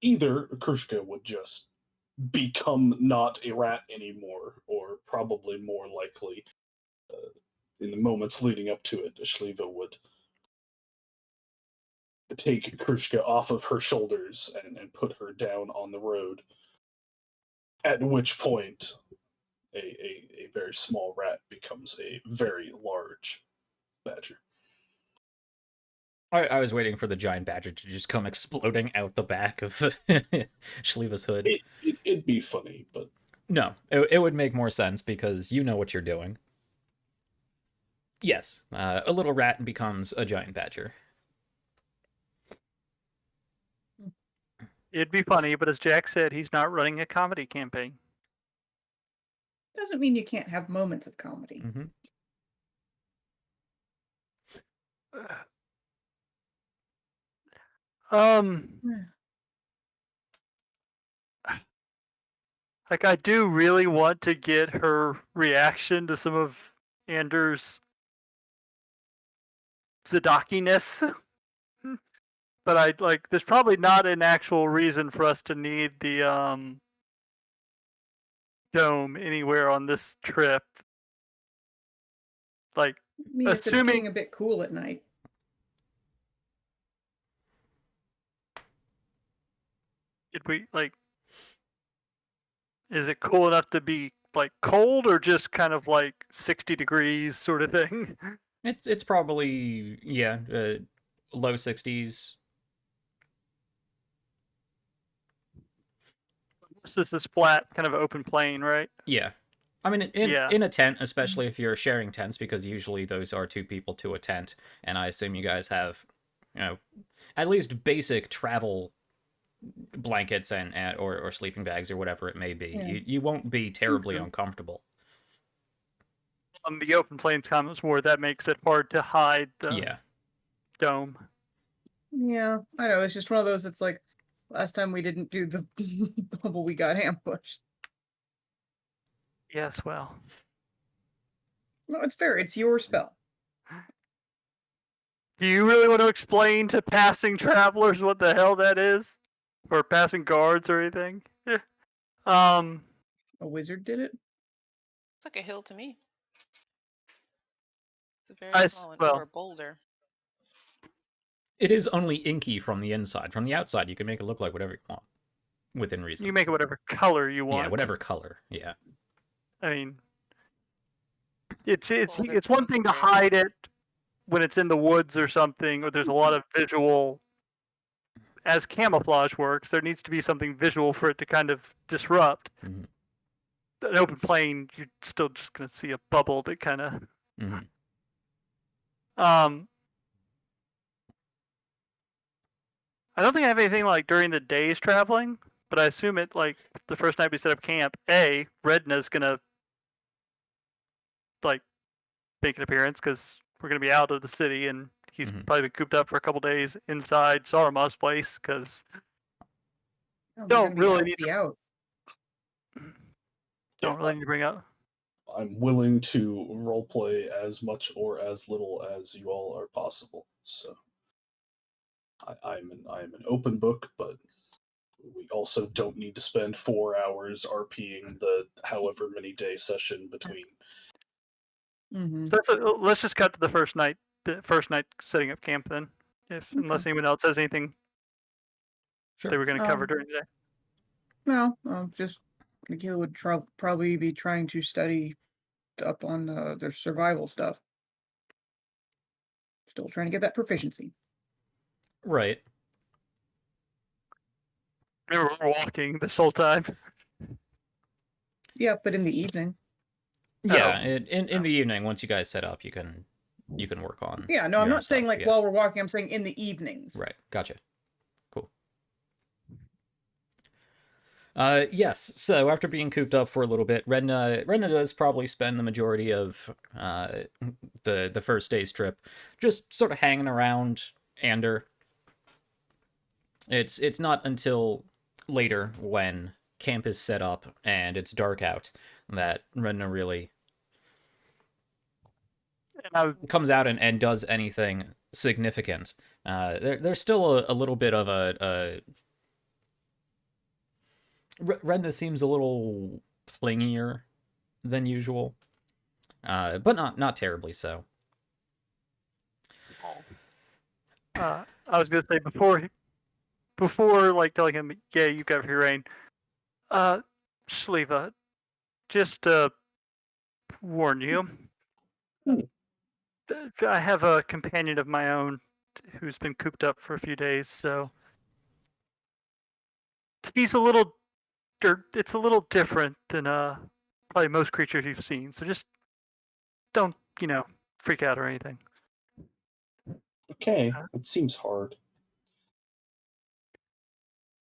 Either Krushka would just become not a rat anymore, or probably more likely, in the moments leading up to it, Shael'uah would take Krushka off of her shoulders and put her down on the road. At which point, a very small rat becomes a very large badger. I was waiting for the giant badger to just come exploding out the back of Shael'uah's hood. It'd be funny, but No, it would make more sense because you know what you're doing. Yes, a little rat becomes a giant badger. It'd be funny, but as Jack said, he's not running a comedy campaign. Doesn't mean you can't have moments of comedy. Mm-hmm. Like, I do really want to get her reaction to some of Anders' Zadaki-ness. But there's probably not an actual reason for us to need the dome anywhere on this trip. Like, I mean, if it's assuming getting a bit cool at night. did we is it cool enough to be like cold, or just kind of like 60 degrees sort of thing? It's probably low 60s. This is flat, kind of open plain, right? Yeah. I mean, Yeah. in a tent, especially if you're sharing tents, because usually those are 2 people to a tent, and I assume you guys have, at least basic travel blankets or sleeping bags or whatever it may be. Yeah. You won't be terribly Mhm. uncomfortable. On the open plains comments more, that makes it hard to hide the Yeah. dome. Yeah, I know. It's just one of those. It's like last time we didn't do the bubble, we got ambushed. Yes, well. No, it's fair. It's your spell. Do you really want to explain to passing travelers what the hell that is? Or passing guards or anything? A wizard did it. It's like a hill to me. It's a very I small one, well, or a boulder. It is only inky from the inside. From the outside, you can make it look like whatever you want. within reason. You make it whatever color you want. Yeah, whatever color. Yeah. I mean, it's Well, one thing to that's hide it when it's in the woods or something, or there's a lot of visual. As camouflage works, there needs to be something visual for it to kind of disrupt. Mhm. An open plain, you're still just gonna see a bubble that kind of. Mhm. I don't think I have anything like during the days traveling, but I assume it like the first night we set up camp. Redna's gonna like make an appearance because we're gonna be out of the city, and he's Mhm. probably been cooped up for a couple days inside Sarma's place because No, they're don't gonna be really out, need be out. don't really need to bring up. I'm willing to roleplay as much or as little as you all are possible. So I'm an open book, but we also don't need to spend 4 hours RPing the however many day session between. Mm-hmm. So let's just cut to the first night. The first night setting up camp then, unless anyone else has anything Sure. they were going to cover during the day. No, just Nikhil would probably be trying to study up on their survival stuff. Still trying to get that proficiency. Right. Remember, we're walking this whole time. Yeah, but in the evening. Yeah. Oh. In the evening, once you guys set up, you can work on. Yeah, no, I'm your not saying stuff, like yeah. while we're walking. I'm saying in the evenings. Right. Gotcha. Cool. Yes. So after being cooped up for a little bit, Redna does probably spend the majority of the first day's trip just sort of hanging around Ander. It's not until later when camp is set up and it's dark out that Redna really comes out and does anything significant. There's still a little bit of a Redna seems a little clingier than usual, but not terribly so. I was going to say before like telling him, yeah, you got free reign. Shael'uah, just to warn you, I have a companion of my own who's been cooped up for a few days, so he's a little, it's a little different than probably most creatures you've seen. So just don't, freak out or anything. Okay, it seems hard.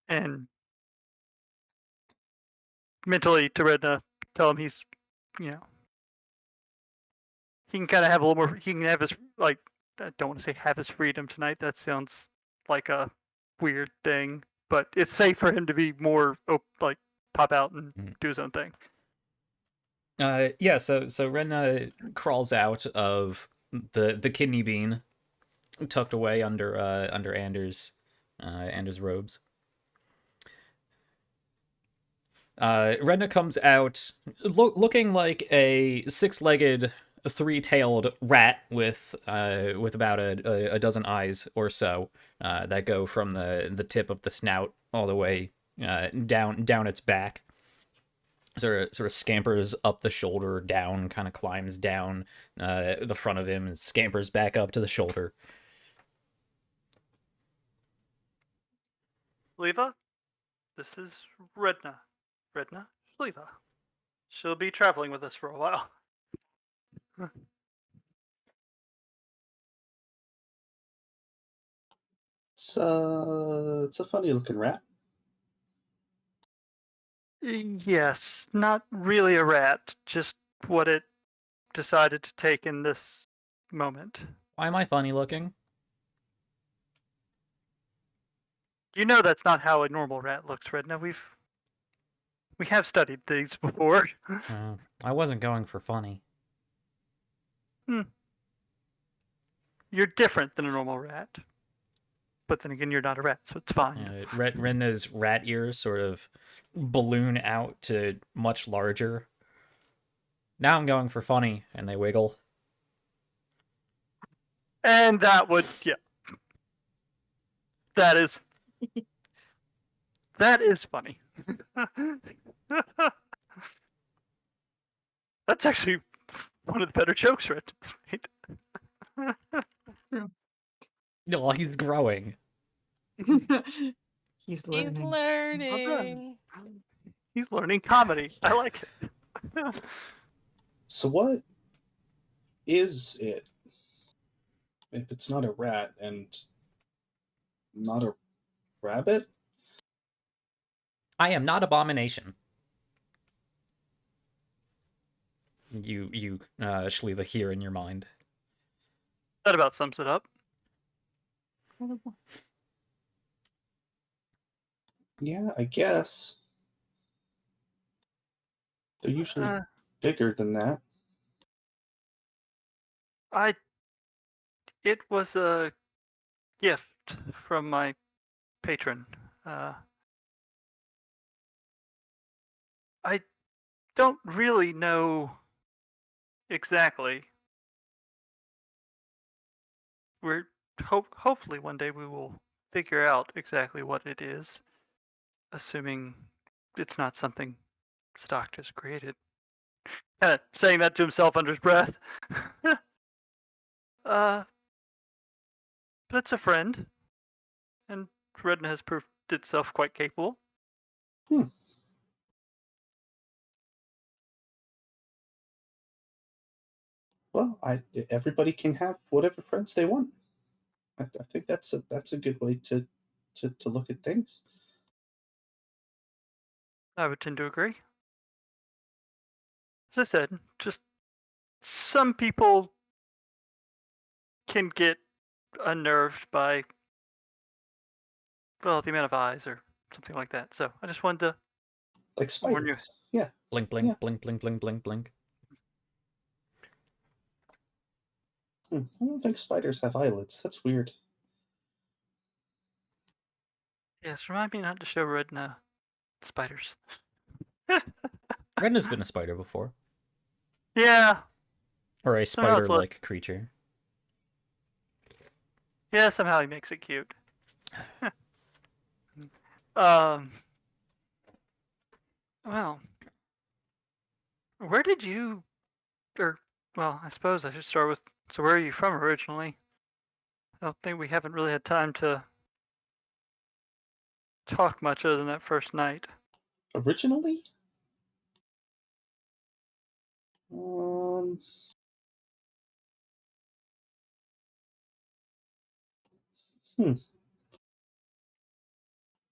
And mentally to Redna, tell him he's, he can kind of have a little more. He can have his like. I don't want to say have his freedom tonight. That sounds like a weird thing, but it's safe for him to be more like pop out and do his own thing. Yeah. So Redna crawls out of the kidney bean tucked away under Anders' robes. Redna comes out looking like a six-legged, three-tailed rat with about a dozen eyes or so that go from the tip of the snout all the way down its back. Sort of scampers up the shoulder, down, kind of climbs down the front of him, and scampers back up to the shoulder. Shael'uah, this is Redna. Redna, Shael'uah. She'll be traveling with us for a while. It's a funny looking rat. Yes, not really a rat, just what it decided to take in this moment. Why am I funny looking? You know that's not how a normal rat looks, Redna. We have studied these before. I wasn't going for funny. You're different than a normal rat. But then again, you're not a rat, so it's fine. Renna's rat ears sort of balloon out to much larger. Now I'm going for funny, and they wiggle. And that would, yeah. That is funny. That's actually one of the better jokes written. Sweet. No, he's growing. He's He's learning. learning. He's learning comedy. I like it. So what is it? If it's not a rat and not a rabbit? I am not abomination. You Shael'uah hear in your mind. That about sums it up. Yeah, I guess. They're usually bigger than that. It was a gift from my patron. I don't really know exactly. We're hopefully one day we will figure out exactly what it is, assuming it's not something Stock has created. Kind of saying that to himself under his breath. But it's a friend, and Redna has proved itself quite capable. Well, everybody can have whatever friends they want. I think that's a good way to look at things. I would tend to agree. As I said, just some people can get unnerved by, well, the amount of eyes or something like that. So I just wanted to Like warn you. spiders. Yeah. Blink, blink, Yeah. blink, blink, blink, blink, blink. I don't think spiders have eyelids. That's weird. Yes, remind me not to show Redna spiders. Redna's been a spider before. Yeah. Or a Somehow it's spider-like creature. Yeah, somehow he makes it cute. Well, where did you, well, I suppose I should start with, so where are you from originally? I don't think we haven't really had time to talk much other than that first night. Originally?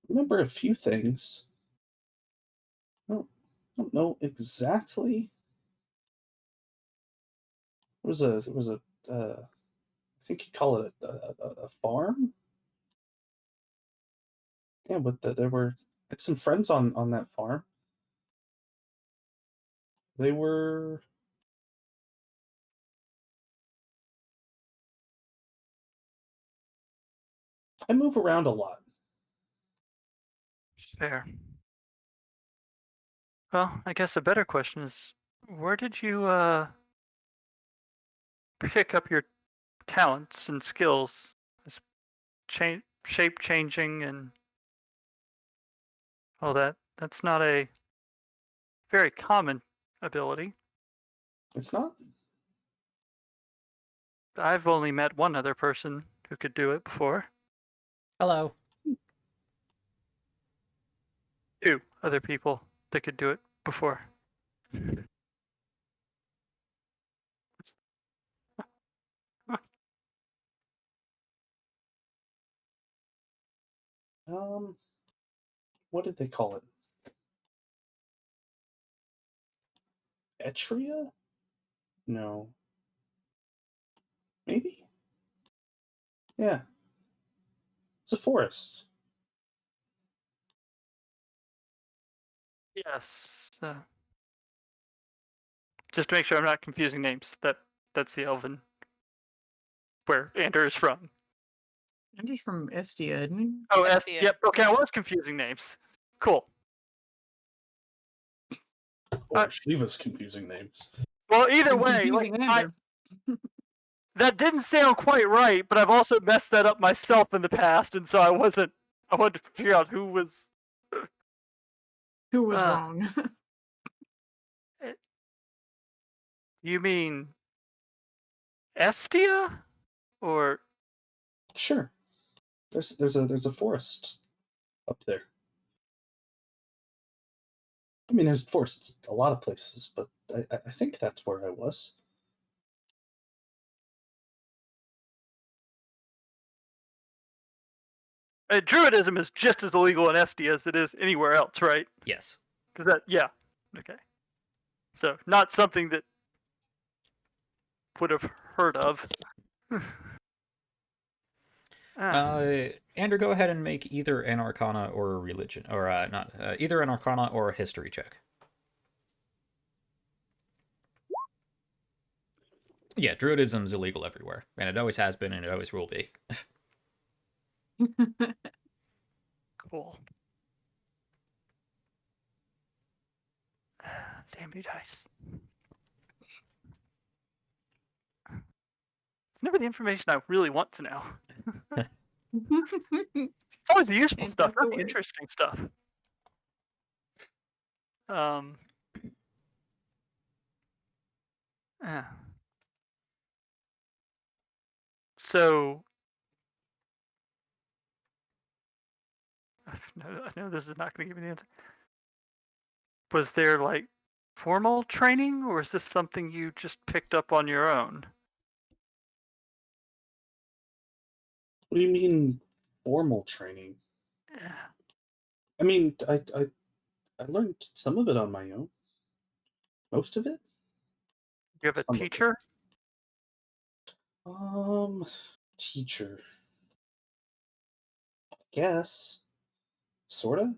Remember a few things. I don't know exactly. It was a I think you call it a farm. Yeah, but there were some friends on that farm. They were. I move around a lot. Fair. Well, I guess a better question is, where did you pick up your talents and skills as shape changing and all that? That's not a very common ability. It's not. I've only met one other person who could do it before. Hello. 2 other people that could do it before. What did they call it? Etria? No. Maybe. Yeah. It's a forest. Yes. Just to make sure I'm not confusing names. That's the Elven where Ander is from. Andrew's from Estia, isn't he? Oh, Estia. Yep. Okay, I was confusing names. Cool. Or Shiva's confusing names. Well, either I'm way, like confusing Andrew. that didn't sound quite right, but I've also messed that up myself in the past, and so I wanted to figure out who was. Who was wrong? You mean Estia? Or Sure. There's a forest up there. I mean, there's forests a lot of places, but I think that's where I was. Druidism is just as illegal in Estia as it is anywhere else, right? Yes. Because yeah, okay. So not something that would have heard of. Andrew, go ahead and make either an Arcana or a religion, or not either an Arcana or a history check. Yeah, Druidism's illegal everywhere, and it always has been, and it always will be. Cool. Damn you dice. It's never the information I really want to know. It's always the useful Ain't stuff, that the not the way? interesting stuff. Yeah. So I know this is not going to give me the answer. Was there like formal training, or is this something you just picked up on your own? What do you mean formal training? Yeah. I mean, I learned some of it on my own. Most of it. You have a Some of it. teacher? Teacher. Guess. Sorta.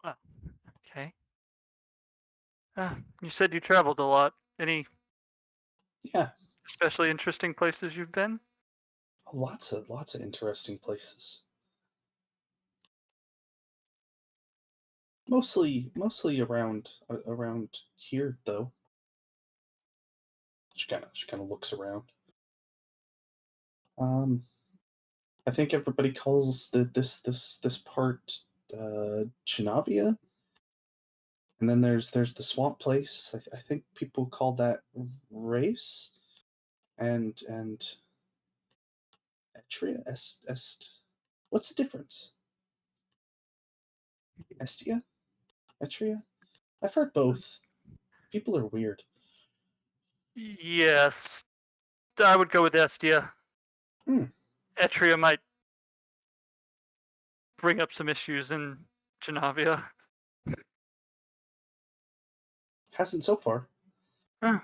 Oh, okay. You said you traveled a lot. Any Yeah. especially interesting places you've been? Lots of interesting places. Mostly around here though. She kind of looks around. I think everybody calls this part Jenavia, and then there's the swamp place. I think people call that race, and Etria est. What's the difference? Estia, Etria. I've heard both. People are weird. Yes, I would go with Estia. Hmm. Etria might bring up some issues in Jenavia. Hasn't so far, Huh.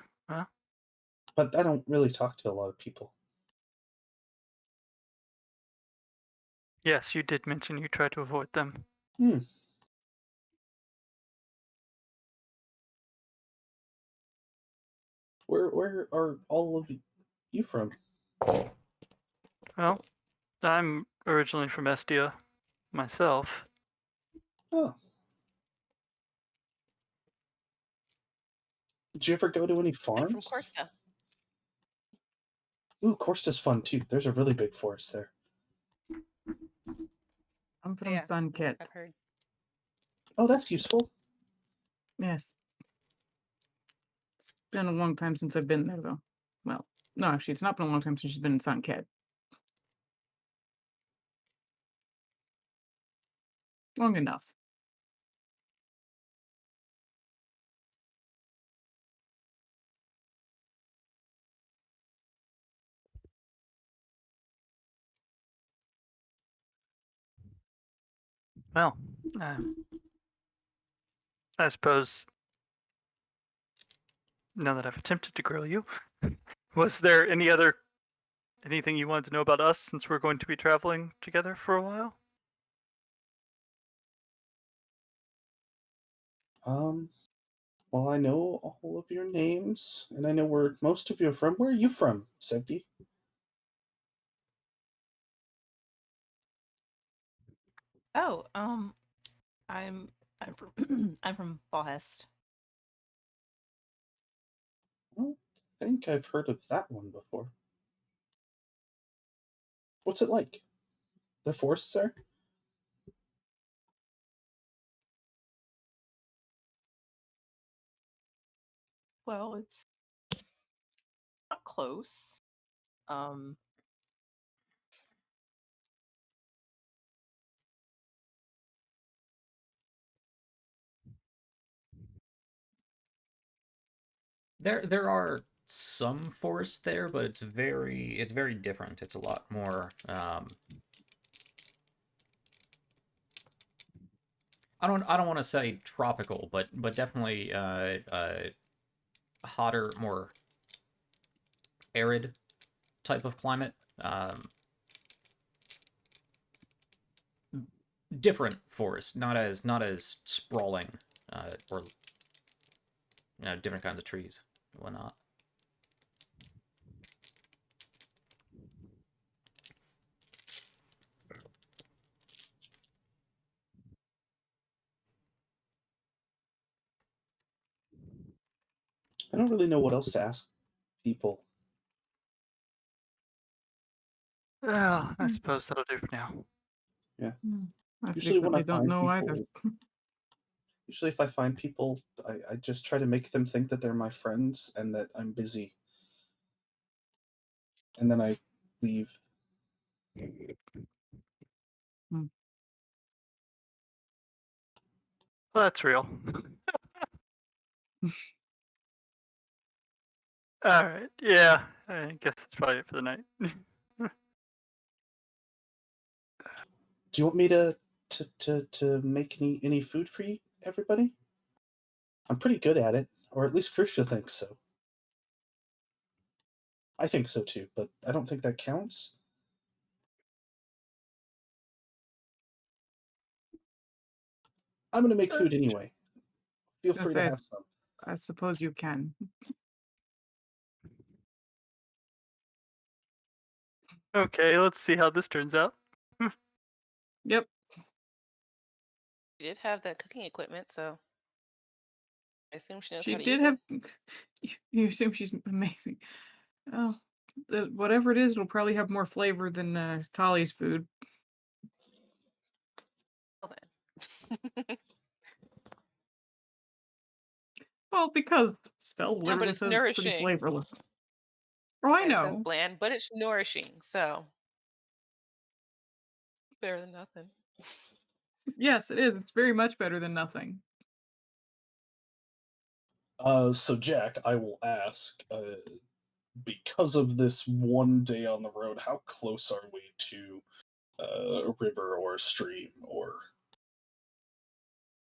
but I don't really talk to a lot of people. Yes, you did mention you tried to avoid them. Hmm. Where are all of you from? Well, I'm originally from Estia myself. Oh. Did you ever go to any I'm from farms? Corsta. Ooh, Corsta's fun too. There's a really big forest there. I'm from Yeah, Sunket. I've heard. Oh, that's useful. Yes. It's been a long time since I've been there, though. Well, no, actually, it's not been a long time since she's been in Sunket. Long enough. Well, I suppose now that I've attempted to grill you, was there anything you wanted to know about us since we're going to be traveling together for a while? Well, I know all of your names, and I know where most of you are from. Where are you from, Seppi? Oh, I'm from I'm from Ballhest. I don't think I've heard of that one before. What's it like? The forests there? Well, it's not close. There are some forests there, but it's very different. It's a lot more I don't want to say tropical, but definitely hotter, more arid type of climate. Different forest, not as sprawling, or different kinds of trees and whatnot. I don't really know what else to ask people. Well, I suppose that'll do for now. I Usually when I frequently don't find know either. people, usually if I find people, I just try to make them think that they're my friends and that I'm busy. And then I leave. Well, that's real. All right. Yeah, I guess that's probably it for the night. Do you want me to make any food for you, everybody? I'm pretty good at it, or at least Krishna thinks so. I think so too, but I don't think that counts. I'm gonna make food anyway. Feel gonna free to say- have some. I suppose you can. Okay, let's see how this turns out. Yep. She did have that cooking equipment, so I assume she knows She how to did use have. it. You assume she's amazing. Oh, whatever it is, it'll probably have more flavor than Tali's food. Well then. Well, because spell Yeah, but literally it's says it's pretty nourishing. flavorless. Oh, I Yeah, it says know. bland, but it's nourishing, so better than nothing. Yes, it is. It's very much better than nothing. So Jack, I will ask, because of this one day on the road, how close are we to a river or a stream or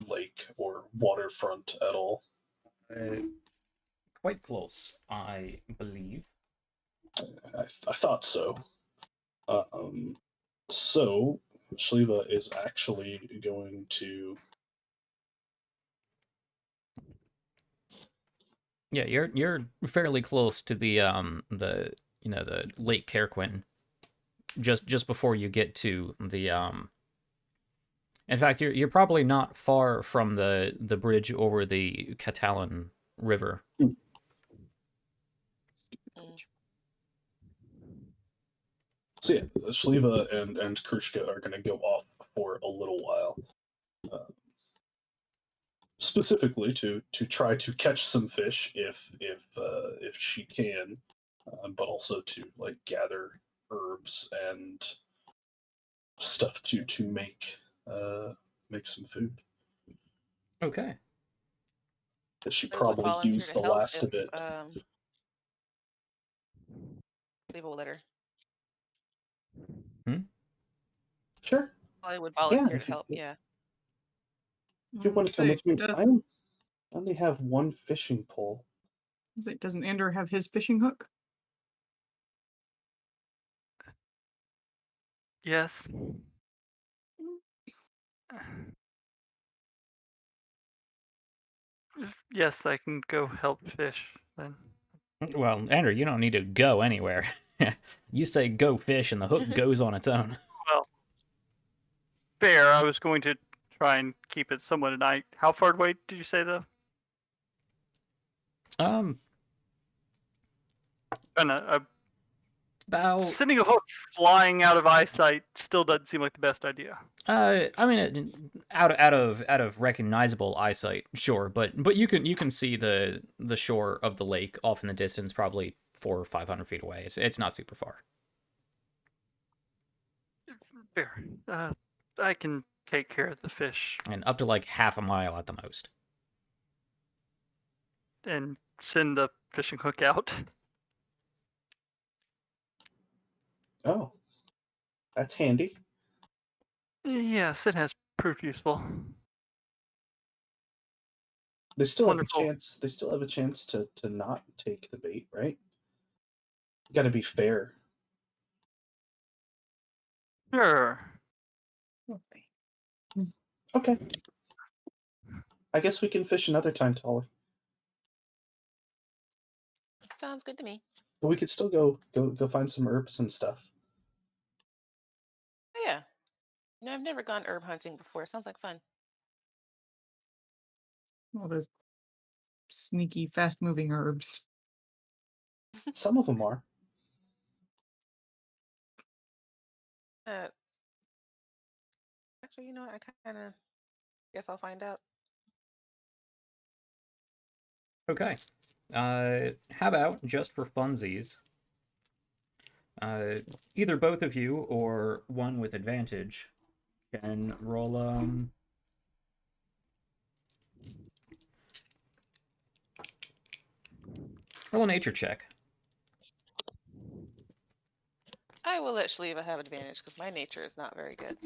lake or waterfront at all? Quite close, I believe. I thought so. So Shael'uah is actually going to. Yeah, you're fairly close to the Lake Carquin, just before you get to the. In fact, you're probably not far from the bridge over the Catalan River. Mm. So yeah, Shael'uah and Krushka are going to go off for a little while, specifically to try to catch some fish if she can, but also to like gather herbs and stuff to make some food. Okay. That she They would probably volunteer used to the help last if of it. Leave a letter. Sure. I would Yeah, volunteer if to help. you, Yeah. if you want to come with me, I only have one fishing pole. Doesn't Ender have his fishing hook? Yes. Yes, I can go help fish then. Well, Andrew, you don't need to go anywhere. You say go fish, and the hook goes on its own. Well, fair. I was going to try and keep it somewhat at night. How far away did you say though? Um, And Sending a hook flying out of eyesight still doesn't seem like the best idea. I mean, out of recognizable eyesight, sure, but you can see the shore of the lake off in the distance, probably 400 or 500 feet away. It's not super far. Fair. I can take care of the fish And up to like half a mile at the most. and send the fishing hook out. Oh, that's handy. Yes, it has proved useful. They still Wonderful. have a chance. They still have a chance to not take the bait, right? You got to be fair. Sure. Okay. I guess we can fish another time, Tolly. Sounds good to me. But we could still go find some herbs and stuff. Oh, yeah. I've never gone herb hunting before. Sounds like fun. All those sneaky, fast-moving herbs. Some of them are. Actually, you know what? I kind of guess I'll find out. Okay. How about, just for funsies, either both of you or one with advantage can roll a nature check. I will let Shael'uah have advantage because my nature is not very good.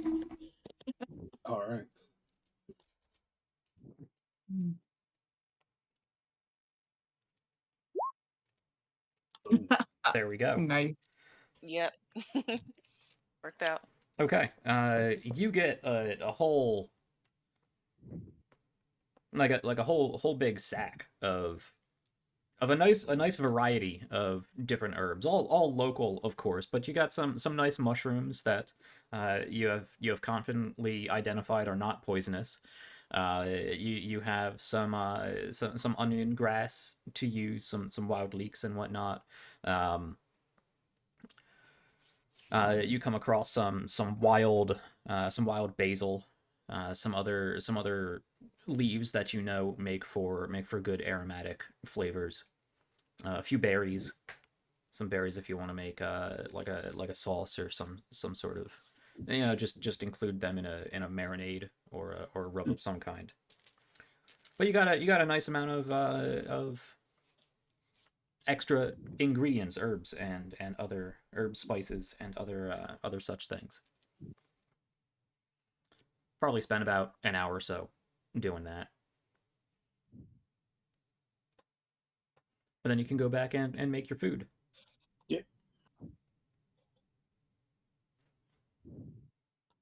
All right. Boom. There we go. Nice. Yep. Worked out. Okay. You get a whole like a whole big sack of a nice variety of different herbs, all local, of course, but you got some nice mushrooms that you have confidently identified are not poisonous. You have some onion grass to use, some wild leeks and whatnot. You come across some wild basil, some other leaves that you know make for good aromatic flavors. A few berries, some berries if you want to make like a sauce or some sort of, just include them in a marinade or a rub of some kind. But you got a nice amount of extra ingredients, herbs and other spices and other such things. Probably spend about an hour or so doing that. And then you can go back and make your food. Yeah.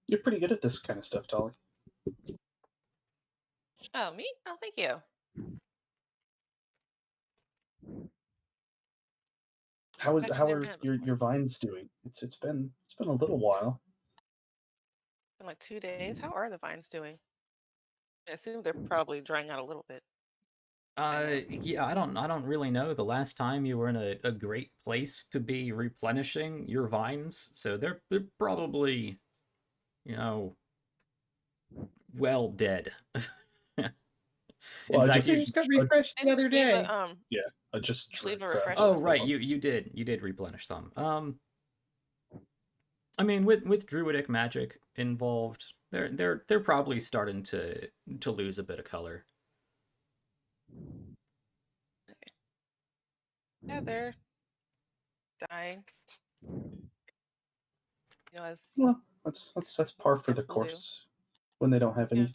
You're pretty good at this kind of stuff, Tolly. Oh, me? Oh, thank you. How Actually, are never done it your before. vines doing? It's been a little while. In like 2 days. How are the vines doing? I assume they're probably drying out a little bit. Yeah, I don't really know the last time you were in a great place to be replenishing your vines, so they're probably, well dead. Well, In I fact, They you just got refreshed the other day. I just Shael'uah drank refresh oh them? right, you did replenish them. I mean, with druidic magic involved, they're probably starting to lose a bit of color. Yeah, they're dying. As Well, that's par for the plants will do. course when they don't have Yeah.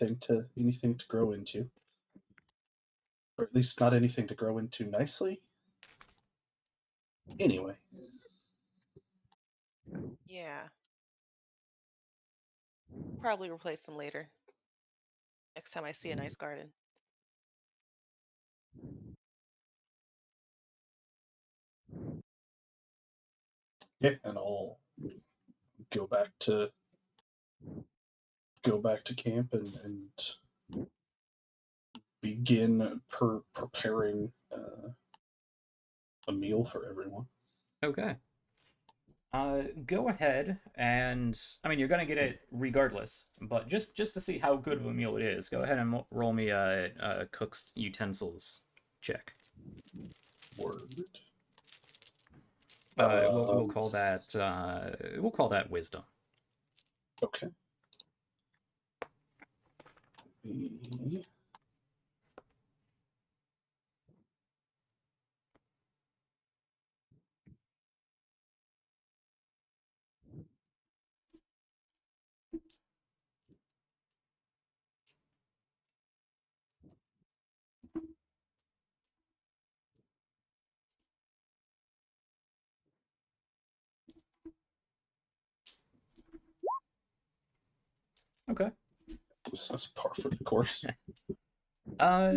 anything to grow into, or at least not anything to grow into nicely. Anyway. Yeah. Probably replace them later. Next time I see a nice garden. Yeah, and I'll go back to camp and begin preparing a meal for everyone. Okay. Go ahead and I mean you're gonna get it regardless, but just to see how good of a meal it is, go ahead and roll me a cook's utensils check. Word. We'll call that wisdom. Okay. Mm, Okay. That's par for the course. Uh,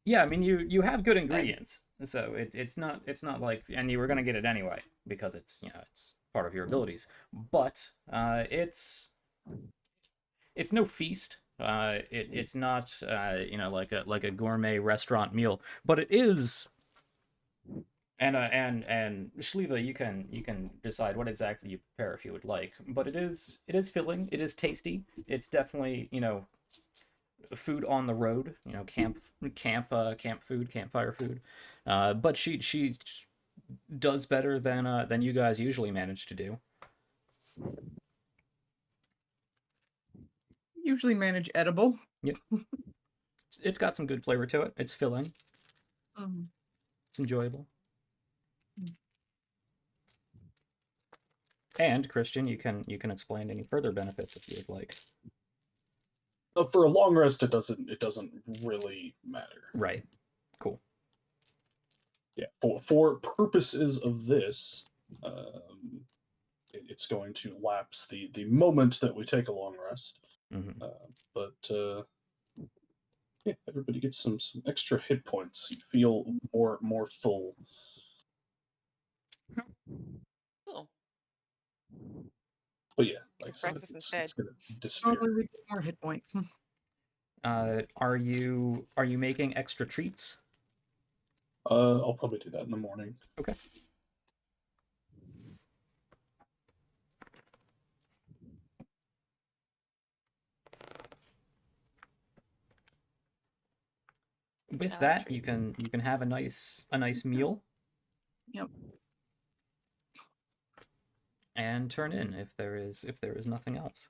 yeah, I mean you have good Okay. ingredients, so it's not like, and you were gonna get it anyway because it's it's part of your abilities, but it's no feast. It's not like a gourmet restaurant meal, but it is. And Shael'uah, you can decide what exactly you prepare if you would like, but it is filling, it is tasty. It's definitely food on the road, camp food, campfire food. But she does better than you guys usually manage to do. Usually manage edible. Yep, it's got some good flavor to it. It's filling. Mhm. It's enjoyable. And Christian, you can explain any further benefits if you would like. For a long rest, it doesn't really matter. Right. Cool. Yeah. For purposes of this, it's going to lapse the moment that we take a long rest. Mm-hmm. But yeah, everybody gets some extra hit points. You feel more full. Cool. But yeah, like I Let's said, practice it's instead. gonna disappear. Probably we get more hit points. Are you making extra treats? I'll probably do that in the morning. Okay. With I like that, you treats. can have a nice meal Yep. and turn in if there is nothing else.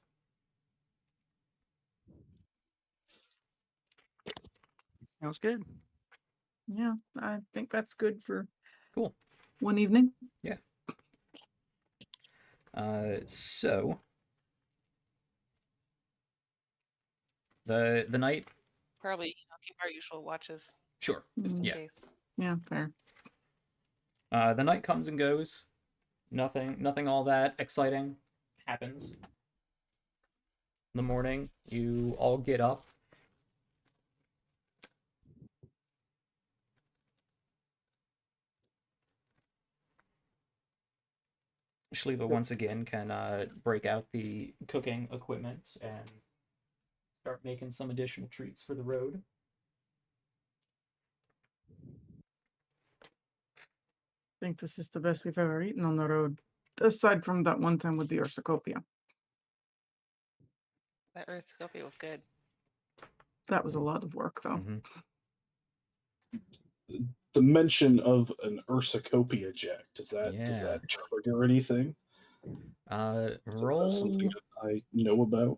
Sounds good. Yeah, I think that's good for Cool. one evening. Yeah. So the night. Probably keep our usual watches Sure. just in Yeah. case. Yeah, fair. The night comes and goes. Nothing all that exciting happens. In the morning, you all get up. Shael'uah once again can break out the cooking equipment and start making some additional treats for the road. I think this is the best we've ever eaten on the road, aside from that one time with the Ursicopia. That Ursicopia was good. That was a lot of work, though. Mm-hmm. The mention of an Ursicopia Jack, does that Yeah. trigger anything? Is that something Roll. that I know about?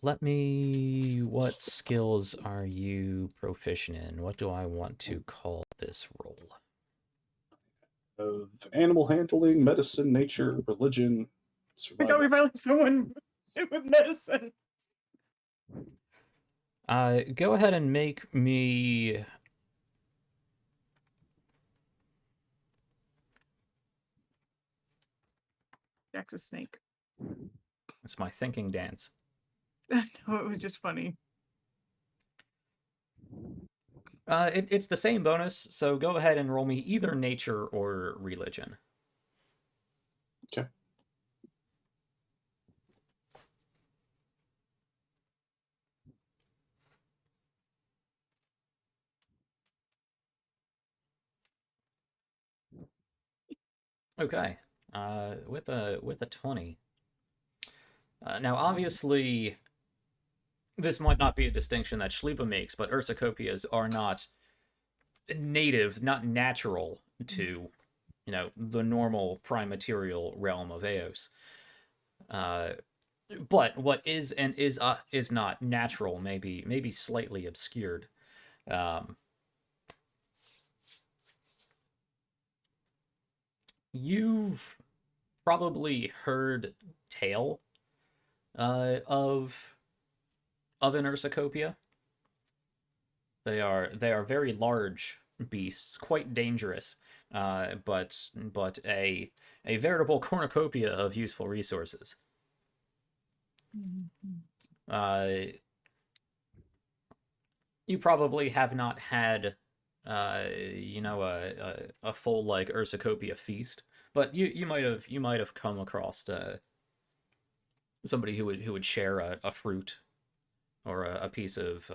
Let me. What skills are you proficient in? What do I want to call this roll? Of animal handling, medicine, nature, religion, I thought we survival. found someone with medicine. Go ahead and make me. Jack's a snake. It's my thinking dance. No, it was just funny. It's the same bonus, so go ahead and roll me either nature or religion. Okay. Okay. With a 20. Now, obviously, this might not be a distinction that Shael'uah makes, but Ursicopias are not native, not natural to, the normal prime material realm of Eos. But what is and is not natural, maybe slightly obscured. Um, you've probably heard tale of an Ursicopia. They are very large beasts, quite dangerous, but a veritable cornucopia of useful resources. Uh, you probably have not had, a full like Ursicopia feast, but you might have come across somebody who would share a fruit or a piece of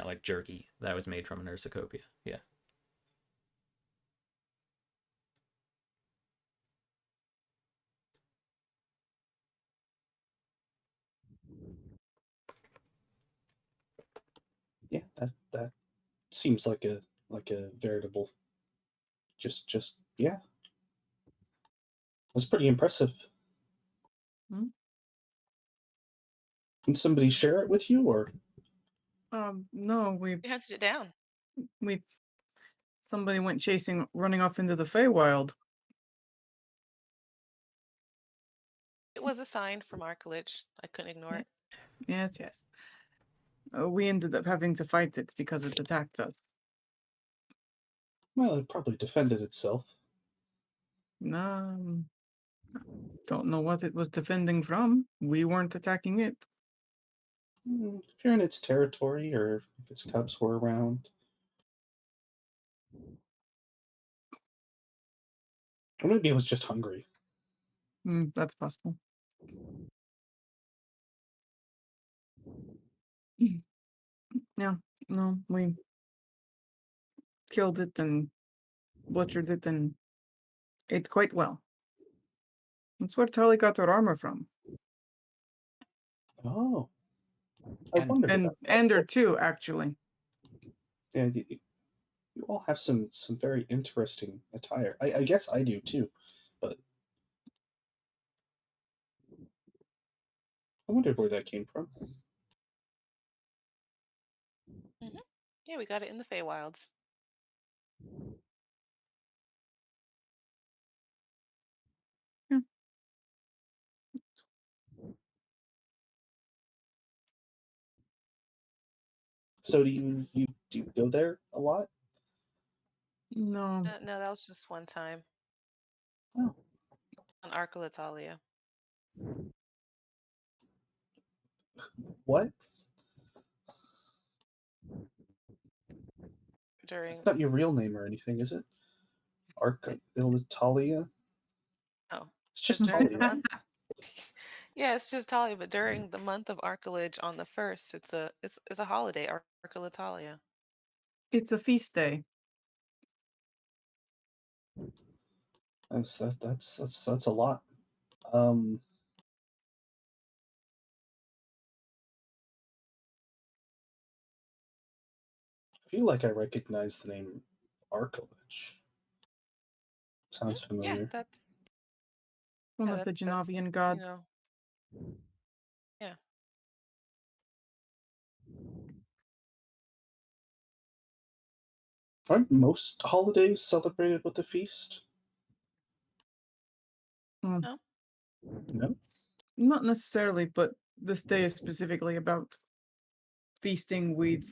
like jerky that was made from an Ursicopia. Yeah. Yeah, that seems like a veritable. Just yeah, that's pretty impressive. Hmm? Can somebody share it with you, or No, You hunted it down. we somebody went running off into the Feywild. It was a sign from Arcalich. I couldn't ignore Yeah. it. Yes, yes. We ended up having to fight it because it attacked us. well, it probably defended itself. Um, don't know what it was defending from. We weren't attacking it. If you're in its territory, or if its cubs were around, or maybe it was just hungry. That's possible. Yeah, no, we killed it and butchered it and ate quite well. That's where Tully got her armor from. Oh, I And wondered And about that. her too, actually. Yeah, you all have some very interesting attire. I guess I do too, but I wondered where that came from. Yeah, we got it in the Feywilds. Yeah. So do you go there a lot? No. No, that was just one time Oh, on Arcalitalia. what? During It's not your real name or anything, is it? Ilitalia? oh, It's just during the Talia. month. Yeah, it's just Talia, but during the month of Arcalage on the 1st, it's a holiday, Arcalitalia. It's a feast day. That's a lot. Um, I feel like I recognize the name Arcalich. Sounds Yeah, familiar. One of the that's Genavian gods. yeah. Aren't most holidays celebrated with a feast? Um, No? No. Not necessarily, but this day is specifically about feasting with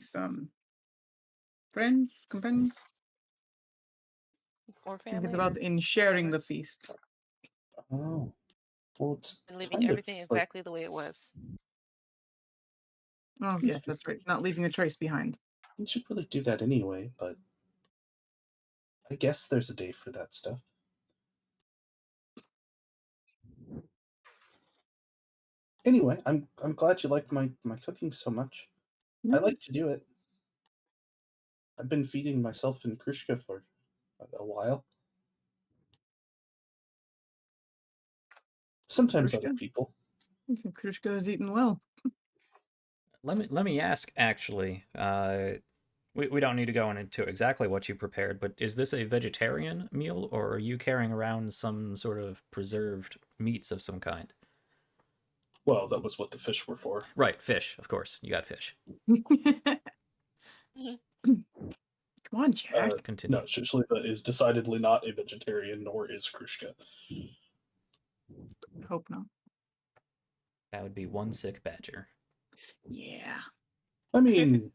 friends, companions. Or I think family it's about in sharing the feast. Oh, well, it's and leaving kind of everything like exactly the way it was. Oh yes, that's right. Not leaving a trace behind. you should really do that anyway. But I guess there's a day for that stuff. Anyway, I'm glad you like my cooking so much. I Yeah. like to do it. I've been feeding myself in Krushka for a while. Sometimes Krishka? other people. I think Krishka has eaten well. Let me ask, actually. We don't need to go into exactly what you prepared, but is this a vegetarian meal, or are you carrying around some sort of preserved meats of some kind? Well, that was what the fish were for. Right, fish, of course. You got fish. Mhm. Come on, Jack. Continue. No, Shael'uah is decidedly not a vegetarian, nor is Krushka. Hope not. That would be one sick badger. Yeah. I mean,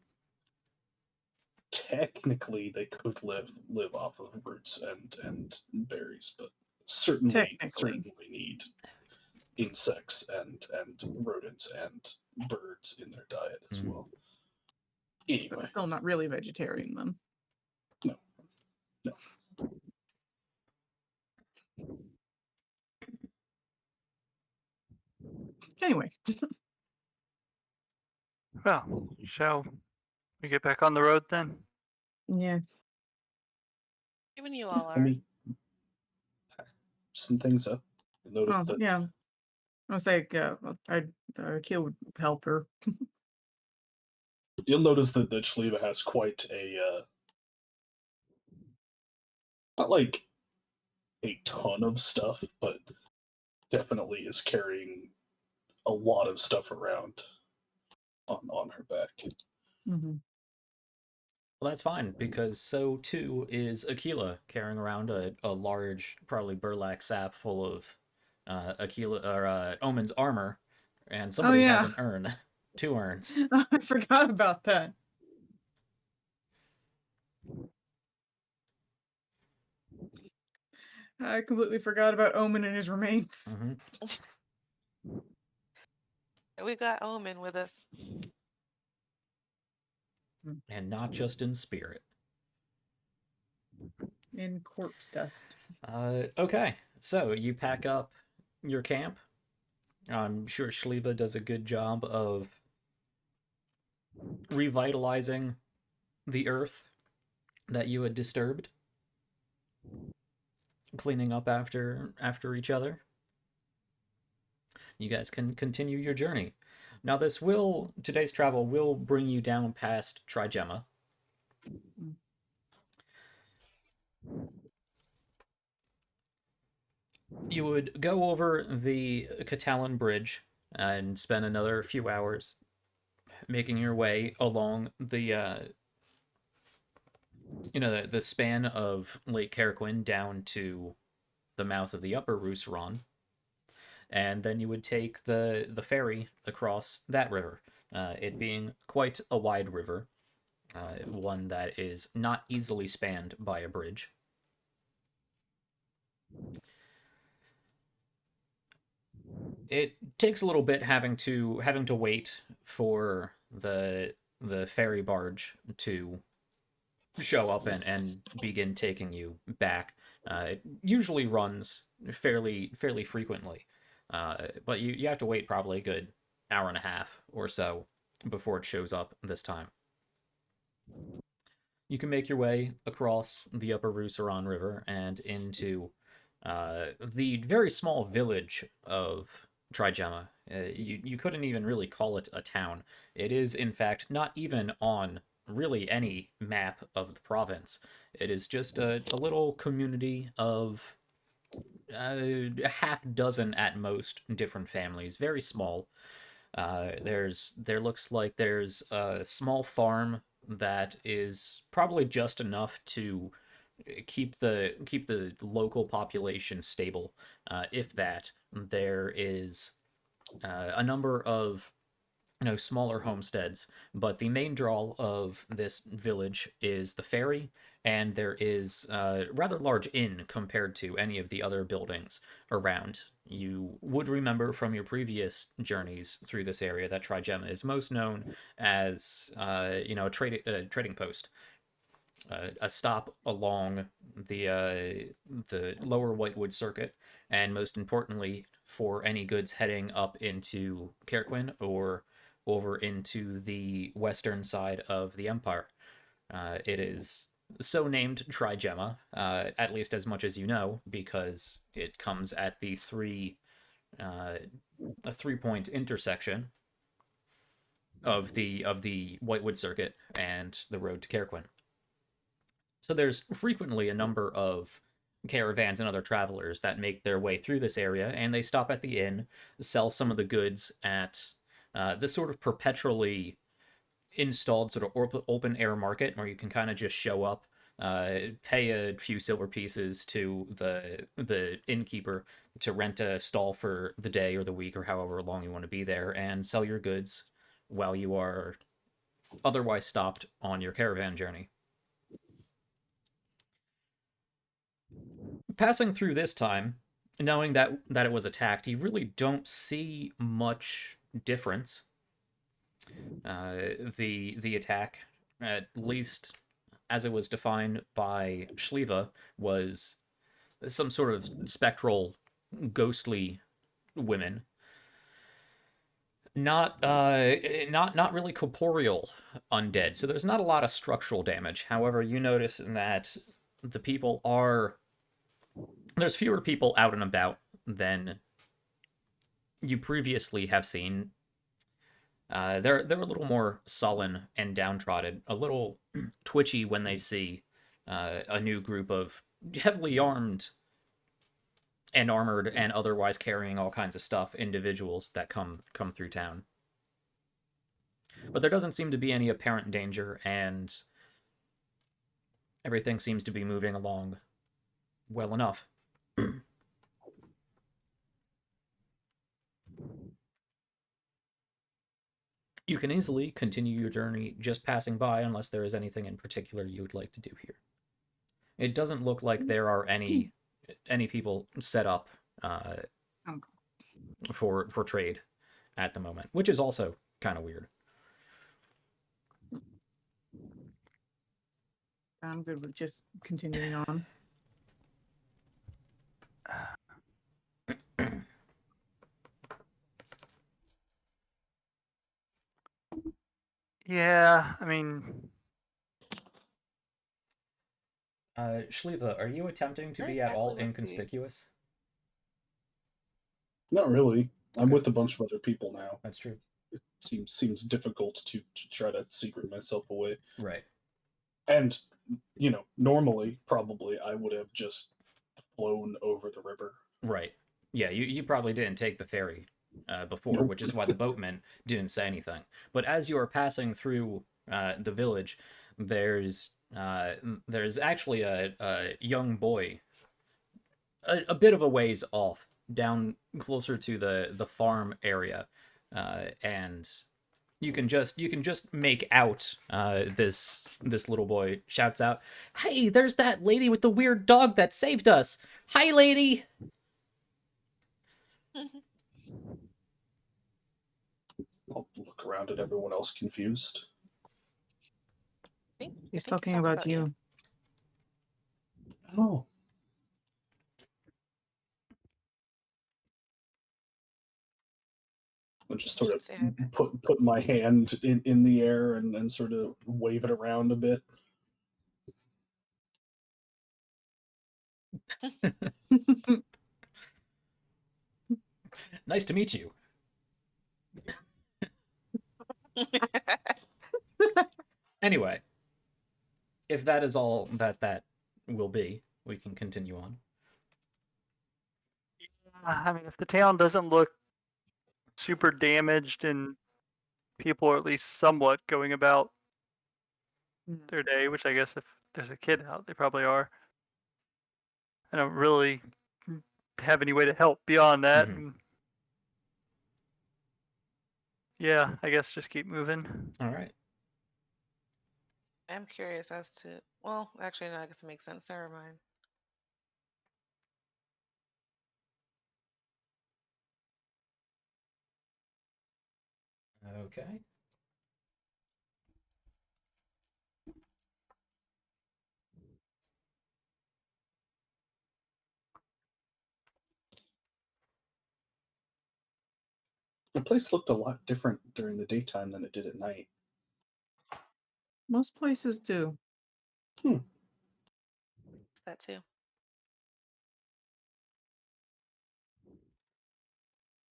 technically they could live off of roots and berries, but certainly Technically. need insects and rodents and birds in their diet as Mhm. well. But Anyway, still not really vegetarian then. no, no. Anyway. Well, shall we get back on the road then? Yeah. Even you all Let are. me pack some things up. Notice that Yeah. I was like, Akil would help her. you'll notice that Shael'uah has quite a not like a ton of stuff, but definitely is carrying a lot of stuff around on her back. Mm-hmm. Well, that's fine, because so too is Aquila carrying around a large, probably burlap sack full of Aquila or Omen's armor, and Oh, somebody has yeah. an urn, 2 urns. I forgot about that. I completely forgot about Omen and his remains. Hmm. We got Omen with us. And not just in spirit. In corpse dust. Okay, so you pack up your camp. I'm sure Shael'uah does a good job of revitalizing the earth that you had disturbed, cleaning up after each other. You guys can continue your journey. Now, today's travel will bring you down past Trigemma. You would go over the Catalan Bridge and spend another few hours making your way along the span of Lake Carriquin down to the mouth of the Upper Rousseron, and then you would take the ferry across that river. It being quite a wide river, one that is not easily spanned by a bridge. It takes a little bit having to wait for the ferry barge to show up and begin taking you back. It usually runs fairly frequently, but you have to wait probably a good hour and a half or so before it shows up this time. You can make your way across the Upper Rousseron River and into the very small village of Trigemma. You couldn't even really call it a town. It is, in fact, not even on really any map of the province. It is just a little community of a half dozen at most different families, very small. There looks like there's a small farm that is probably just enough to keep the local population stable. If that, there is a number of smaller homesteads, but the main draw of this village is the ferry, and there is a rather large inn compared to any of the other buildings around. You would remember from your previous journeys through this area that Trigemma is most known as a trading post, a stop along the lower Whitewood circuit, and most importantly, for any goods heading up into Carriquin or over into the western side of the Empire. It is so named Trigemma, at least as much as you know, because it comes at the three a 3-point intersection of the Whitewood Circuit and the road to Cairquin. So there's frequently a number of caravans and other travelers that make their way through this area, and they stop at the inn, sell some of the goods at this sort of perpetually installed sort of open air market where you can kind of just show up, pay a few silver pieces to the innkeeper to rent a stall for the day or the week or however long you want to be there, and sell your goods while you are otherwise stopped on your caravan journey. Passing through this time, knowing that it was attacked, you really don't see much difference. The attack, at least as it was defined by Shael'uah, was some sort of spectral, ghostly women. Not really corporeal undead. So there's not a lot of structural damage. However, you notice that the people are there's fewer people out and about than you previously have seen. They're a little more sullen and downtrodden, a little twitchy when they see a new group of heavily armed and armored and otherwise carrying all kinds of stuff individuals that come through town. But there doesn't seem to be any apparent danger, and everything seems to be moving along well enough. You can easily continue your journey just passing by unless there is anything in particular you would like to do here. It doesn't look like there are any people set up for trade at the moment, which is also kind of weird. I'm good with just continuing on. Yeah, I mean, Shael'uah, are you attempting to Where be at all exactly was the- inconspicuous? Not really. I'm Okay. with a bunch of other people now. That's true. It seems difficult to try to secret myself away. Right. And normally probably I would have just flown over the river. Right. Yeah, you probably didn't take the ferry before, Nope. which is why the boatman didn't say anything. But as you are passing through the village, there's actually a young boy a bit of a ways off, down closer to the farm area, and you can just make out this little boy shouts out, "Hey, there's that lady with the weird dog that saved us! Hi, lady!" I'll look around at everyone else confused. I He's think talking about you. Oh. I just sort of Say hi back. put my hand in the air and sort of wave it around a bit. Nice to meet you. Anyway, if that is all that will be, we can continue on. I mean, if the town doesn't look super damaged and people are at least somewhat going about their day, which I guess if there's a kid out, they probably are. I don't really have any way to help beyond that. Mhm. And yeah, I guess just keep moving. All right. I'm curious as to. Well, actually, no. I guess it makes sense. Never mind. Okay. The place looked a lot different during the daytime than it did at night. Most places do. That too.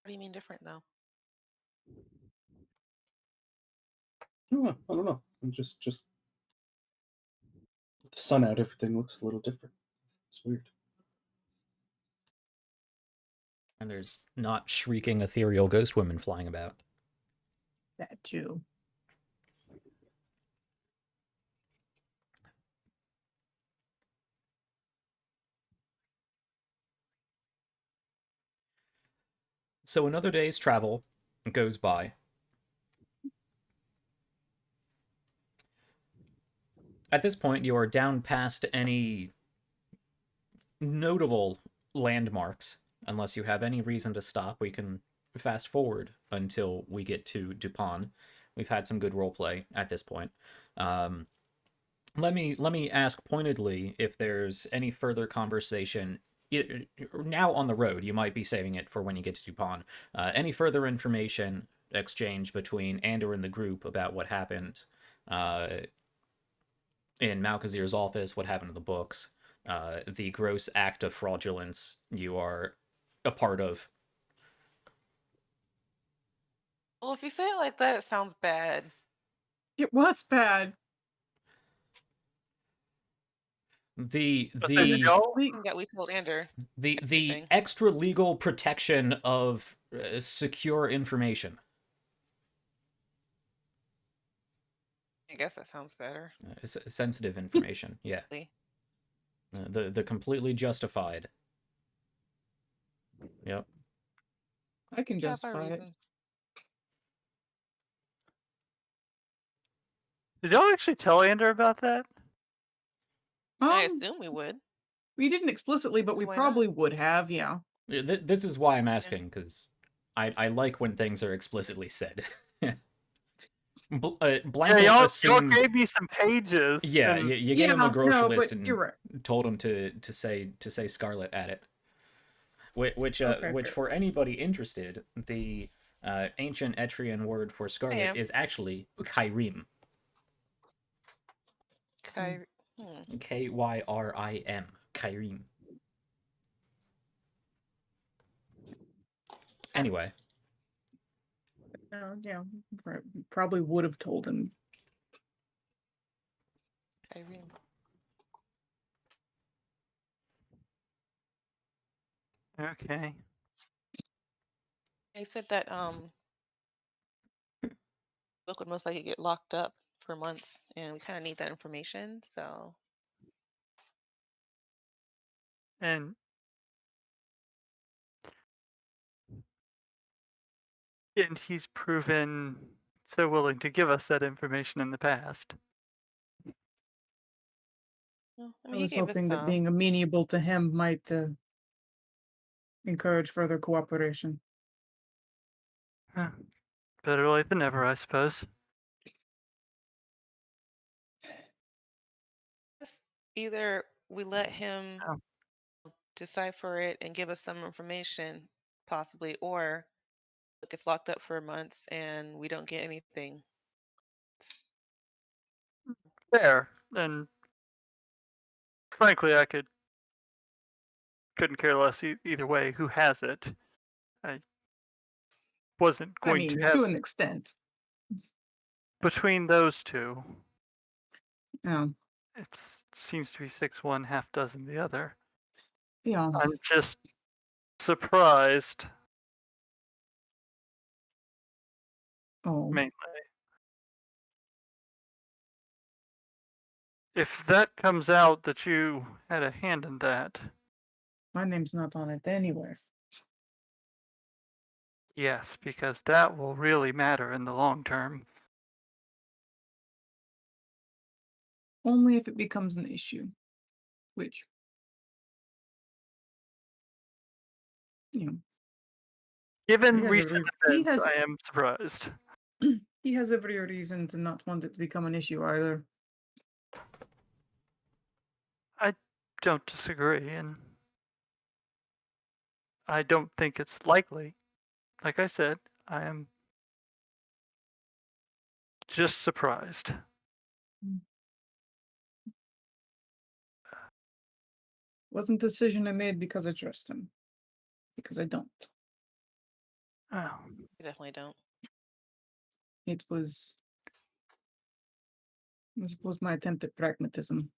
What do you mean different though? I don't know. I'm just with the sun out, everything looks a little different. It's weird. And there's not shrieking ethereal ghost women flying about. That too. So another day's travel goes by. At this point, you are down past any notable landmarks. Unless you have any reason to stop, we can fast forward until we get to Duepon. We've had some good roleplay at this point. Let me ask pointedly if there's any further conversation. Now on the road, you might be saving it for when you get to Duepon. Any further information exchange between Andor and the group about what happened in Malkazir's office, what happened to the books, the gross act of fraudulence you are a part of. Well, if you say it like that, it sounds bad. It was bad. The But then the y'all, That we told Ander. the everything. extra legal protection of secure information. I guess that sounds better. Sensitive information, yeah. The completely justified. Yep. I can We have our justify it. reasons. did y'all actually tell Ander about that? I Um, assume we would. we didn't explicitly, but So we why not? probably would have, yeah. This is why I'm asking, because I like when things are explicitly said. Yeah, Blanket y'all assumed. gave me some pages. Yeah, and you gave him a grocery no, list but and you're right. told him to say Scarlet at it. Which Okay, fair. for anybody interested, the ancient Etrian word for Scarlet am. is actually Kyrim. Kyrim. Kyrim. Kyrim. Anyway, Yeah, probably would have told him. Kyrim. Okay. They said that book would most likely get locked up for months, and we kind of need that information. So And he's proven so willing to give us that information in the past. well, I I mean, he was gave us hoping that some. being amenable to him might encourage further cooperation. Huh. Better late than never, I suppose. Just either we let him Oh. decipher it and give us some information, possibly, or it gets locked up for months and we don't get anything. Fair. And frankly, I couldn't care less either way who has it. I wasn't I going mean, to have to an extent. between those two. Yeah. It seems to be 6-1, half dozen the other. Yeah. I'm just surprised, Oh, mainly. If that comes out that you had a hand in that, my name's not on it anywhere. yes, because that will really matter in the long term. Only if it becomes an issue. Which, you know, Given he has recent he events, has I am surprised. he has every reason to not want it to become an issue either. I don't disagree, and I don't think it's likely. Like I said, I am just surprised. Wasn't a decision I made because I trust him. Because I don't. Oh, You definitely don't. It was, I suppose, my attempt at pragmatism.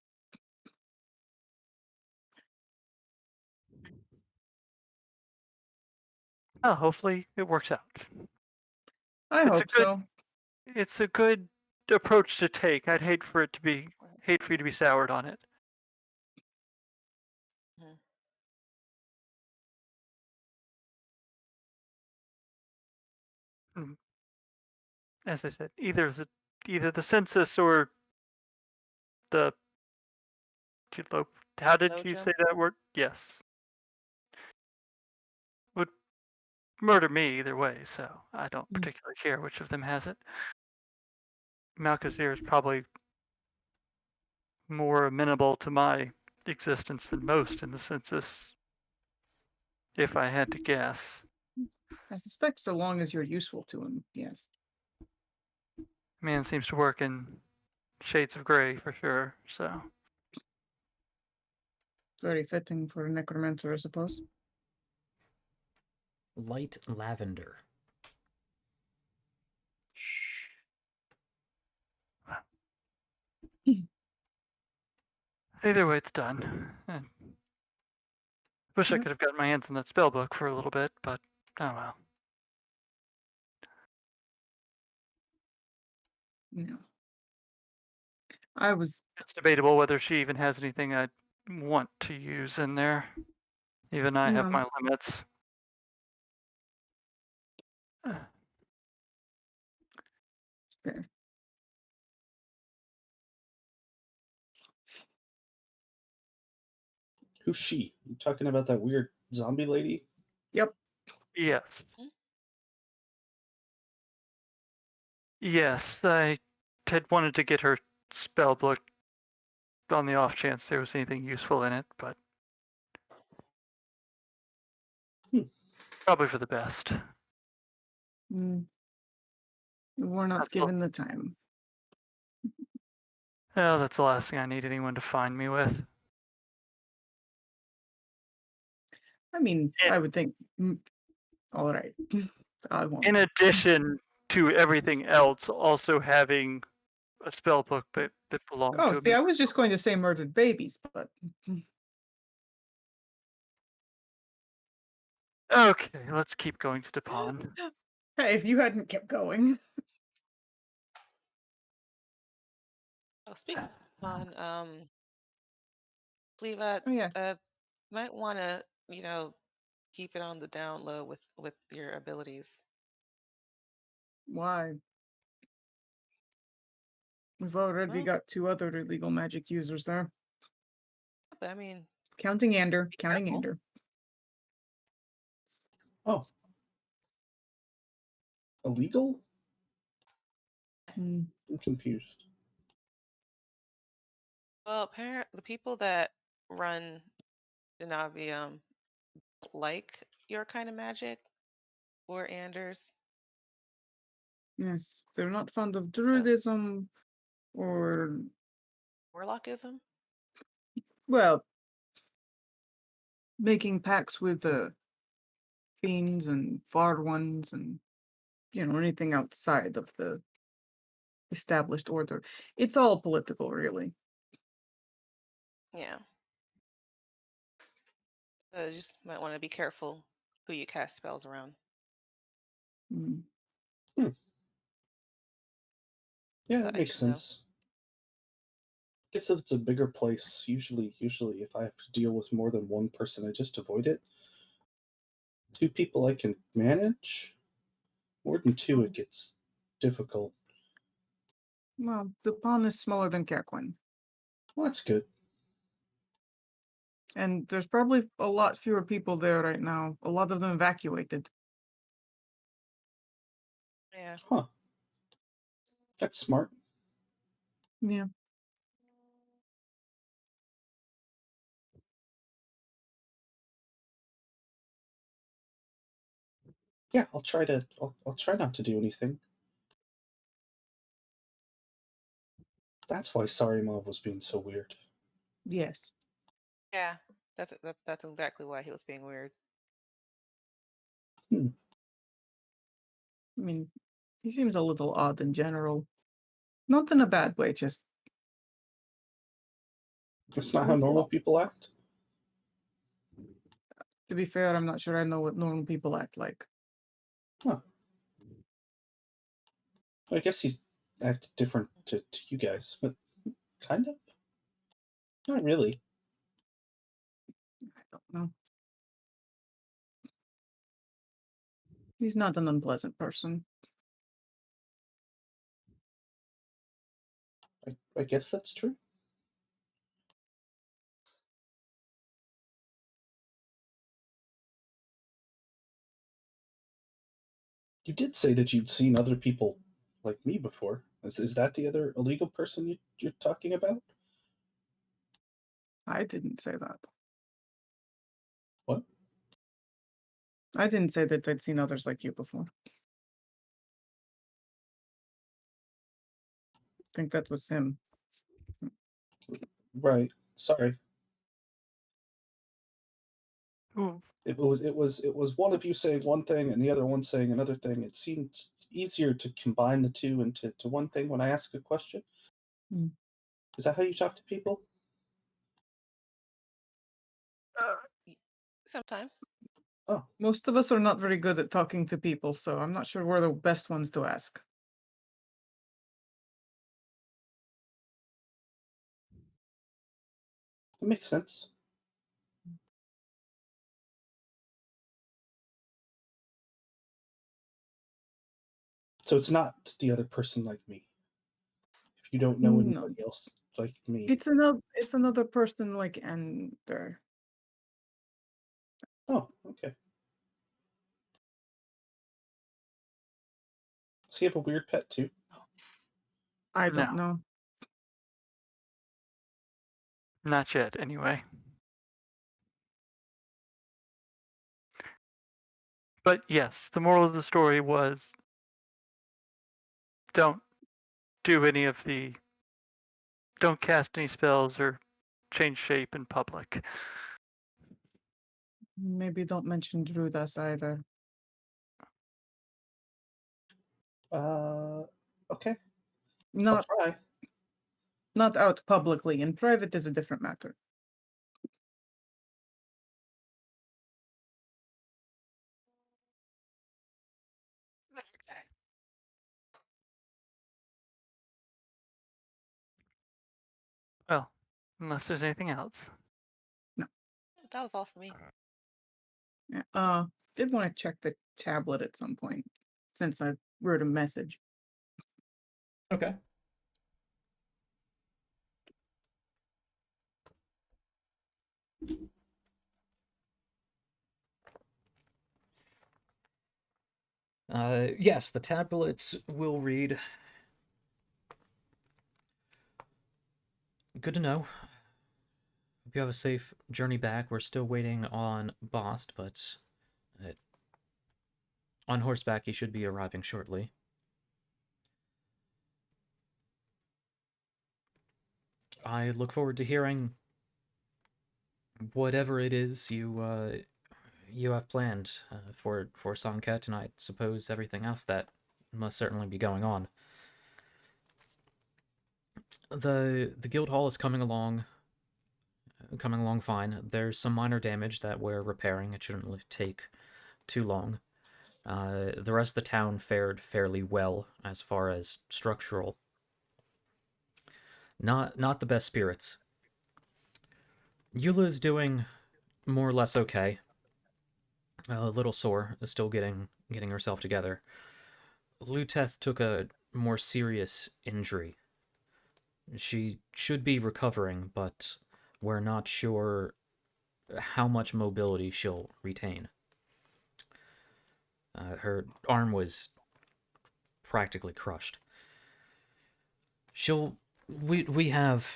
oh, hopefully it works out. I It's a hope good- so. It's a good approach to take. I'd hate for you to be soured on it. Mhm. As I said, either the census or the how did you Lojum? say that word? Yes. Would murder me either way, so I don't particularly care which of them has it. Malkazir is probably more amenable to my existence than most in the census, if I had to guess. I suspect so long as you're useful to him, yes. Man seems to work in shades of gray for sure, so. Very fitting for a necromancer, I suppose. Light lavender. Either way, it's done. And wish I Yep. could have gotten my hands on that spell book for a little bit, but oh well. No. I was, It's debatable whether she even has anything I'd want to use in there. Even I have No. my limits. it's fair. Who's she? You talking about that weird zombie lady? Yep. Yes. Mhm. Yes, I had wanted to get her spell book on the off chance there was anything useful in it, but probably for the best. Mm. We're not That's all. given the time. Well, that's the last thing I need anyone to find me with. I mean, Yeah. I would think, all right. I won't. In addition to everything else, also having a spell book that belonged Oh, to see, me. I was just going to say murdered babies, but Okay, let's keep going to Duepon. hey, if you hadn't kept going. Oh, speaking on believe I Oh, yeah. might want to, keep it on the down low with your abilities. Why? We've already Well, got 2 other illegal magic users there. but I mean, Counting Ander. be Counting careful. Ander. Oh. Illegal? Hmm. I'm confused. Well, apparently the people that run Jenavia like your kind of magic or Anders. Yes, they're not fond of So druidism or, warlockism. well, making pacts with fiends and far ones and, anything outside of the established order. It's all political, really. Yeah. So you just might want to be careful who you cast spells around. Mm. Yeah, So that I makes should know. sense. Guess if it's a bigger place, usually if I have to deal with more than one person, I just avoid it. 2 people I can manage. More than 2, it gets difficult. Well, the pawn is smaller than Kerquin. Well, that's good. And there's probably a lot fewer people there right now. A lot of them evacuated. Yeah. Huh. That's smart. Yeah. Yeah, I'll try not to do anything. That's why Sarimov was being so weird. Yes. Yeah. That's exactly why he was being weird. I mean, he seems a little odd in general. Not in a bad way, just That's not how Little normal odd. people act. to be fair, I'm not sure I know what normal people act like. I guess he's acted different to you guys, but kind of. Not really. I don't know. He's not an unpleasant person. I guess that's true. You did say that you'd seen other people like me before. Is that the other illegal person you're talking about? I didn't say that. What? I didn't say that I'd seen others like you before. I think that was him. Right. Sorry. Ooh, It was one of you saying one thing and the other one saying another thing. It seemed easier to combine the two into one thing when I ask a question. Hmm. Is that how you talk to people? Sometimes. Oh, Most of us are not very good at talking to people, so I'm not sure we're the best ones to ask. that makes sense. So it's not the other person like me. If you don't know No, anybody else like me. it's another person like Ender. Oh, okay. Does he have a weird pet too? I don't No. know. not yet, anyway. But yes, the moral of the story was don't don't cast any spells or change shape in public. Maybe don't mention Drudas either. Okay. I'll Not try. not out publicly. In private is a different matter. Well, unless there's anything else. That was all for me. Yeah, did want to check the tablet at some point since I wrote a message. Okay. Yes, the tablets will read. Good to know. Hope you have a safe journey back. We're still waiting on Bost, but on horseback he should be arriving shortly. I look forward to hearing whatever it is you have planned for Sanket, and I suppose everything else that must certainly be going on. The guild hall is coming along fine. There's some minor damage that we're repairing. It shouldn't take too long. The rest of the town fared fairly well as far as structural. Not the best spirits. Eula is doing more or less okay. A little sore, still getting herself together. Luteth took a more serious injury. She should be recovering, but we're not sure how much mobility she'll retain. Her arm was practically crushed. We have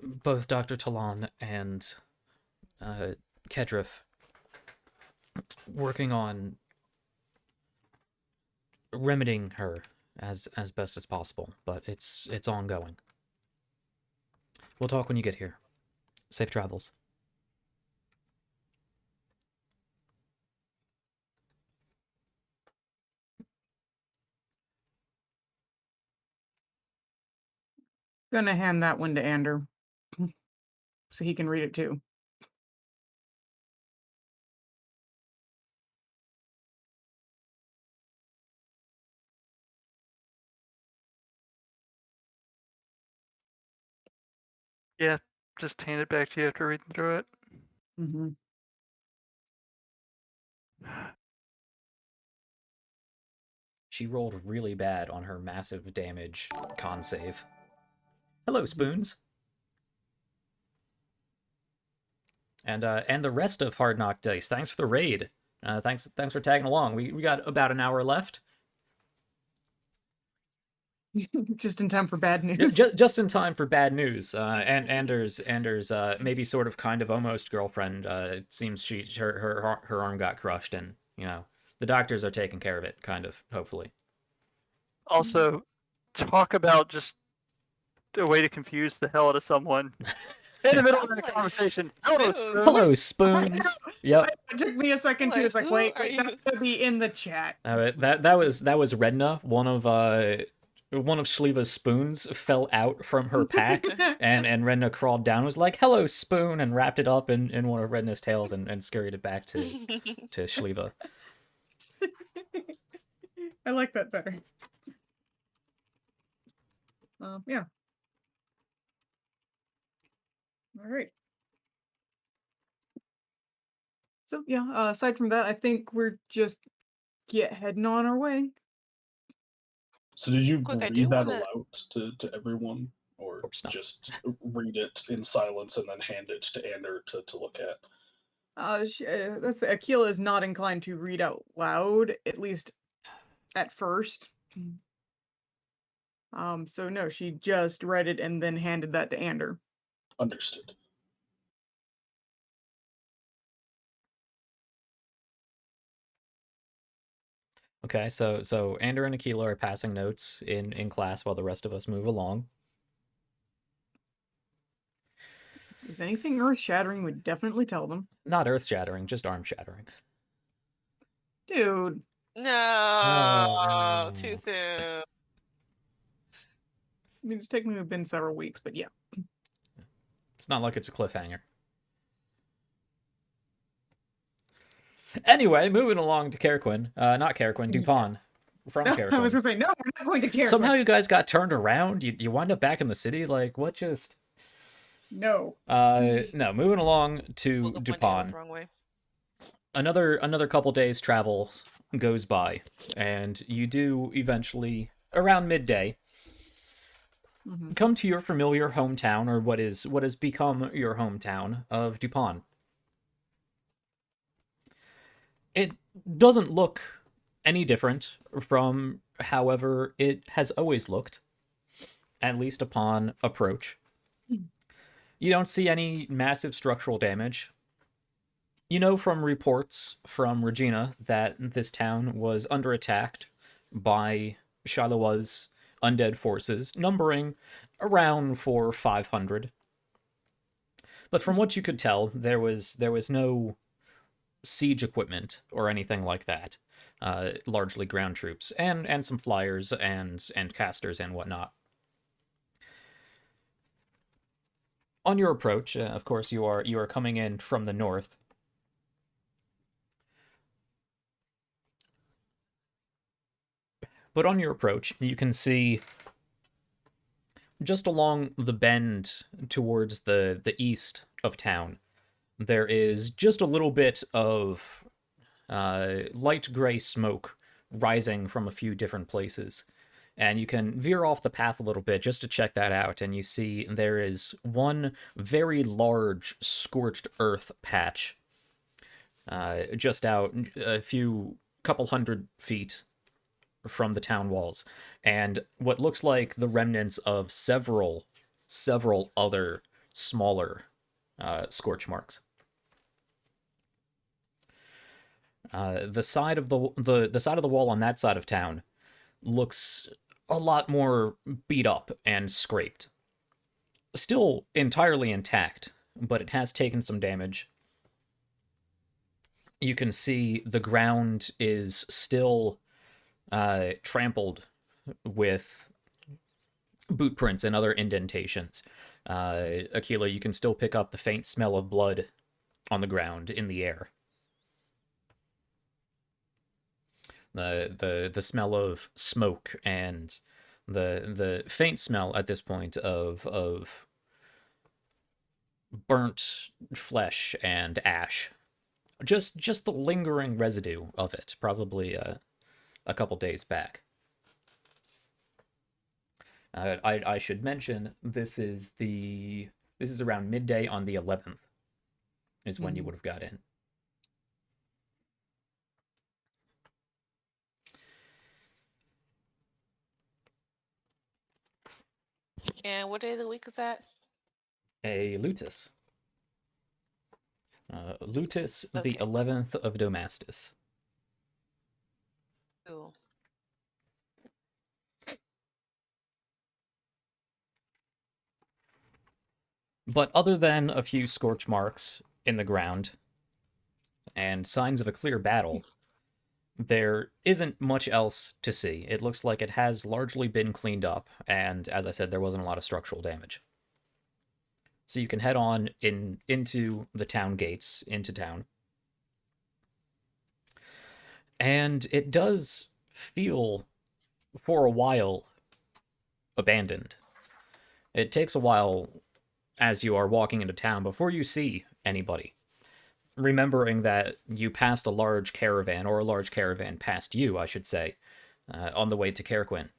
both Dr. Talon and Kedrif working on remedying her as best as possible, but it's ongoing. We'll talk when you get here. Safe travels. Gonna hand that one to Ander. So he can read it too. Yeah, just hand it back to you after reading through it. Mm-hmm. She rolled really bad on her massive damage con save. Hello, Spoons. And the rest of Hard Knock Dice, thanks for the raid. Thanks for tagging along. We got about an hour left. Just in time for bad news. Just in time for bad news. And Anders, maybe sort of kind of almost girlfriend. It seems her arm got crushed, and the doctors are taking care of it, kind of, hopefully. Also, talk about just a way to confuse the hell out of someone in the middle of a Like, conversation. Hello, Spoons. Yep. It took me a second too. Like, It's like, who wait, are you? that's gonna be in the chat. That was Redna, one of Shliva's spoons fell out from her pack, and Redna crawled down, was like, "Hello, spoon," and wrapped it up in one of Redna's tails and scurried it back to Shliva. I like that better. Yeah. All right. So yeah, aside from that, I think we're just heading on our way. So did you Quick, I read do that wanna- aloud to everyone? Or course not. just read it in silence and then hand it to Ander to look at? That's Akila is not inclined to read out loud, at least at first. So no, she just read it and then handed that to Ander. Understood. Okay, so Ander and Akila are passing notes in class while the rest of us move along. If there's anything earth-shattering, we'd definitely tell them. Not earth-shattering, just arm-shattering. Dude. No, too soon. I mean, it's technically been several weeks, but yeah. It's not like it's a cliffhanger. Anyway, moving along to Carequin. Not Carequin, Duepon. From Carequin. I was gonna say, no, we're not going to care. Somehow you guys got turned around. You wind up back in the city. Like, what just... No. No, moving along to Woke up one day, went Duepon. the wrong way. Another couple days travel goes by, and you do eventually, around midday, come to your familiar hometown, or what has become your hometown of Duepon. It doesn't look any different from however it has always looked, at least upon approach. You don't see any massive structural damage. You know from reports from Regina that this town was under attack by Shael'uah's undead forces, numbering around 400 or 500. But from what you could tell, there was no siege equipment or anything like that. Largely ground troops and some flyers and casters and whatnot. On your approach, of course, you are coming in from the north. But on your approach, you can see just along the bend towards the east of town, there is just a little bit of light gray smoke rising from a few different places. And you can veer off the path a little bit just to check that out, and you see there is one very large scorched earth patch just out a couple hundred feet from the town walls, and what looks like the remnants of several other smaller scorch marks. The side of the side of the wall on that side of town looks a lot more beat up and scraped. Still entirely intact, but it has taken some damage. You can see the ground is still trampled with boot prints and other indentations. Aquila, you can still pick up the faint smell of blood on the ground in the air. The smell of smoke and the faint smell at this point of burnt flesh and ash. Just the lingering residue of it, probably a couple days back. I should mention this is around midday on the 11th is when you would have got in. And what day of the week is that? A lutus. Lutus, the Okay. 11th of Damascus. Cool. But other than a few scorch marks in the ground and signs of a clear battle, there isn't much else to see. It looks like it has largely been cleaned up, and as I said, there wasn't a lot of structural damage. So you can head on into the town gates, into town. And it does feel, for a while, abandoned. It takes a while as you are walking into town before you see anybody. Remembering that you passed a large caravan, or a large caravan passed you, I should say, on the way to Caerquin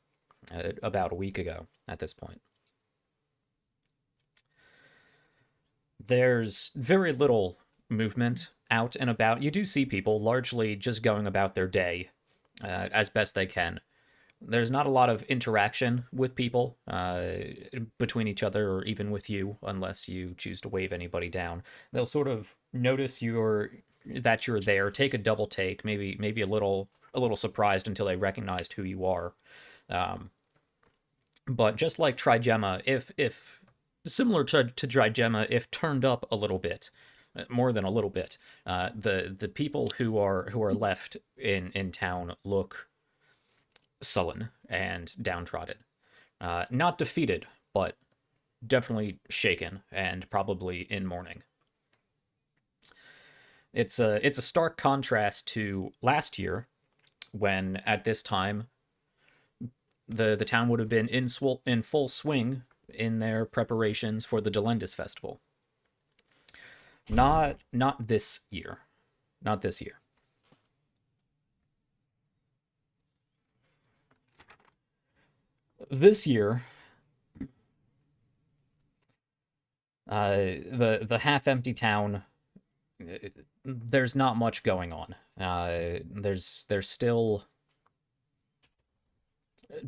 about a week ago at this point. There's very little movement out and about. You do see people largely just going about their day as best they can. There's not a lot of interaction with people between each other or even with you unless you choose to wave anybody down. They'll sort of notice that you're there, take a double take, maybe a little surprised until they recognized who you are. But just like Trigemma, if similar to Trigemma, if turned up a little bit, more than a little bit, the people who are left in town look sullen and downtrodden. Not defeated, but definitely shaken and probably in mourning. It's a stark contrast to last year, when at this time the town would have been in full swing in their preparations for the Delendis Festival. Not this year. Not this year. This year, the half-empty town, there's not much going on. There's still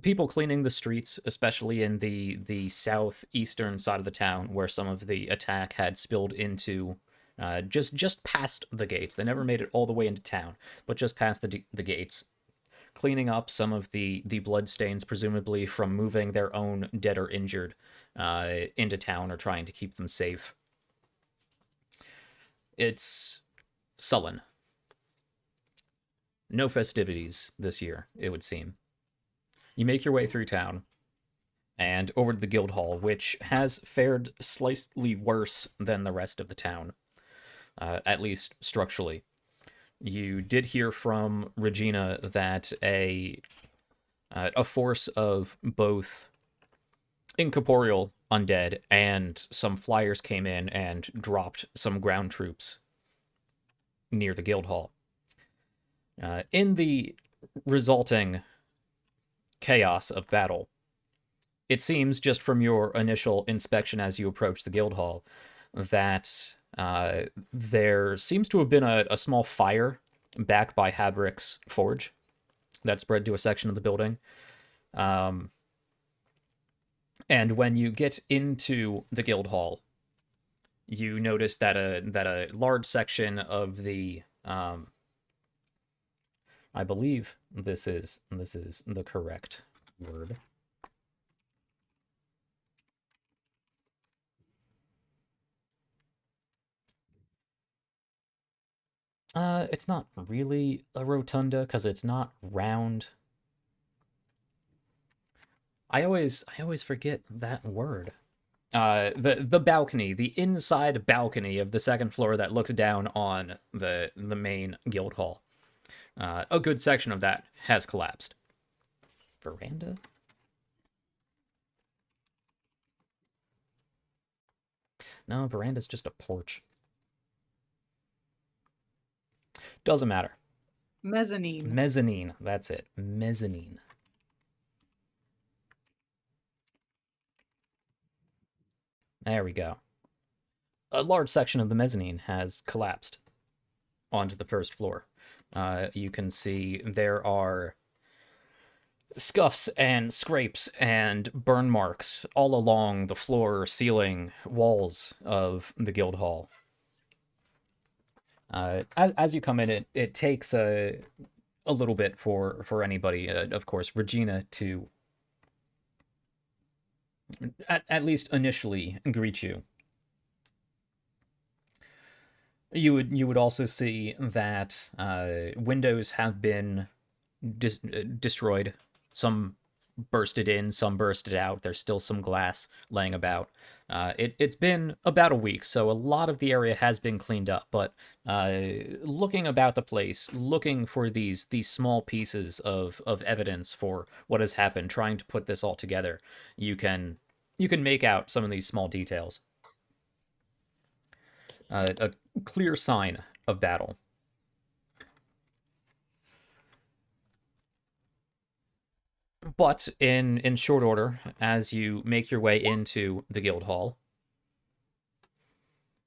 people cleaning the streets, especially in the southeastern side of the town, where some of the attack had spilled into just past the gates. They never made it all the way into town, but just past the gates, cleaning up some of the bloodstains, presumably from moving their own dead or injured into town or trying to keep them safe. It's sullen. No festivities this year, it would seem. You make your way through town and over to the guild hall, which has fared slightly worse than the rest of the town, at least structurally. You did hear from Regina that a force of both incorporeal undead and some flyers came in and dropped some ground troops near the guild hall. In the resulting chaos of battle, it seems, just from your initial inspection as you approach the guild hall, that there seems to have been a small fire back by Habrick's forge that spread to a section of the building. And when you get into the guild hall, you notice that a large section of the I believe this is the correct word. It's not really a rotunda because it's not round. I always forget that word. The balcony, the inside balcony of the second floor that looks down on the main guild hall. A good section of that has collapsed. Veranda? No, veranda's just a porch. Doesn't matter. Mezzanine. Mezzanine, that's it. Mezzanine. There we go. A large section of the mezzanine has collapsed onto the first floor. You can see there are scuffs and scrapes and burn marks all along the floor, ceiling, walls of the guild hall. As you come in, it takes a little bit for anybody, of course, Regina to at least initially greet you. You would also see that windows have been destroyed. Some bursted in, some bursted out. There's still some glass laying about. It's been about a week, so a lot of the area has been cleaned up. But looking about the place, looking for these small pieces of evidence for what has happened, trying to put this all together, you can make out some of these small details. A clear sign of battle. But in short order, as you make your way into the guild hall,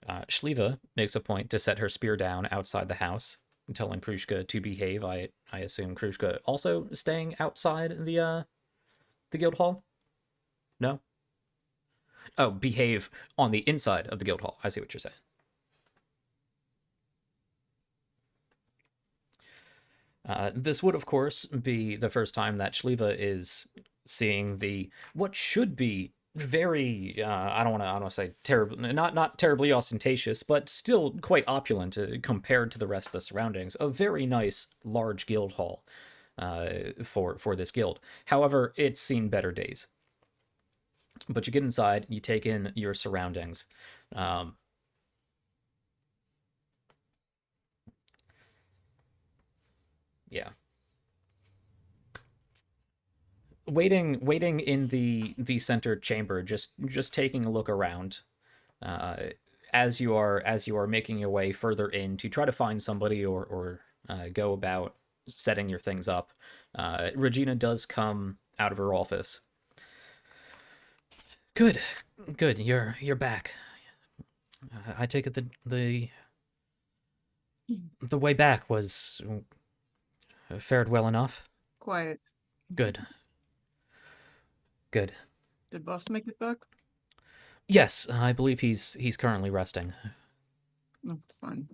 Shael'uah makes a point to set her spear down outside the house, telling Krushka to behave. I assume Krushka also staying outside the guild hall? No? Oh, behave on the inside of the guild hall. I see what you're saying. This would, of course, be the first time that Shael'uah is seeing what should be very I don't want to say terrible, not terribly ostentatious, but still quite opulent compared to the rest of the surroundings. A very nice large guild hall for this guild. However, it's seen better days. But you get inside, you take in your surroundings. Yeah. Waiting in the center chamber, just taking a look around, as you are making your way further in to try to find somebody or go about setting your things up. Regina does come out of her office. Good, you're back. I take it the way back was fared well enough. Quiet. Good. Good. Did boss make it back? Yes, I believe he's currently resting. No, it's fine.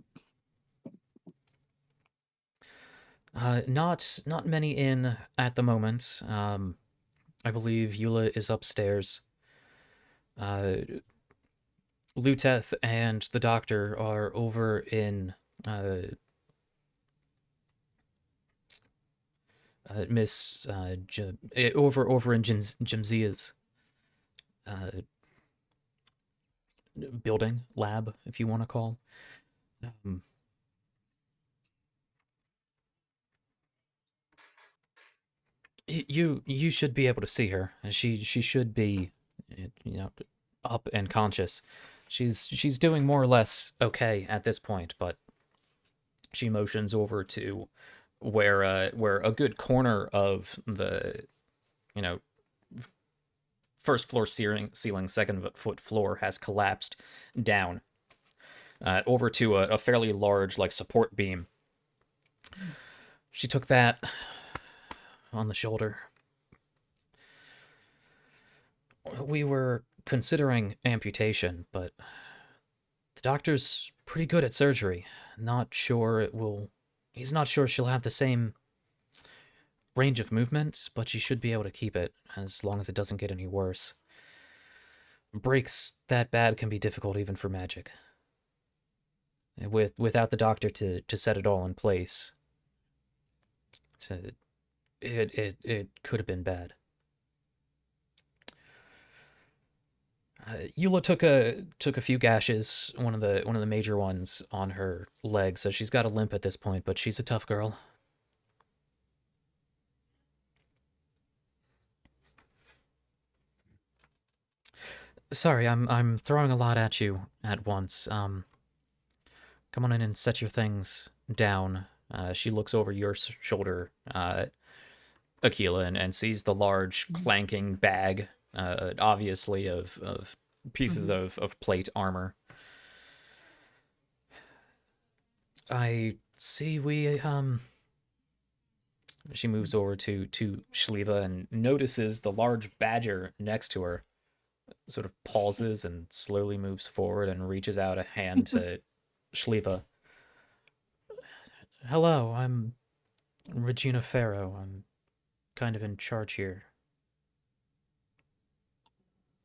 Not many in at the moment. I believe Eula is upstairs. Luteth and the doctor are over in Miss over in Jimzia's building, lab, if you want to call. You should be able to see her. She should be, up and conscious. She's doing more or less okay at this point, but she motions over to where a good corner of the, first floor ceiling, second foot floor has collapsed down over to a fairly large support beam. She took that on the shoulder. We were considering amputation, but the doctor's pretty good at surgery. He's not sure she'll have the same range of movement, but she should be able to keep it as long as it doesn't get any worse. Breaks that bad can be difficult even for magic. Without the doctor to set it all in place, it could have been bad. Eula took a few gashes, one of the major ones on her leg, so she's got a limp at this point, but she's a tough girl. Sorry, I'm throwing a lot at you at once. Come on in and set your things down. She looks over your shoulder, Aquila, and sees the large clanking bag, obviously of pieces of plate armor. I see she moves over to Shael'uah and notices the large badger next to her, sort of pauses and slowly moves forward and reaches out a hand to Shael'uah. Hello, I'm Regina Farrow. I'm kind of in charge here.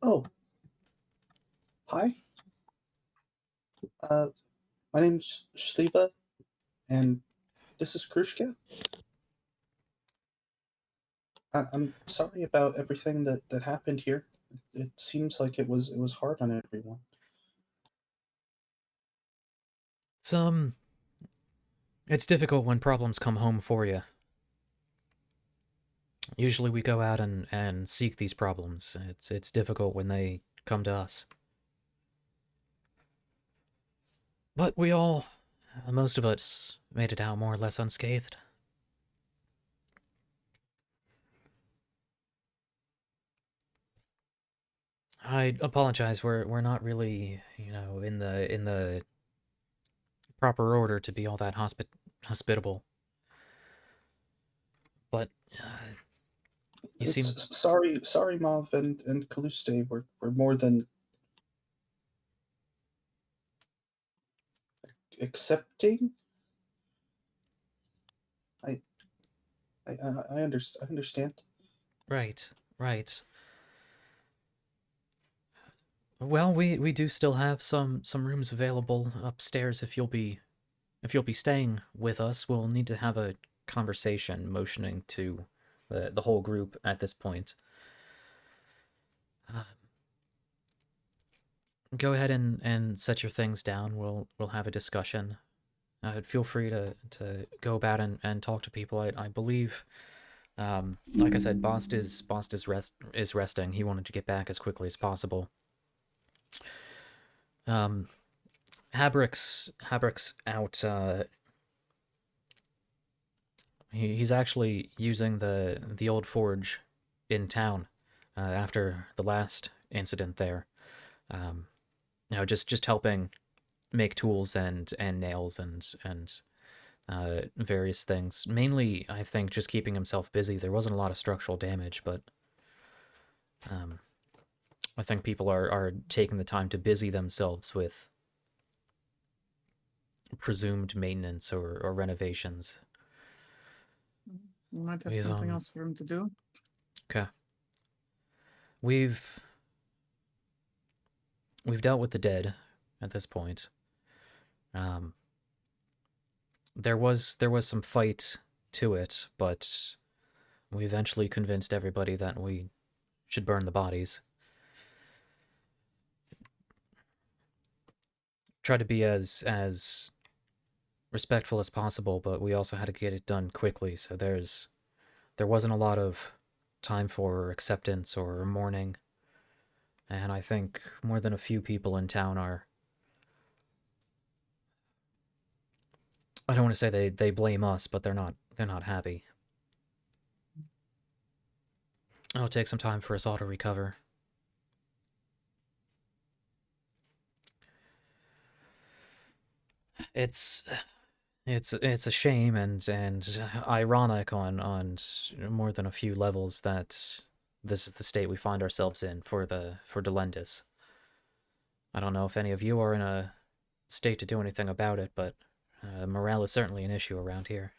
Oh, hi. My name's Shael'uah, and this is Krushka. I'm sorry about everything that happened here. It seems like it was hard on everyone. It's difficult when problems come home for you. Usually we go out and seek these problems. It's difficult when they come to us. But most of us made it out more or less unscathed. I apologize. We're not really, in the proper order to be all that hospitable. But you seem Sorry, Mav and Caluste. We're more than accepting. I understand. right. Well, we do still have some rooms available upstairs if you'll be staying with us. We'll need to have a conversation, motioning to the whole group at this point. Go ahead and set your things down. We'll have a discussion. Feel free to go about and talk to people. I believe, like I said, Bost is resting. He wanted to get back as quickly as possible. Habrick's out. He's actually using the old forge in town after the last incident there. Just helping make tools and nails and various things. Mainly, I think, just keeping himself busy. There wasn't a lot of structural damage, but I think people are taking the time to busy themselves with presumed maintenance or renovations. We might have something else for him to do. Okay. We've dealt with the dead at this point. There was some fight to it, but we eventually convinced everybody that we should burn the bodies. Try to be as respectful as possible, but we also had to get it done quickly, so there wasn't a lot of time for acceptance or mourning. And I think more than a few people in town are... I don't want to say they blame us, but they're not happy. It'll take some time for us all to recover. It's a shame and ironic on more than a few levels that this is the state we find ourselves in for Delendis. I don't know if any of you are in a state to do anything about it, but morale is certainly an issue around here.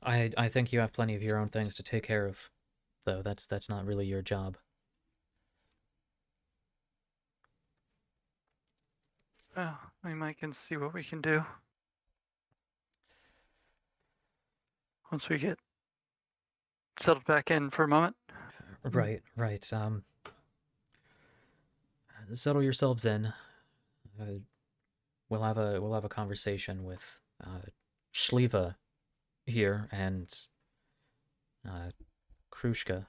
I think you have plenty of your own things to take care of, though. That's not really your job. Well, we might can see what we can do. once we get settled back in for a moment. Right. Settle yourselves in. We'll have a conversation with Shael'uah here and Krushka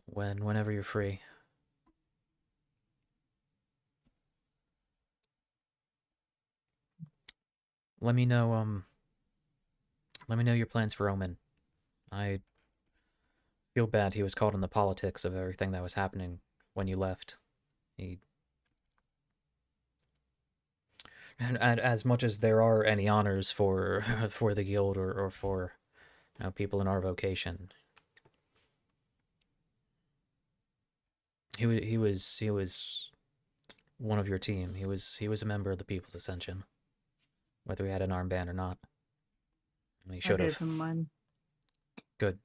whenever you're free. Let me know your plans for Omen. I feel bad he was caught in the politics of everything that was happening when you left. And as much as there are any honors for for the guild or for people in our vocation, he was one of your team. He was a member of the People's Ascension, whether he had an armband or not. He should I have. gave him mine. Good.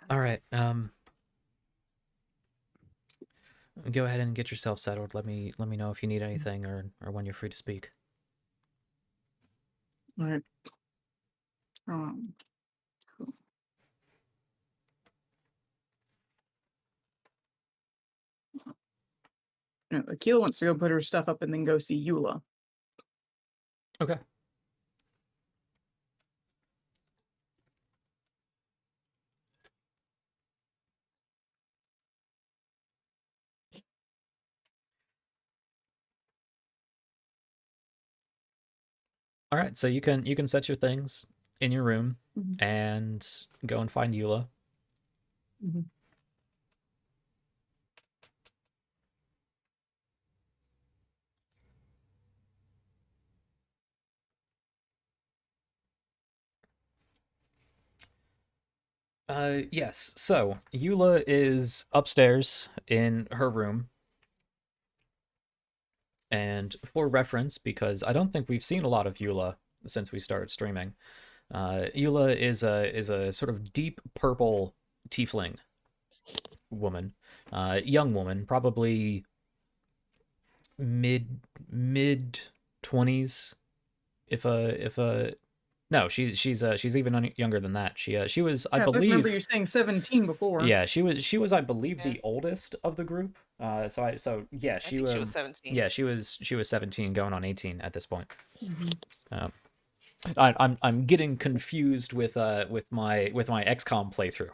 All right. Go ahead and get yourself settled. Let me know if you need anything or when you're free to speak. All right. Cool. Akila wants to go put her stuff up and then go see Eula. Okay. All right, so you can set your things in your room and go and find Eula. Yes. So Eula is upstairs in her room. And for reference, because I don't think we've seen a lot of Eula since we started streaming, Eula is a sort of deep purple tiefling woman, young woman, probably mid 20s, if no, she's even younger than that. She was, I believe. I remember you saying 17 before. Yeah, she was I believe the oldest of the group. So yeah, she was 17. Yeah, she was 17 going on 18 at this point. I'm getting confused with my XCOM playthrough.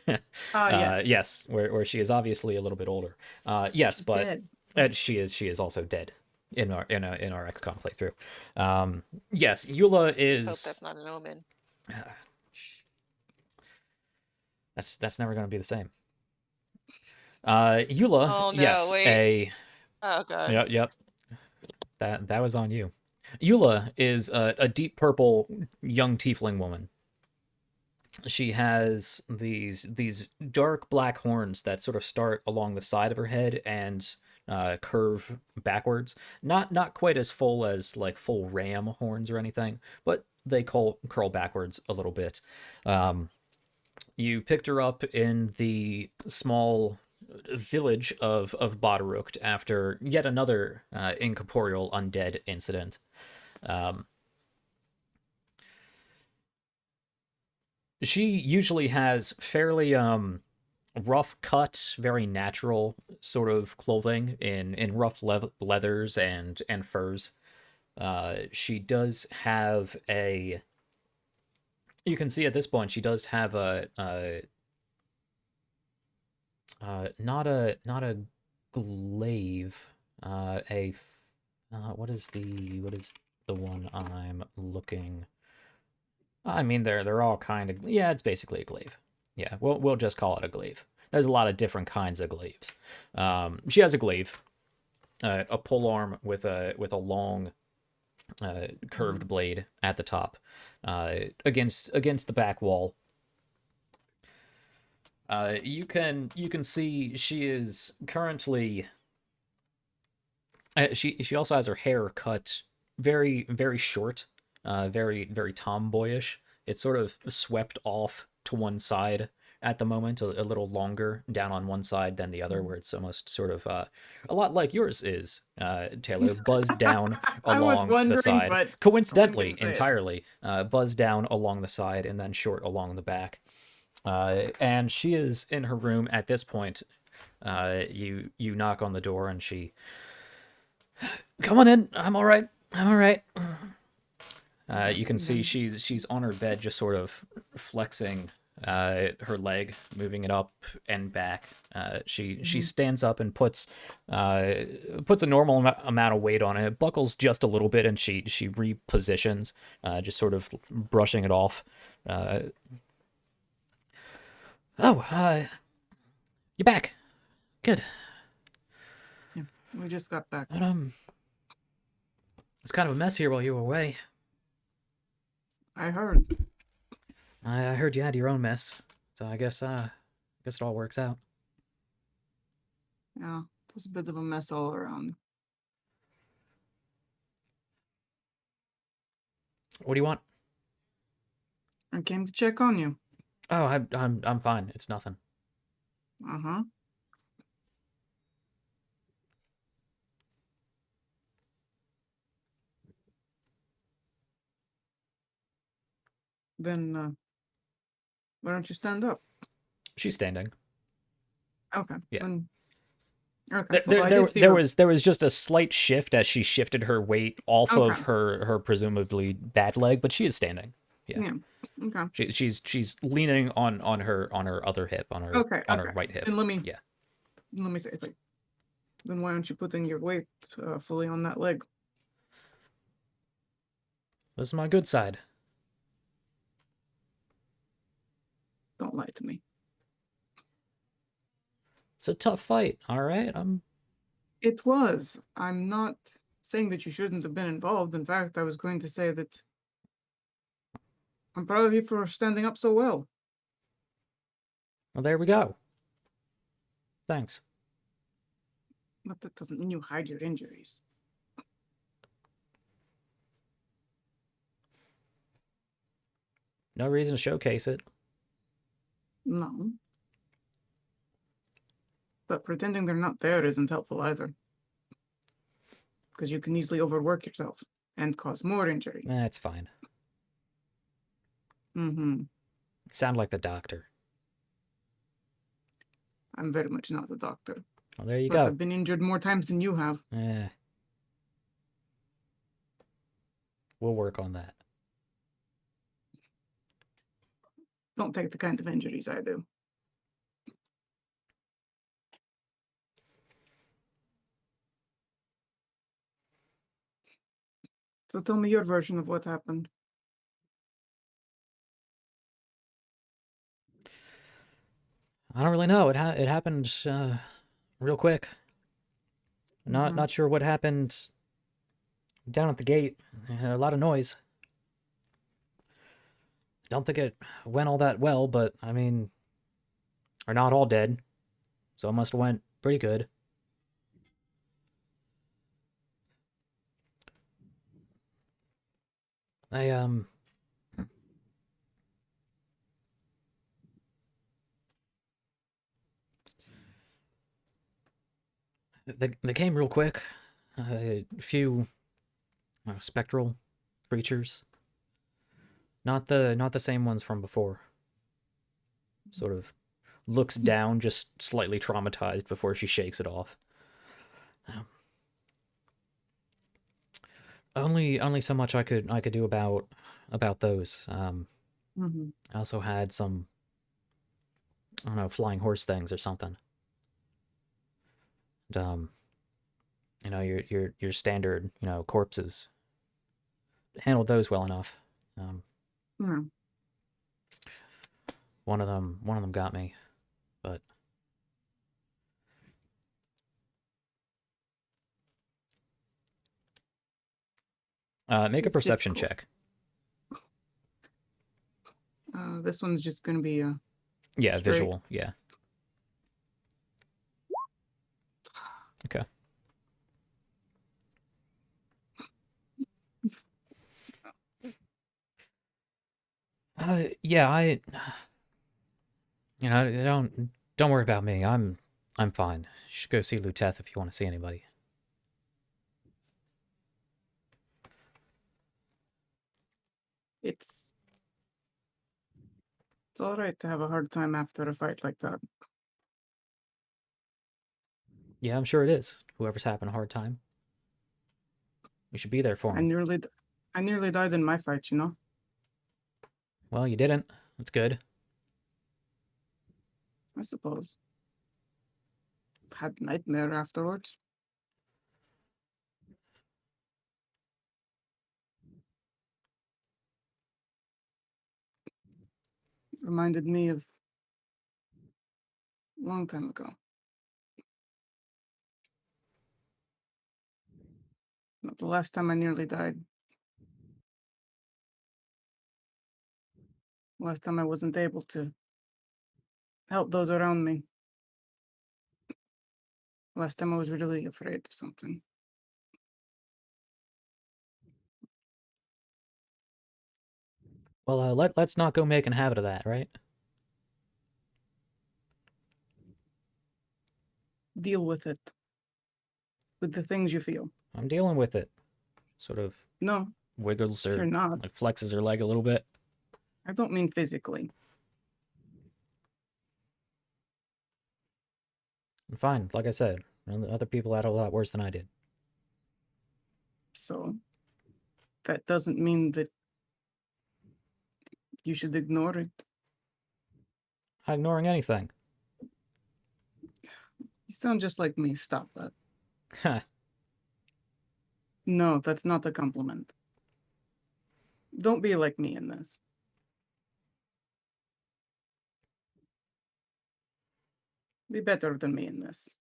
Yes. Yes, where she is obviously a little bit older. Yes, She's but dead. she is also dead in our XCOM playthrough. Yes, Eula is. Hope that's not an omen. That's never going to be the same. Eula, Oh no! yes, Wait. Oh god. Yep. That was on you. Eula is a deep purple young tiefling woman. She has these dark black horns that sort of start along the side of her head and curve backwards. Not quite as full as like full ram horns or anything, but they curl backwards a little bit. You picked her up in the small village of Badarukht after yet another incorporeal undead incident. She usually has fairly rough cut, very natural sort of clothing in rough leathers and furs. She does have a. You can see at this point she does have a not a glaive, what is the one I'm looking. I mean, they're all kind of, yeah, it's basically a glaive. Yeah, we'll just call it a glaive. There's a lot of different kinds of glaives. She has a glaive, a polearm with a long curved blade at the top, against the back wall. You can see she is currently. She also has her hair cut very very short, very tomboyish. It's sort of swept off to one side at the moment, a little longer down on one side than the other, where it's almost sort of a lot like yours is, Taylor, buzzed down I was along the wondering, side. but Coincidentally, gonna say it. entirely, buzzed down along the side and then short along the back. And she is in her room at this point. You knock on the door and she, come on in. I'm all right. I'm all right. You can see she's on her bed, just sort of flexing her leg, moving it up and back. She stands up and puts a normal amount of weight on it. It buckles just a little bit, and she repositions, just sort of brushing it off. You're back. Good. We just got back. But, it's kind of a mess here while you were away. I heard. I heard you had your own mess, so I guess it all works out. Yeah, it was a bit of a mess all around. What do you want? I came to check on you. Oh, I'm fine. It's nothing. Uh-huh. Then, why don't you stand up? She's standing. Okay. Yeah. Then, okay. There was just a slight shift as she shifted her weight off of her presumably bad leg, but she is standing. Yeah. Okay. She's leaning on her other hip, on her her right hip. And let me say it. Then why aren't you putting your weight fully on that leg? This is my good side. Don't lie to me. It's a tough fight, all right? It was. I'm not saying that you shouldn't have been involved. In fact, I was going to say that I'm proud of you for standing up so well. Well, there we go. Thanks. But that doesn't mean you hide your injuries. No reason to showcase it. No. But pretending they're not there isn't helpful either. Because you can easily overwork yourself and cause more injury. That's fine. Mm-hmm. Sound like the doctor. I'm very much not a doctor. Well, there you But go. I've been injured more times than you have. We'll work on that. Don't take the kind of injuries I do. So tell me your version of what happened. I don't really know. It happened real quick. Not sure what happened down at the gate. A lot of noise. Don't think it went all that well, but I mean, we're not all dead, so it must have went pretty good. They came real quick. A few spectral creatures. Not the same ones from before. Sort of looks down, just slightly traumatized before she shakes it off. Only so much I could do about those. I also had some, I don't know, flying horse things or something. And, you know, your standard, you know, corpses. Handled those well enough. One of them got me, but make a It's perception difficult. check. This one's just going to be Yeah, straight. visual. Yeah. Okay. Yeah, You know, don't worry about me. I'm fine. You should go see Luteth if you want to see anybody. It's all right to have a hard time after a fight like that. Yeah, I'm sure it is. Whoever's having a hard time. You should be there for him. I nearly died in my fight, you know? Well, you didn't. That's good. I suppose. Had nightmare afterwards. It reminded me of a long time ago. Not the last time I nearly died. Last time I wasn't able to help those around me. Last time I was really afraid of something. Well, let's not go making a habit of that, right? Deal with it. With the things you feel. I'm dealing with it. Sort of No, wiggles you're or not. like flexes her leg a little bit. I don't mean physically. I'm fine. Like I said, other people had a lot worse than I did. So, that doesn't mean that you should ignore it. I'm ignoring anything. You sound just like me. Stop that. Huh. No, that's not a compliment. Don't be like me in this. Be better than me in this.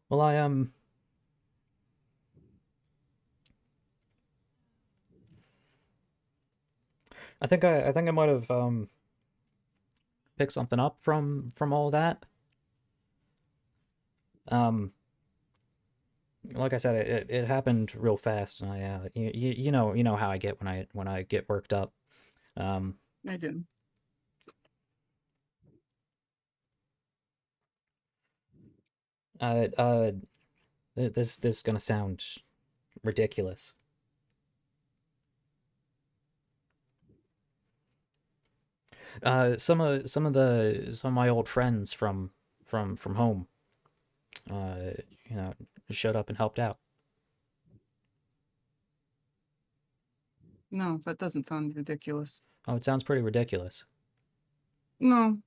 Well, I think I might have picked something up from all that. Like I said, it happened real fast, and you know how I get when I get worked up. I do. Uh, uh, this is gonna sound ridiculous. Some of my old friends from home, uh, you know, showed up and helped out. No, that doesn't sound ridiculous. Oh, it sounds pretty ridiculous. No,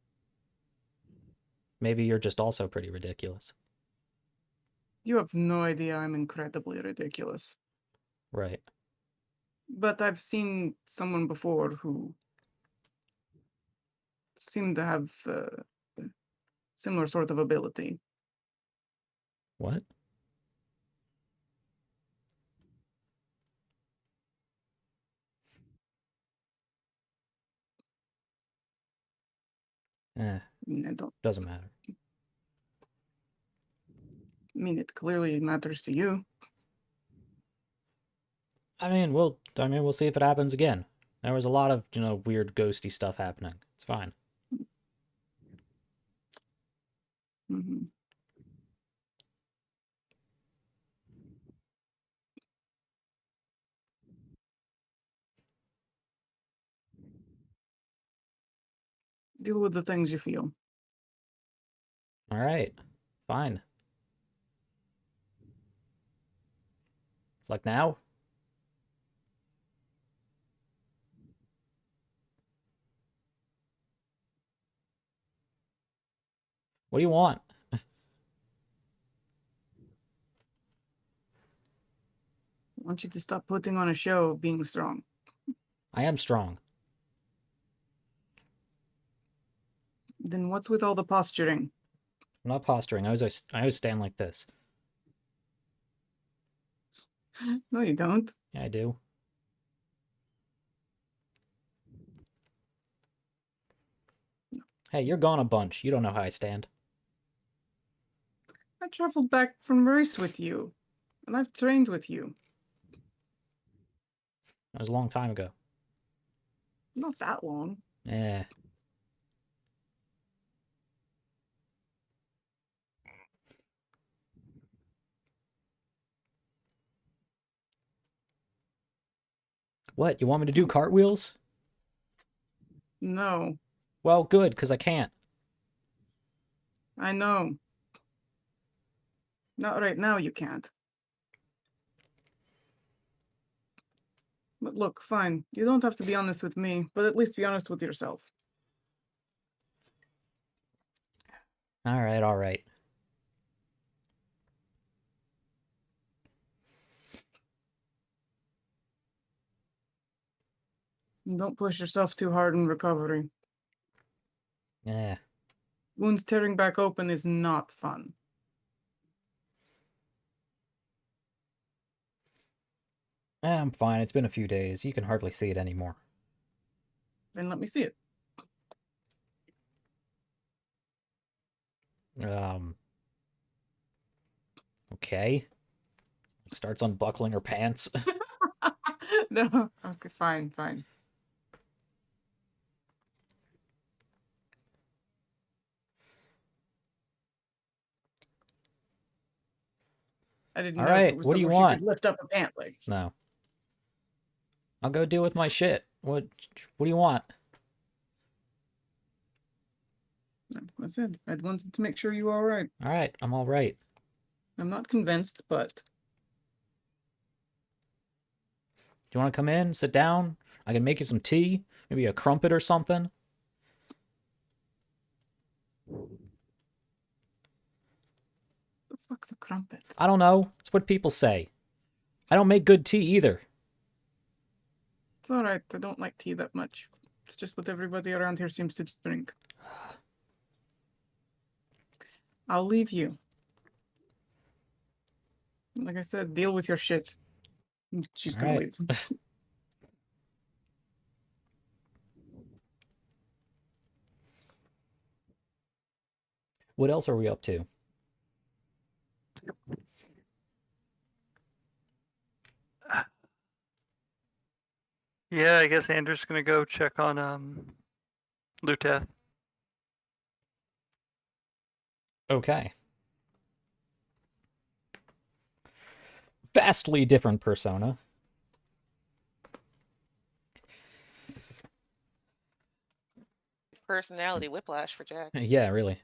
Maybe you're just also pretty ridiculous. you have no idea I'm incredibly ridiculous. Right. But I've seen someone before who seemed to have similar sort of ability. What? Eh, I don't doesn't matter. mean it clearly matters to you. I mean, we'll see if it happens again. There was a lot of, weird ghosty stuff happening. It's fine. Mm-hmm. Deal with the things you feel. All right. Fine. It's like now? What do you want? I want you to stop putting on a show of being strong. I am strong. Then what's with all the posturing? I'm not posturing. I always stand like this. No, you don't. Yeah, I do. Hey, you're gone a bunch. You don't know how I stand. I traveled back from race with you, and I've trained with you. That was a long time ago. Not that long. Yeah. What? You want me to do cartwheels? No, Well, good, because I can't. I know. Not right now, you can't. But look, fine. You don't have to be honest with me, but at least be honest with yourself. All right, all right. And don't push yourself too hard in recovery. Yeah. Wounds tearing back open is not fun. I'm fine. It's been a few days. You can hardly see it anymore. Then let me see it. Okay. Starts unbuckling her pants. No, okay, fine, fine. I didn't All know if right, it was what do you somewhere she want? could lift up a pant leg. No. I'll go deal with my shit. What do you want? No, that's it. I wanted to make sure you were all right. All right, I'm all right. I'm not convinced, but Do you want to come in, sit down? I can make you some tea, maybe a crumpet or something. the fuck's a crumpet? I don't know. It's what people say. I don't make good tea either. It's all right. I don't like tea that much. It's just what everybody around here seems to drink. I'll leave you. Like I said, deal with your shit. She's All gonna right. leave. What else are we up to? Yeah, I guess Andrew's gonna go check on Luteth. Okay. Vastly different persona. Personality whiplash for Jack. Yeah, really.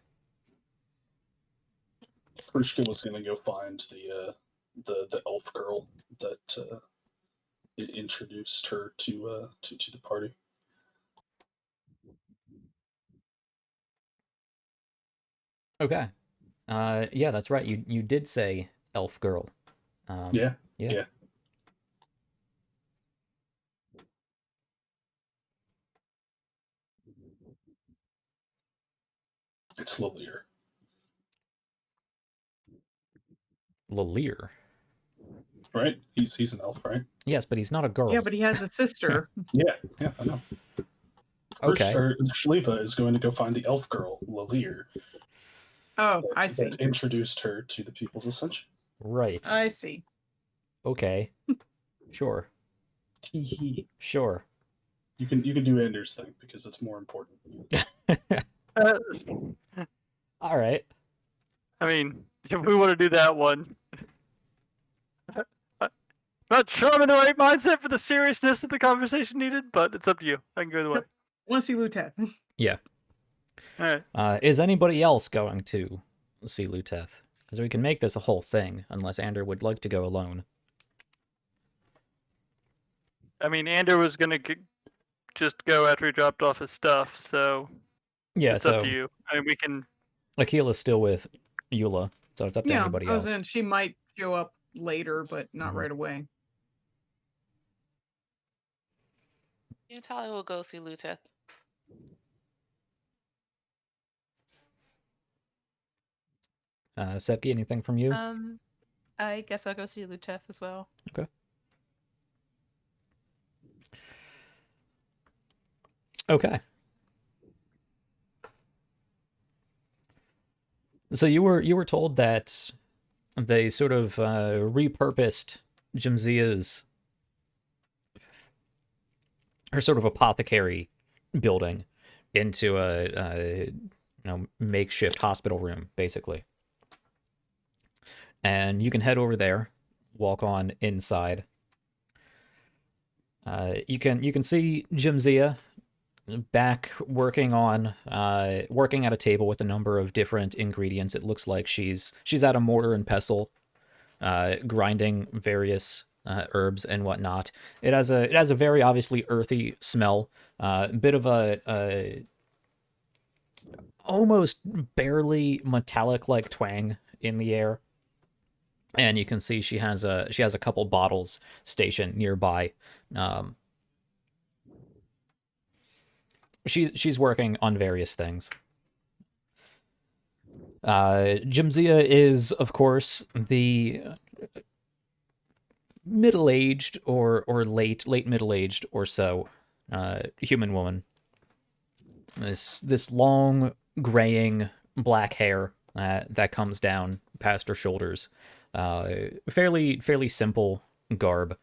Krishka was gonna go find the elf girl that introduced her to the party. Okay. Yeah, that's right. You did say elf girl. Yeah. Yeah. It's Lilir. Lilir. Right? He's an elf, right? Yes, but he's not a girl. Yeah, but he has a sister. Yeah, I know. Okay. Shael'uah is going to go find the elf girl, Lilir, Oh, I see. that introduced her to the People's Ascension. Right. I see. Okay. Sure. Tee-hee. Sure. You can do Anders' thing because it's more important. All right. I mean, if we want to do that one, not sure I'm in the right mindset for the seriousness of the conversation needed, but it's up to you. I can go either way. Want to see Luteth? Yeah. All right. Is anybody else going to see Luteth? Because we can make this a whole thing, unless Ander would like to go alone. I mean, Andrew was gonna just go after he dropped off his stuff, so Yeah, it's so up to you. I mean, we can. Akila's still with Eula, so it's up to Yeah, anybody I was else. in. She might show up later, but not Mhm. right away. You Talia will go see Luteth. Sepki, anything from you? I guess I'll go see Luteth as well. Okay. Okay. So you were told that they sort of repurposed Jimzia's her sort of apothecary building into a makeshift hospital room, basically. And you can head over there, walk on inside. You can see Jenavia back working at a table with a number of different ingredients. It looks like she's at a mortar and pestle, grinding various herbs and whatnot. It has a very obviously earthy smell, bit of a almost barely metallic like twang in the air. And you can see she has a couple bottles stationed nearby. She's working on various things. Jenavia is, of course, the middle-aged or late middle-aged or so human woman. This long graying black hair that comes down past her shoulders. Fairly simple garb.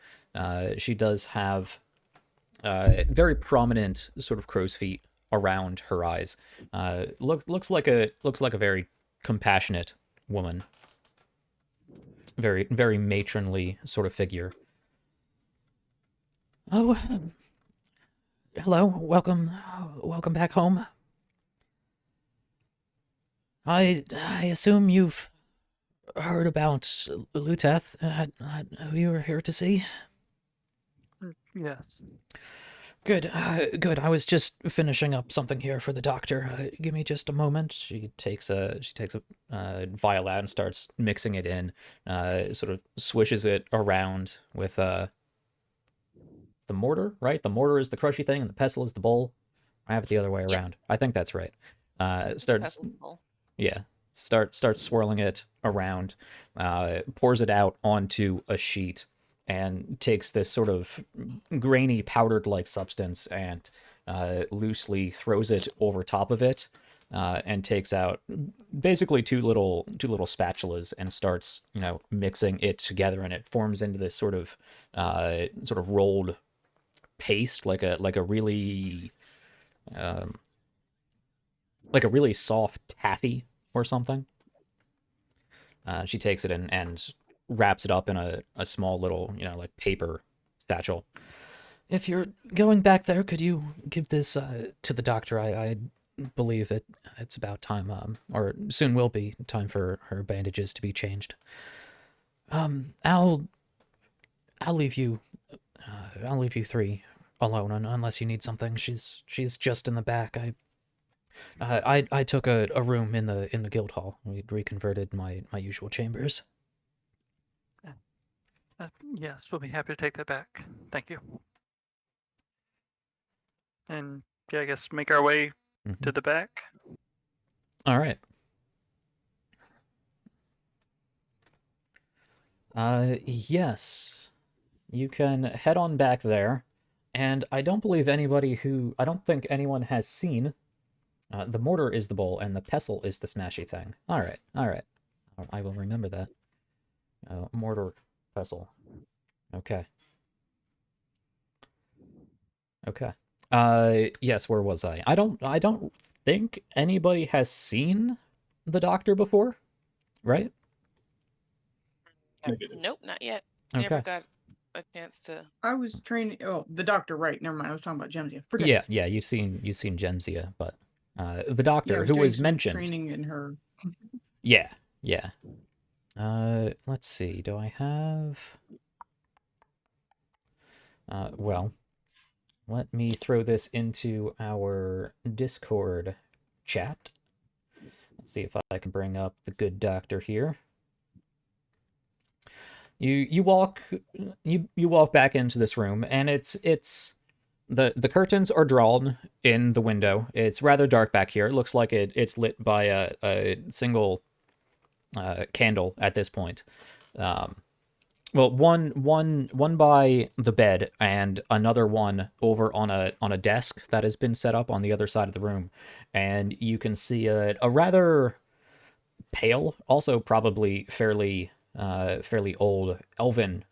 She does have very prominent sort of crow's feet around her eyes. Looks like a very compassionate woman. Very matronly sort of figure. Oh, hello, welcome back home. I assume you've heard about Luteth, who you were here to see. Yes. Good. I was just finishing up something here for the doctor. Give me just a moment. She takes a vial out and starts mixing it in. Sort of swishes it around with the mortar, right? The mortar is the crushy thing, and the pestle is the bowl. I have it the other way around. I think that's right. Starts swirling it around. Pours it out onto a sheet. And takes this sort of grainy, powdered-like substance and loosely throws it over top of it, and takes out basically two little spatulas and starts, mixing it together, and it forms into this sort of rolled paste, like a really soft taffy or something. She takes it and wraps it up in a small little, like paper satchel. If you're going back there, could you give this to the doctor? I believe it's about time, or soon will be time for her bandages to be changed. I'll leave you three alone unless you need something. She's just in the back. I took a room in the guild hall. We'd reconverted my usual chambers. Yes, we'll be happy to take that back. Thank you. And yeah, I guess make our way to the back. All right. Yes. You can head on back there. And I don't think anyone has seen. The mortar is the bowl, and the pestle is the smashy thing. All right. I will remember that. Mortar, pestle. Okay. Yes, where was I? I don't think anybody has seen the doctor before, right? Nope, not yet. Okay. Never got a chance to. I was training. Oh, the doctor, right? Never mind. I was talking about Jenavia. Forget. Yeah. You've seen Jenavia, but the doctor Yeah, who was doing some mentioned. training in her. Yeah. Let's see. Do I have? Well, let me throw this into our Discord chat. Let's see if I can bring up the good doctor here. You walk back into this room, and it's the curtains are drawn in the window. It's rather dark back here. It looks like it's lit by a single candle at this point. Well, one by the bed and another one over on a desk that has been set up on the other side of the room, and you can see a rather pale, also probably fairly old elven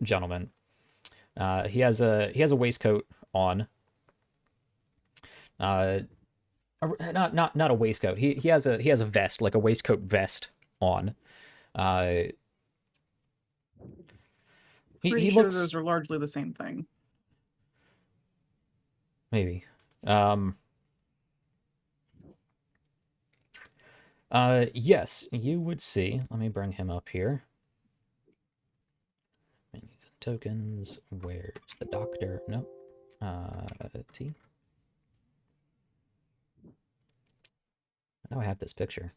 gentleman. He has a waistcoat on Not a waistcoat. He has a vest, like a waistcoat vest on. Pretty He sure looks those are largely the same thing. maybe. Yes, you would see. Let me bring him up here. Menus and tokens. Where's the doctor? Nope. T. I know I have this picture.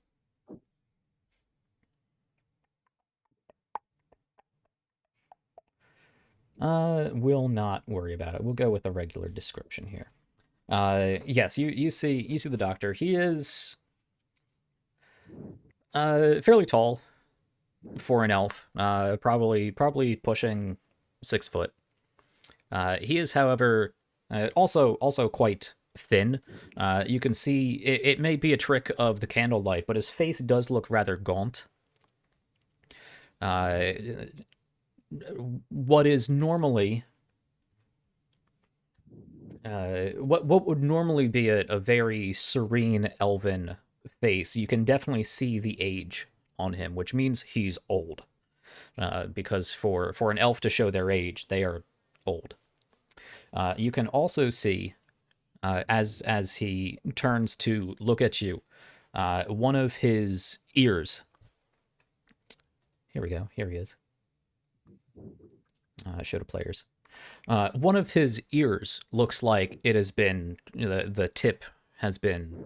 We'll not worry about it. We'll go with a regular description here. Yes, you see the doctor. He is fairly tall for an elf. Probably pushing 6 foot. He is, however, also quite thin. You can see it may be a trick of the candlelight, but his face does look rather gaunt. What is normally what would normally be a very serene elven face, you can definitely see the age on him, which means he's old. Because for an elf to show their age, they are old. You can also see, as he turns to look at you, one of his ears. Here we go. Here he is. Show to players. One of his ears looks like it has been, the tip has been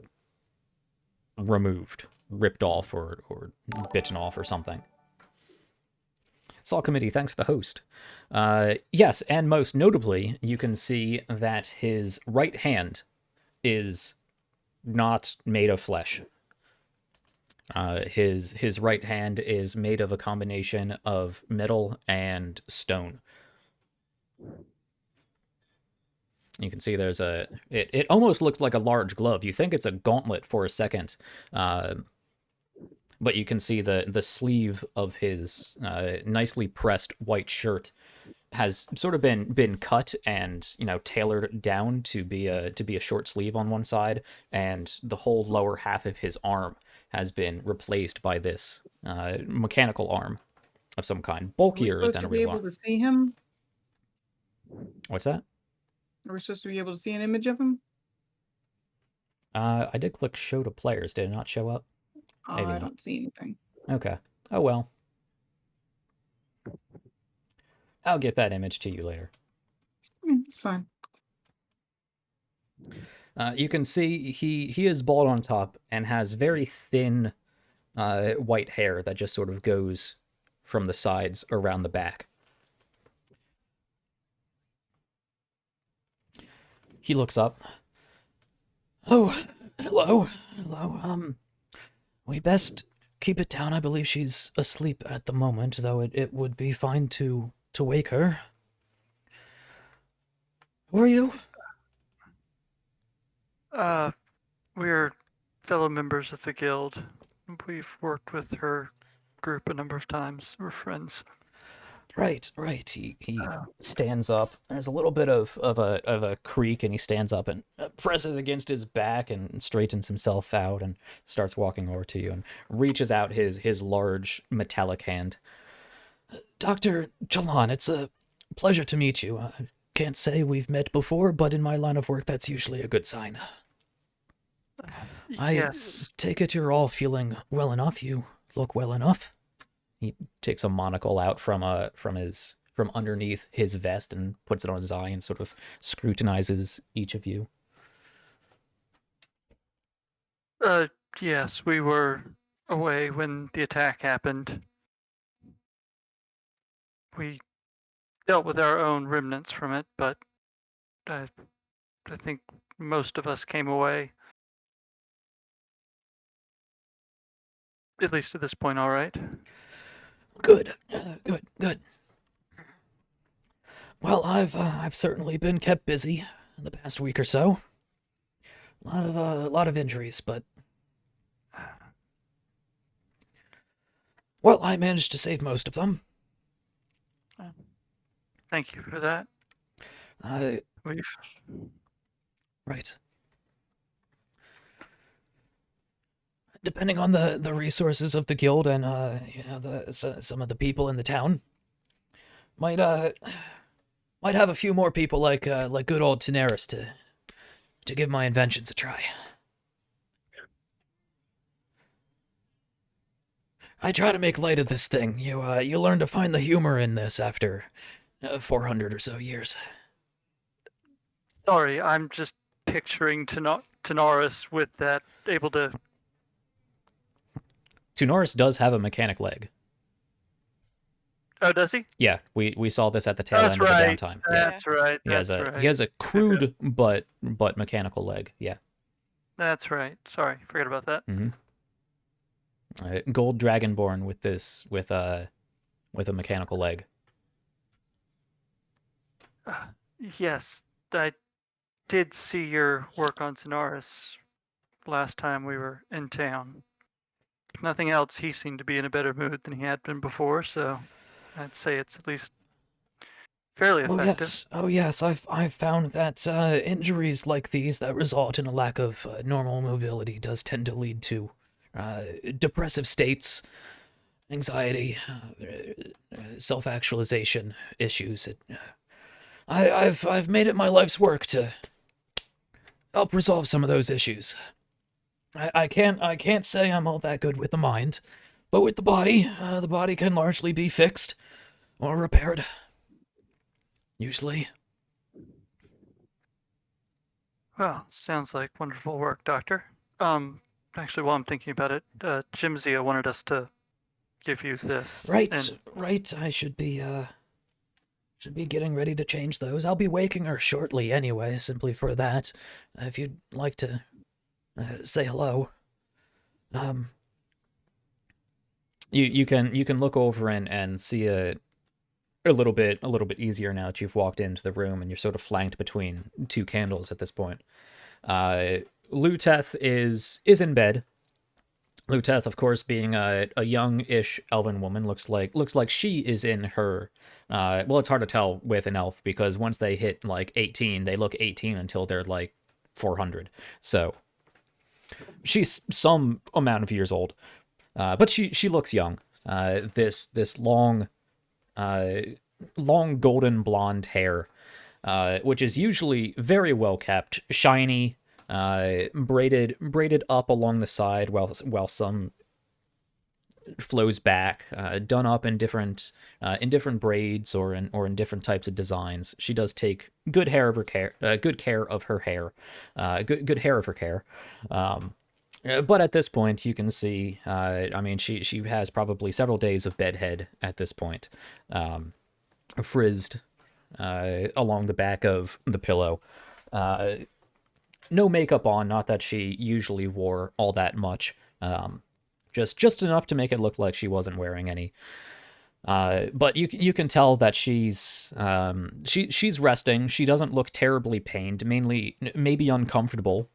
removed, ripped off, or bitten off or something. Saw Committee, thanks for the host. Yes, and most notably, you can see that his right hand is not made of flesh. His right hand is made of a combination of metal and stone. You can see there's it almost looks like a large glove. You think it's a gauntlet for a second, but you can see the sleeve of his nicely pressed white shirt has sort of been cut and tailored down to be a short sleeve on one side, and the whole lower half of his arm has been replaced by this mechanical arm of some kind, Are we bulkier supposed than to a be real able arm. to see him? What's that? Are we supposed to be able to see an image of him? I did click show to players. Did it not show up? Maybe I not. don't see anything. Okay. Oh well. I'll get that image to you later. It's fine. You can see he is bald on top and has very thin white hair that just sort of goes from the sides around the back. He looks up. Oh, hello. We best keep it down. I believe she's asleep at the moment, though it would be fine to wake her. Who are you? We're fellow members of the guild. We've worked with her group a number of times. We're friends. Right. He stands up. There's a little bit of a creak, and he stands up and presses against his back and straightens himself out and starts walking over to you and reaches out his large metallic hand. Dr. Jalan, it's a pleasure to meet you. I can't say we've met before, but in my line of work, that's usually a good sign. Yes. I take it you're all feeling well enough. You look well enough. He takes a monocle out from underneath his vest and puts it on his eye and sort of scrutinizes each of you. Yes, we were away when the attack happened. We dealt with our own remnants from it, but I think most of us came away, at least at this point, all right. Good. Well, I've certainly been kept busy in the past week or so. A lot of injuries, but well, I managed to save most of them. Thank you for that. Right. depending on the resources of the guild and some of the people in the town, might have a few more people like good old Daenerys to give my inventions a try. I try to make light of this thing. You learn to find the humor in this after 400 or so years. Sorry, I'm just picturing Tanaris with that able to. Daenerys does have a mechanic leg. Oh, does he? Yeah, we saw this at the tail That's end right. of the downtime. Yeah. That's right. He has That's right. he has a crude but mechanical leg. Yeah. That's right. Sorry, forget about that. Gold dragonborn with a mechanical leg. Yes, I did see your work on Tanaris last time we were in town. If nothing else, he seemed to be in a better mood than he had been before, so I'd say it's at least fairly effective. Oh yes, I've found that injuries like these that result in a lack of normal mobility does tend to lead to depressive states, anxiety, self-actualization issues. I've made it my life's work to help resolve some of those issues. I can't say I'm all that good with the mind, but with the body can largely be fixed or repaired. Usually. Well, sounds like wonderful work, Doctor. Actually, while I'm thinking about it, Jimzia wanted us to give you this. Right. I should be getting ready to change those. I'll be waking her shortly anyway, simply for that. If you'd like to say hello. You can look over and see a little bit easier now that you've walked into the room and you're sort of flanked between two candles at this point. Luteth is in bed. Luteth, of course, being a young-ish elven woman, looks like she is in her. Well, it's hard to tell with an elf because once they hit like 18, they look 18 until they're like 400. So she's some amount of years old, but she looks young. This long golden blonde hair, which is usually very well kept, shiny, braided up along the side, while some flows back, done up in different braids or in different types of designs. She does take good care of her hair. But at this point, you can see, I mean, she has probably several days of bedhead at this point, frizzed along the back of the pillow. No makeup on, not that she usually wore all that much. Just enough to make it look like she wasn't wearing any. But you can tell that she's resting. She doesn't look terribly pained, mainly maybe uncomfortable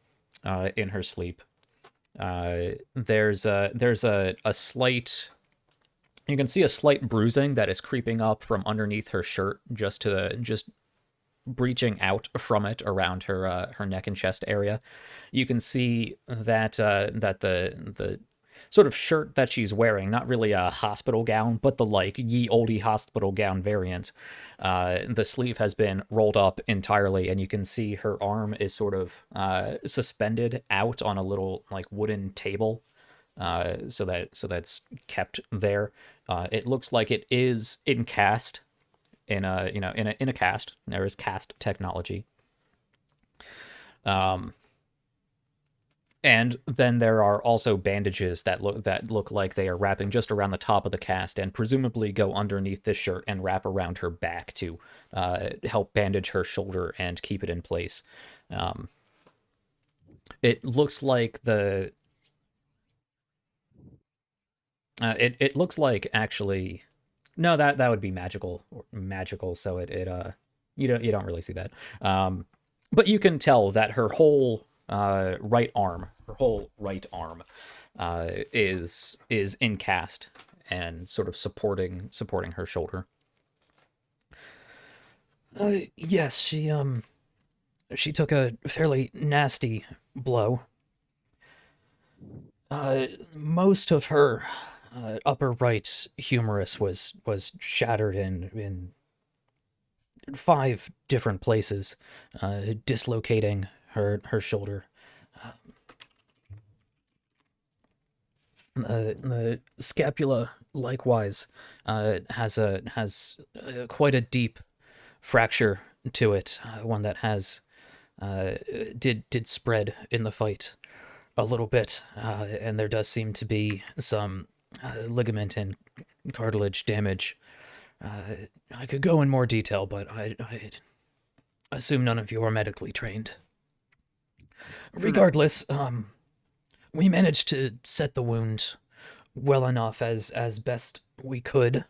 in her sleep. There's a slight, you can see a slight bruising that is creeping up from underneath her shirt, just breaching out from it around her neck and chest area. You can see that the sort of shirt that she's wearing, not really a hospital gown, but the like ye olde hospital gown variant, the sleeve has been rolled up entirely, and you can see her arm is sort of suspended out on a little like wooden table, so that's kept there. It looks like it is in cast, in a cast. There is cast technology. And then there are also bandages that look like they are wrapping just around the top of the cast and presumably go underneath this shirt and wrap around her back to help bandage her shoulder and keep it in place. It looks like it looks like actually, no, that would be magical, so you don't really see that. But you can tell that her whole right arm is in cast and sort of supporting her shoulder. Yes, she took a fairly nasty blow. Most of her upper right humerus was shattered in 5 different places, dislocating her shoulder. The scapula likewise has quite a deep fracture to it, one that has did spread in the fight a little bit, and there does seem to be some ligament and cartilage damage. I could go in more detail, but I assume none of you are medically trained. Regardless, we managed to set the wound well enough as best we could.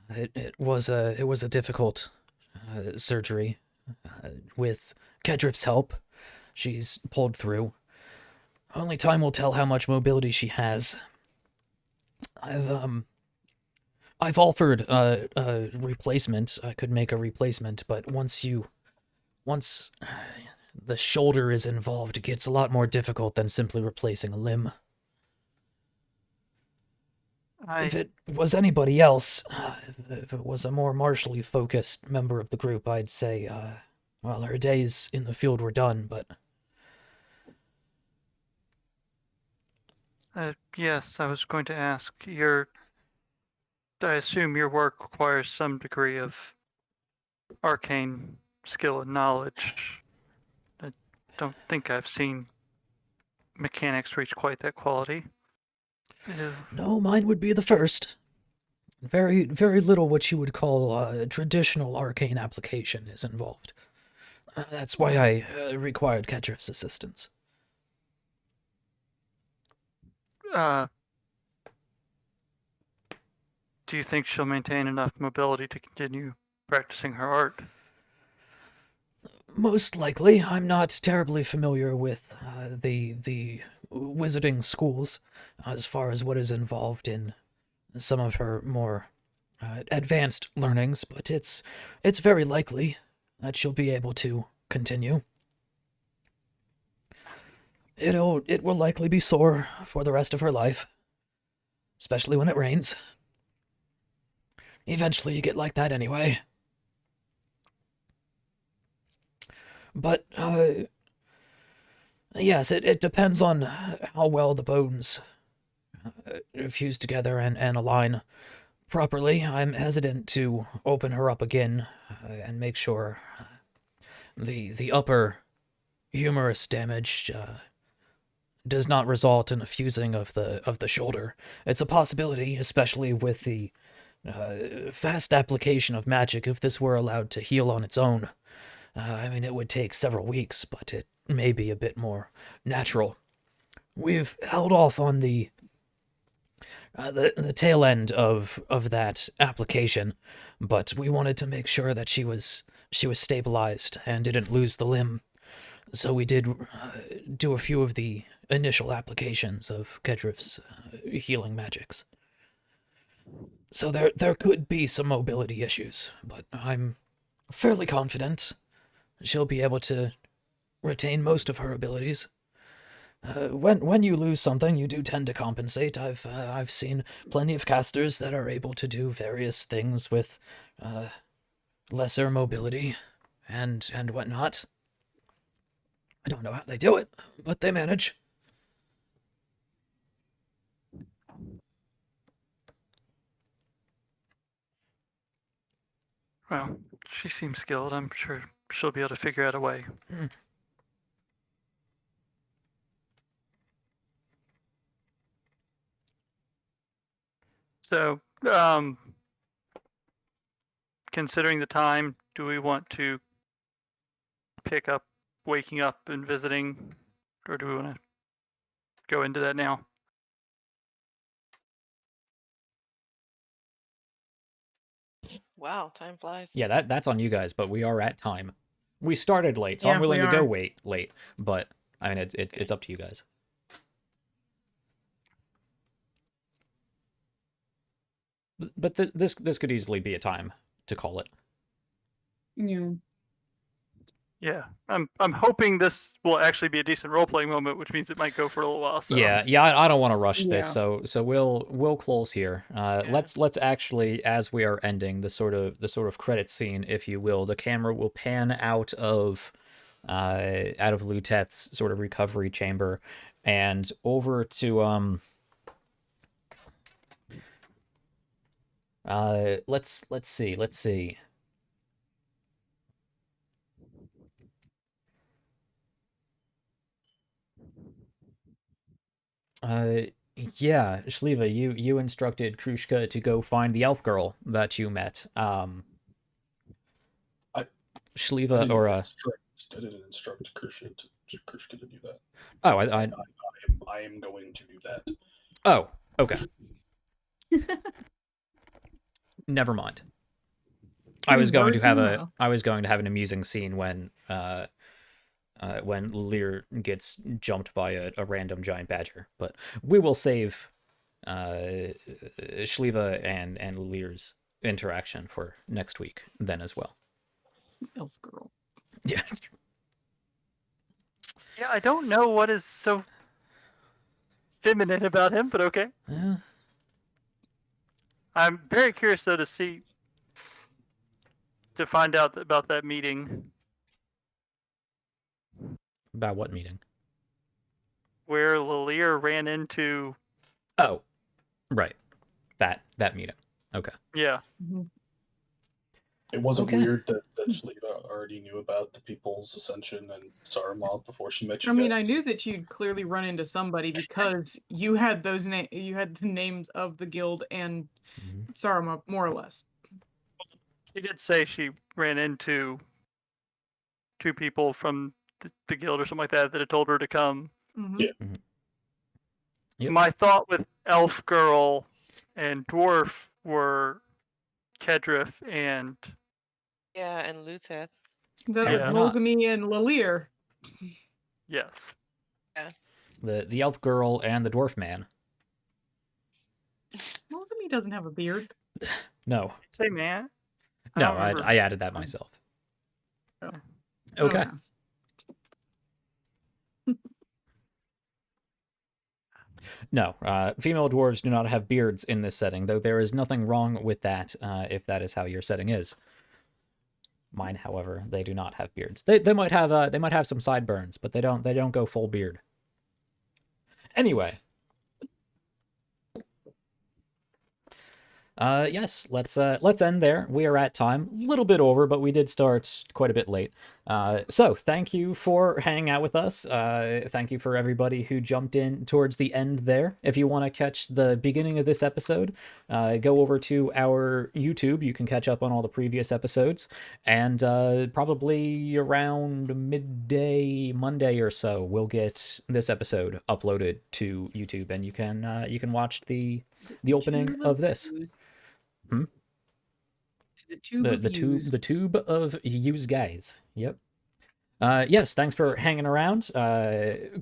It was a difficult surgery. With Kedrif's help, she's pulled through. Only time will tell how much mobility she has. I've offered a replacement. I could make a replacement, but once the shoulder is involved, it gets a lot more difficult than simply replacing a limb. If it was anybody else, if it was a more martially focused member of the group, I'd say, well, her days in the field were done, but... Yes, I was going to ask, I assume your work requires some degree of arcane skill and knowledge. I don't think I've seen mechanics reach quite that quality. No, mine would be the first. Very, very little what you would call traditional arcane application is involved. That's why I required Kedrif's assistance. Do you think she'll maintain enough mobility to continue practicing her art? Most likely. I'm not terribly familiar with the wizarding schools as far as what is involved in some of her more advanced learnings, but it's very likely that she'll be able to continue. It will likely be sore for the rest of her life, especially when it rains. Eventually you get like that anyway. But, yes, it depends on how well the bones fuse together and align properly. I'm hesitant to open her up again and make sure the upper humerus damage does not result in a fusing of the shoulder. It's a possibility, especially with the fast application of magic. If this were allowed to heal on its own, I mean, it would take several weeks, but it may be a bit more natural. We've held off on the tail end of that application, but we wanted to make sure that she was stabilized and didn't lose the limb. So we did do a few of the initial applications of Kedrif's healing magics. So there could be some mobility issues, but I'm fairly confident she'll be able to retain most of her abilities. When you lose something, you do tend to compensate. I've seen plenty of casters that are able to do various things with lesser mobility and whatnot. I don't know how they do it, but they manage. Well, she seems skilled. I'm sure she'll be able to figure out a way. So, considering the time, do we want to pick up waking up and visiting, or do we want to go into that now? Wow, time flies. Yeah, that's on you guys, but we are at time. We started late, so Yeah, I'm willing we to go are. late, but I mean it's up to you guys. But this could easily be a time to call it. Yeah. Yeah, I'm hoping this will actually be a decent role playing moment, which means it might go for a little while. So Yeah, I don't want to rush this, Yeah. so we'll close here. Let's actually, as we are ending the sort of credit scene, if you will, the camera will pan out of Lutet's sort of recovery chamber and over to let's see. Uh, yeah, Shael'uah, you instructed Krushka to go find the elf girl that you met. I Shael'uah didn't or instruct Krishna to do that. oh, I am going to do that. oh, okay. Never mind. I was going to have an amusing scene when Lear gets jumped by a random giant badger, but we will save Shael'uah and Lear's interaction for next week then as well. Elf girl. Yeah. yeah, I don't know what is so feminine about him, but okay. Yeah. I'm very curious though to find out about that meeting About what meeting? where Lear ran into. Oh, right. That meeting. Okay. Yeah. Mm-hmm. It wasn't Okay. weird that Shael'uah already knew about the people's Ascension and Saruman before she met you I mean, guys. I knew that you'd clearly run into somebody because you had you had the names of the guild and Saruma, more or less. She did say she ran into two people from the guild or something like that had told her to come. Mm-hmm. Yeah. Mm-hmm. Yep. My thought with elf girl and dwarf were Kedrith and and Luteth. Yeah. Logamy and Lalir. Yes. Yeah. The elf girl and the dwarf man. Logamy doesn't have a beard. No. Say man. No, I added that myself. Oh. Okay. No, female dwarves do not have beards in this setting, though there is nothing wrong with that if that is how your setting is. Mine, however, they do not have beards. They might have some sideburns, but they don't go full beard. Anyway. Yes, let's end there. We are at time, a little bit over, but we did start quite a bit late. So thank you for hanging out with us. Thank you for everybody who jumped in towards the end there. If you want to catch the beginning of this episode, go over to our YouTube. You can catch up on all the previous episodes, and probably around midday Monday or so, we'll get this episode uploaded to YouTube, and you can watch the opening of this. To the tube of use guys. Yep. Yes, thanks for hanging around.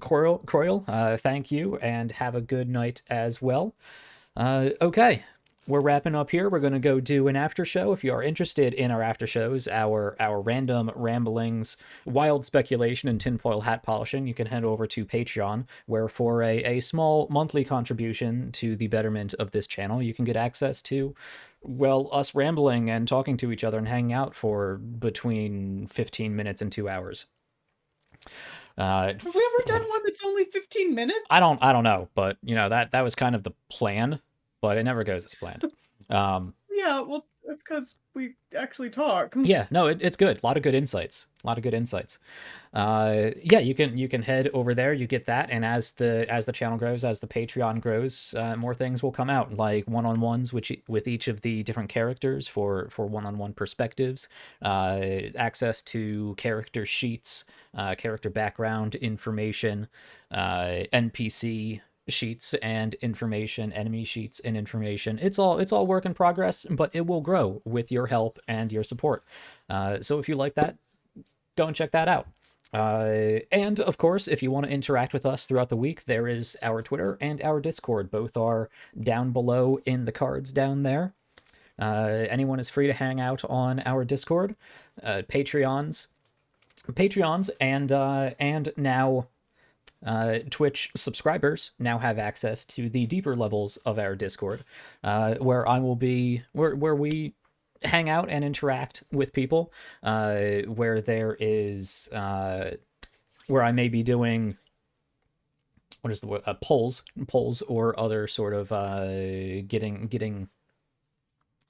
Croyle, thank you, and have a good night as well. Okay, we're wrapping up here. We're going to go do an after show. If you are interested in our after shows, our random ramblings, wild speculation, and tinfoil hat polishing, you can head over to Patreon, where for a small monthly contribution to the betterment of this channel, you can get access to, well, us rambling and talking to each other and hanging out for between 15 minutes and 2 hours. Have we ever done one that's only 15 minutes? I don't know, but that was kind of the plan, but it never goes as planned. Yeah, well, that's because we actually talk. Yeah, no, it's good. A lot of good insights. Yeah, you can head over there. You get that, and as the channel grows, as the Patreon grows, more things will come out, like one-on-ones with each of the different characters for one-on-one perspectives, access to character sheets, character background information, NPC sheets and information, enemy sheets and information. It's all work in progress, but it will grow with your help and your support. So if you like that, go and check that out. And of course, if you want to interact with us throughout the week, there is our Twitter and our Discord. Both are down below in the cards down there. Anyone is free to hang out on our Discord. Patreons Patreons and now Twitch subscribers now have access to the deeper levels of our Discord, where I will be where we hang out and interact with people, where there is where I may be doing what is the word, polls or other sort of getting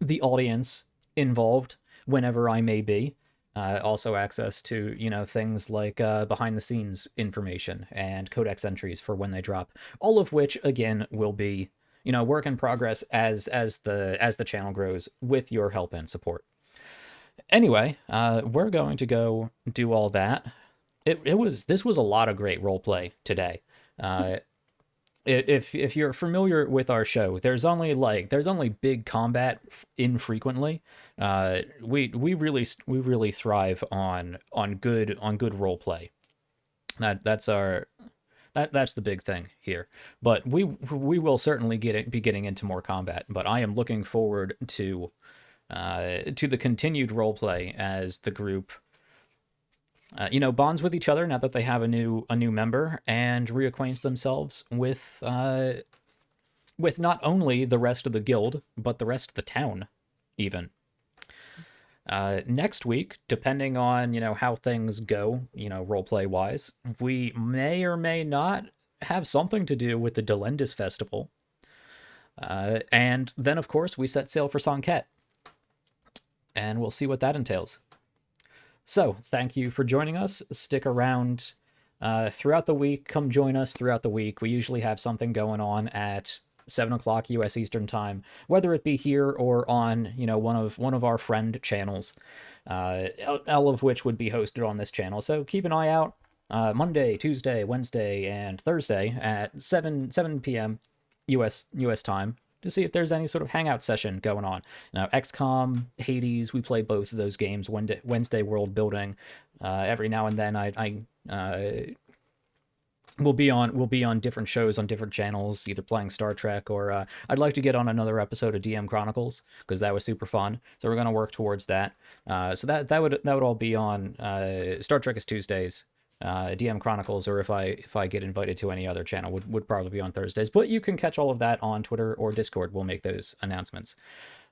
the audience involved whenever I may be. Also access to, things like behind the scenes information and codex entries for when they drop, all of which again will be, work in progress as the channel grows with your help and support. Anyway, we're going to go do all that. This was a lot of great roleplay today. If you're familiar with our show, there's only big combat infrequently. We really thrive on good role play. That's the big thing here. But we will certainly be getting into more combat. But I am looking forward to the continued role play as the group bonds with each other now that they have a new member, and reacquaints themselves with not only the rest of the guild, but the rest of the town, even. Next week, depending on, how things go, roleplay wise, we may or may not have something to do with the Delendis Festival. And then, of course, we set sail for Sanket. And we'll see what that entails. So, thank you for joining us. Stick around throughout the week. Come join us throughout the week. We usually have something going on at 7 o'clock U.S. Eastern Time, whether it be here or on, one of our friend channels, all of which would be hosted on this channel. So keep an eye out. Monday, Tuesday, Wednesday, and Thursday at 7 p.m. U.S. time, to see if there's any sort of hangout session going on. Now, XCOM, Hades, we play both of those games. Wednesday world building. Every now and then, we'll be on different shows on different channels, either playing Star Trek or I'd like to get on another episode of DM Chronicles, because that was super fun. So we're gonna work towards that. So that would all be on Star Trek is Tuesdays. DM Chronicles, or if I get invited to any other channel, would probably be on Thursdays. But you can catch all of that on Twitter or Discord. We'll make those announcements.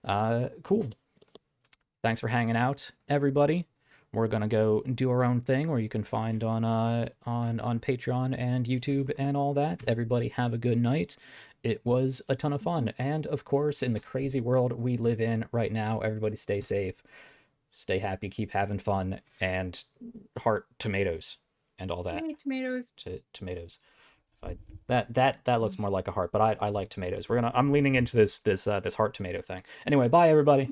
Cool. Thanks for hanging out, everybody. We're gonna go do our own thing, where you can find on Patreon and YouTube and all that. Everybody have a good night. It was a ton of fun, and of course, in the crazy world we live in right now, everybody stay safe, stay happy, keep having fun, and heart tomatoes. And all that. Yay, tomatoes. Tomatoes. That looks more like a heart, but I like tomatoes. I'm leaning into this heart tomato thing. Anyway, bye everybody.